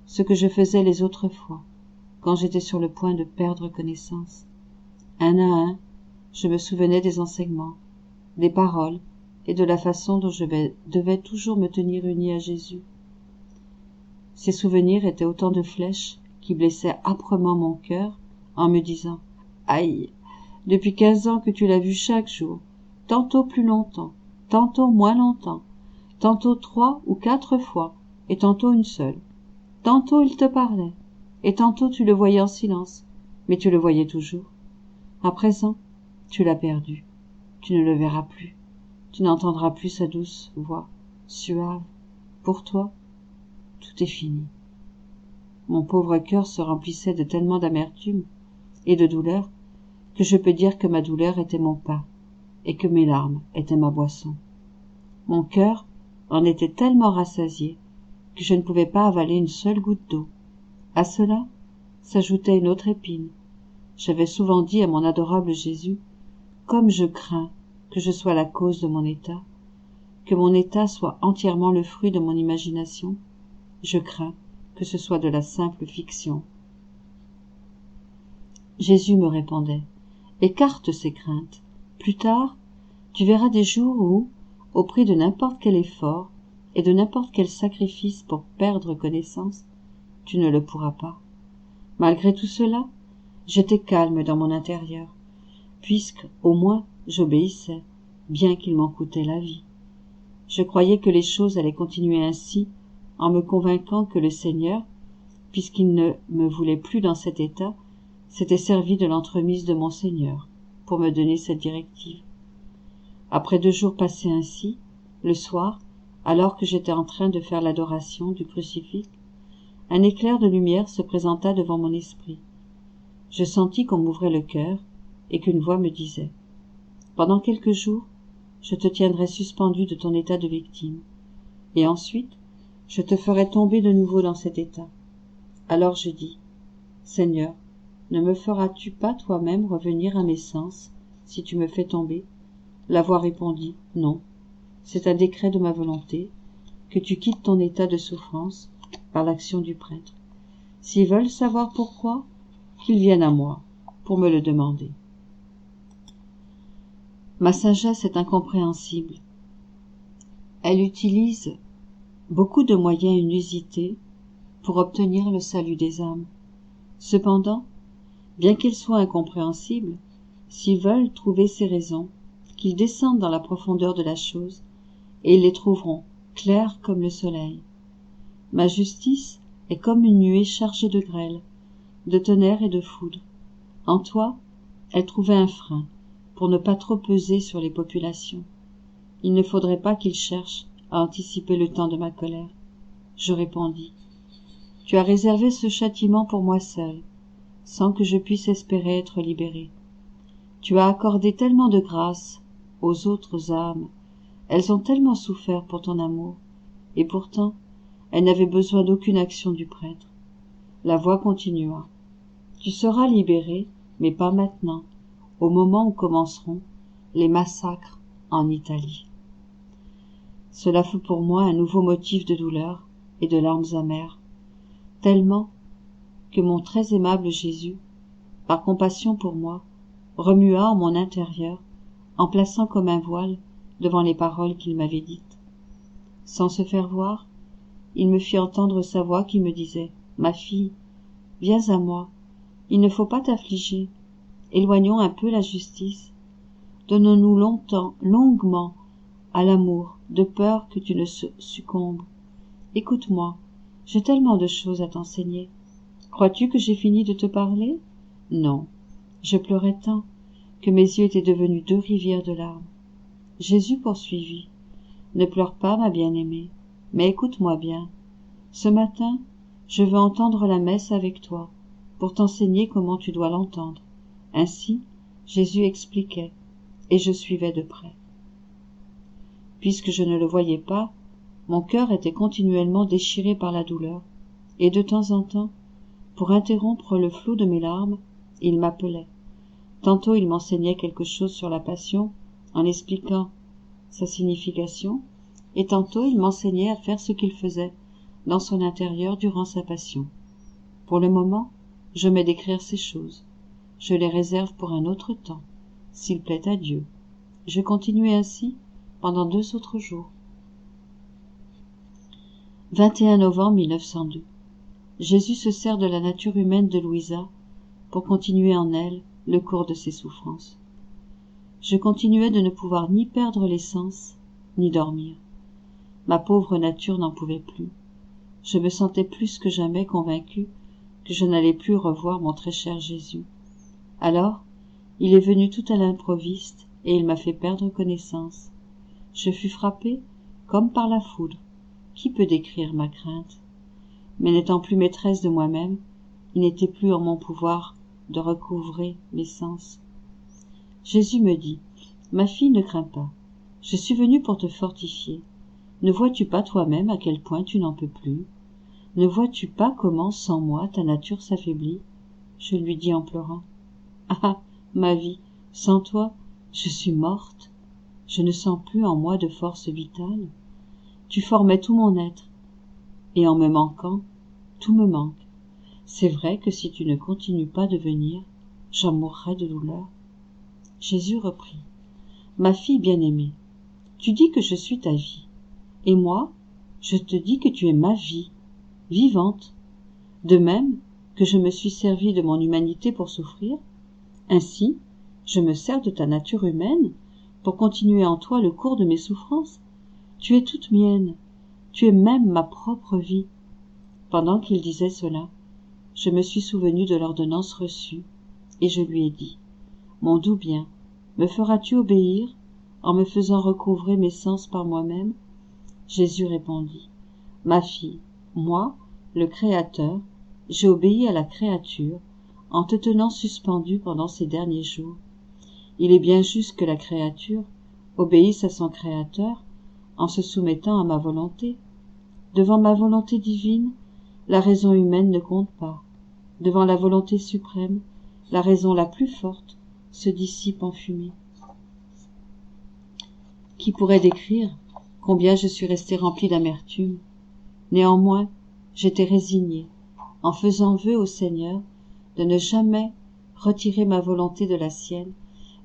ce que je faisais les autres fois, quand j'étais sur le point de perdre connaissance. Un à un, je me souvenais des enseignements, des paroles et de la façon dont je devais toujours me tenir unie à Jésus. Ces souvenirs étaient autant de flèches qui blessaient âprement mon cœur en me disant « Aïe, depuis 15 ans que tu l'as vu chaque jour, tantôt plus longtemps, tantôt moins longtemps, tantôt 3 ou 4 fois, et tantôt une seule. Tantôt il te parlait, et tantôt tu le voyais en silence, mais tu le voyais toujours. À présent, tu l'as perdu, tu ne le verras plus, tu n'entendras plus sa douce voix, suave. Pour toi, tout est fini. » Mon pauvre cœur se remplissait de tellement d'amertume et de douleur que je peux dire que ma douleur était mon pain et que mes larmes étaient ma boisson. Mon cœur en était tellement rassasié que je ne pouvais pas avaler une seule goutte d'eau. À cela s'ajoutait une autre épine. J'avais souvent dit à mon adorable Jésus, comme je crains que je sois la cause de mon état, que mon état soit entièrement le fruit de mon imagination, je crains que ce soit de la simple fiction. Jésus me répondait, écarte ces craintes. Plus tard, tu verras des jours où, au prix de n'importe quel effort et de n'importe quel sacrifice pour perdre connaissance, tu ne le pourras pas. Malgré tout cela, j'étais calme dans mon intérieur, puisque, au moins, j'obéissais, bien qu'il m'en coûtât la vie. Je croyais que les choses allaient continuer ainsi, en me convainquant que le Seigneur, puisqu'il ne me voulait plus dans cet état, s'était servi de l'entremise de mon Seigneur pour me donner cette directive. Après 2 jours passés ainsi, le soir, alors que j'étais en train de faire l'adoration du crucifix, un éclair de lumière se présenta devant mon esprit. Je sentis qu'on m'ouvrait le cœur et qu'une voix me disait « Pendant quelques jours, je te tiendrai suspendu de ton état de victime, et ensuite, je te ferai tomber de nouveau dans cet état. » Alors je dis « Seigneur, ne me feras-tu pas toi-même revenir à mes sens si tu me fais tomber ?» La voix répondit « Non, c'est un décret de ma volonté, que tu quittes ton état de souffrance par l'action du prêtre. S'ils veulent savoir pourquoi, qu'ils viennent à moi pour me le demander. » Ma sagesse est incompréhensible. Elle utilise beaucoup de moyens inusités pour obtenir le salut des âmes. Cependant, bien qu'elle soit incompréhensible, s'ils veulent trouver ces raisons, qu'ils descendent dans la profondeur de la chose, et ils les trouveront claires comme le soleil. Ma justice est comme une nuée chargée de grêle, de tonnerre et de foudre. En toi, elle trouvait un frein, pour ne pas trop peser sur les populations. Il ne faudrait pas qu'ils cherchent à anticiper le temps de ma colère. Je répondis, Tu as réservé ce châtiment pour moi seul, sans que je puisse espérer être libéré. Tu as accordé tellement de grâce aux autres âmes, elles ont tellement souffert pour ton amour, et pourtant elles n'avaient besoin d'aucune action du prêtre. La voix continua. Tu seras libéré, mais pas maintenant, au moment où commenceront les massacres en Italie. Cela fut pour moi un nouveau motif de douleur et de larmes amères, tellement que mon très aimable Jésus, par compassion pour moi, remua en mon intérieur, en plaçant comme un voile devant les paroles qu'il m'avait dites. Sans se faire voir, il me fit entendre sa voix qui me disait « Ma fille, viens à moi, il ne faut pas t'affliger, éloignons un peu la justice, donnons-nous longuement à l'amour, de peur que tu ne succombes. Écoute-moi, j'ai tellement de choses à t'enseigner. Crois-tu que j'ai fini de te parler? Non, je pleurais tant que mes yeux étaient devenus 2 rivières de larmes. Jésus poursuivit. Ne pleure pas, ma bien-aimée, mais écoute-moi bien. Ce matin, je veux entendre la messe avec toi, pour t'enseigner comment tu dois l'entendre. Ainsi, Jésus expliquait, et je suivais de près. Puisque je ne le voyais pas, mon cœur était continuellement déchiré par la douleur, et de temps en temps, pour interrompre le flot de mes larmes, il m'appelait. Tantôt il m'enseignait quelque chose sur la passion, en expliquant sa signification, et tantôt il m'enseignait à faire ce qu'il faisait dans son intérieur durant sa passion. Pour le moment, je m'ai d'écrire ces choses. Je les réserve pour un autre temps, s'il plaît à Dieu. Je continuai ainsi pendant 2 autres jours. 21 novembre 1902. Jésus se sert de la nature humaine de Louisa pour continuer en elle le cours de ses souffrances. Je continuais de ne pouvoir ni perdre les sens, ni dormir. Ma pauvre nature n'en pouvait plus. Je me sentais plus que jamais convaincue que je n'allais plus revoir mon très cher Jésus. Alors, il est venu tout à l'improviste et il m'a fait perdre connaissance. Je fus frappée comme par la foudre. Qui peut décrire ma crainte? Mais n'étant plus maîtresse de moi-même, il n'était plus en mon pouvoir de recouvrer mes sens. Jésus me dit, « Ma fille, ne crains pas. Je suis venu pour te fortifier. Ne vois-tu pas toi-même à quel point tu n'en peux plus? Ne vois-tu pas comment, sans moi, ta nature s'affaiblit ?» Je lui dis en pleurant, « Ah, ma vie, sans toi, je suis morte. Je ne sens plus en moi de force vitale. Tu formais tout mon être, et en me manquant, tout me manque. C'est vrai que si tu ne continues pas de venir, j'en mourrai de douleur. » Jésus reprit, « Ma fille bien-aimée, tu dis que je suis ta vie, et moi, je te dis que tu es ma vie, vivante. De même que je me suis servi de mon humanité pour souffrir, ainsi je me sers de ta nature humaine pour continuer en toi le cours de mes souffrances. Tu es toute mienne, tu es même ma propre vie. » Pendant qu'il disait cela, je me suis souvenu de l'ordonnance reçue, et je lui ai dit, « Mon doux bien, me feras-tu obéir en me faisant recouvrer mes sens par moi-même ?» Jésus répondit, « Ma fille, moi, le Créateur, j'ai obéi à la créature en te tenant suspendue pendant ces derniers jours. Il est bien juste que la créature obéisse à son Créateur en se soumettant à ma volonté. Devant ma volonté divine, la raison humaine ne compte pas. Devant la volonté suprême, la raison la plus forte se dissipe en fumée. Qui pourrait décrire combien je suis restée remplie d'amertume? Néanmoins, j'étais résignée, en faisant vœu au Seigneur de ne jamais retirer ma volonté de la sienne,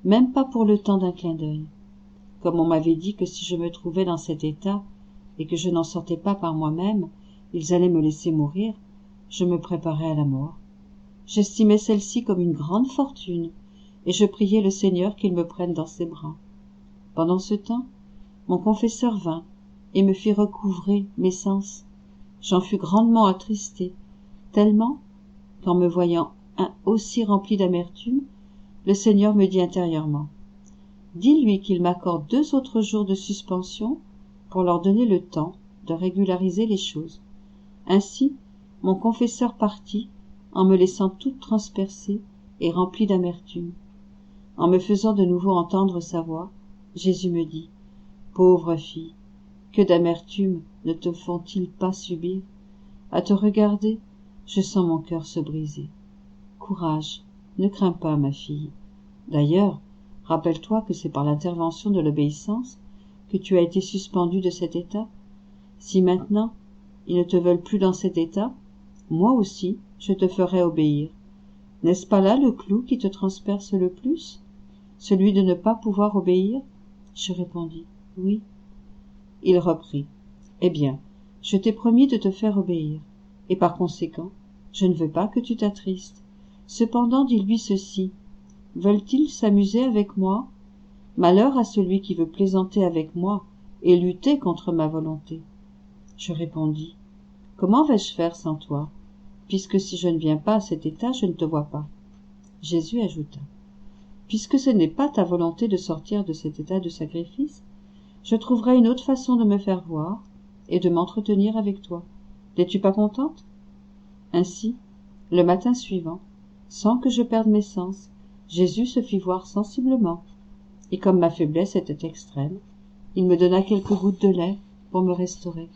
même pas pour le temps d'un clin d'œil. Comme on m'avait dit que si je me trouvais dans cet état et que je n'en sortais pas par moi-même, ils allaient me laisser mourir, je me préparais à la mort. J'estimais celle-ci comme une grande fortune, et je priais le Seigneur qu'il me prenne dans ses bras. Pendant ce temps, mon confesseur vint et me fit recouvrer mes sens. J'en fus grandement attristée, tellement qu'en me voyant aussi rempli d'amertume, le Seigneur me dit intérieurement, « Dis-lui qu'il m'accorde 2 autres jours de suspension pour leur donner le temps de régulariser les choses. Ainsi, mon confesseur partit en me laissant toute transpercée et remplie d'amertume. En me faisant de nouveau entendre sa voix, Jésus me dit : « Pauvre fille, que d'amertume ne te font-ils pas subir ? À te regarder, je sens mon cœur se briser. Courage, ne crains pas, ma fille. D'ailleurs, rappelle-toi que c'est par l'intervention de l'obéissance que tu as été suspendue de cet état. Si maintenant ils ne te veulent plus dans cet état, moi aussi je te ferai obéir. N'est-ce pas là le clou qui te transperce le plus, celui de ne pas pouvoir obéir ? » Je répondis : « Oui. » Il reprit : « Eh bien, je t'ai promis de te faire obéir, et par conséquent, je ne veux pas que tu t'attristes. Cependant, dis-lui ceci : veulent-ils s'amuser avec moi ? Malheur à celui qui veut plaisanter avec moi et lutter contre ma volonté. » Je répondis : « Comment vais-je faire sans toi, puisque si je ne viens pas à cet état, je ne te vois pas. » Jésus ajouta : « Puisque ce n'est pas ta volonté de sortir de cet état de sacrifice, je trouverai une autre façon de me faire voir et de m'entretenir avec toi. N'es-tu pas contente ? » Ainsi, le matin suivant, sans que je perde mes sens, Jésus se fit voir sensiblement, et comme ma faiblesse était extrême, il me donna quelques gouttes de lait pour me restaurer.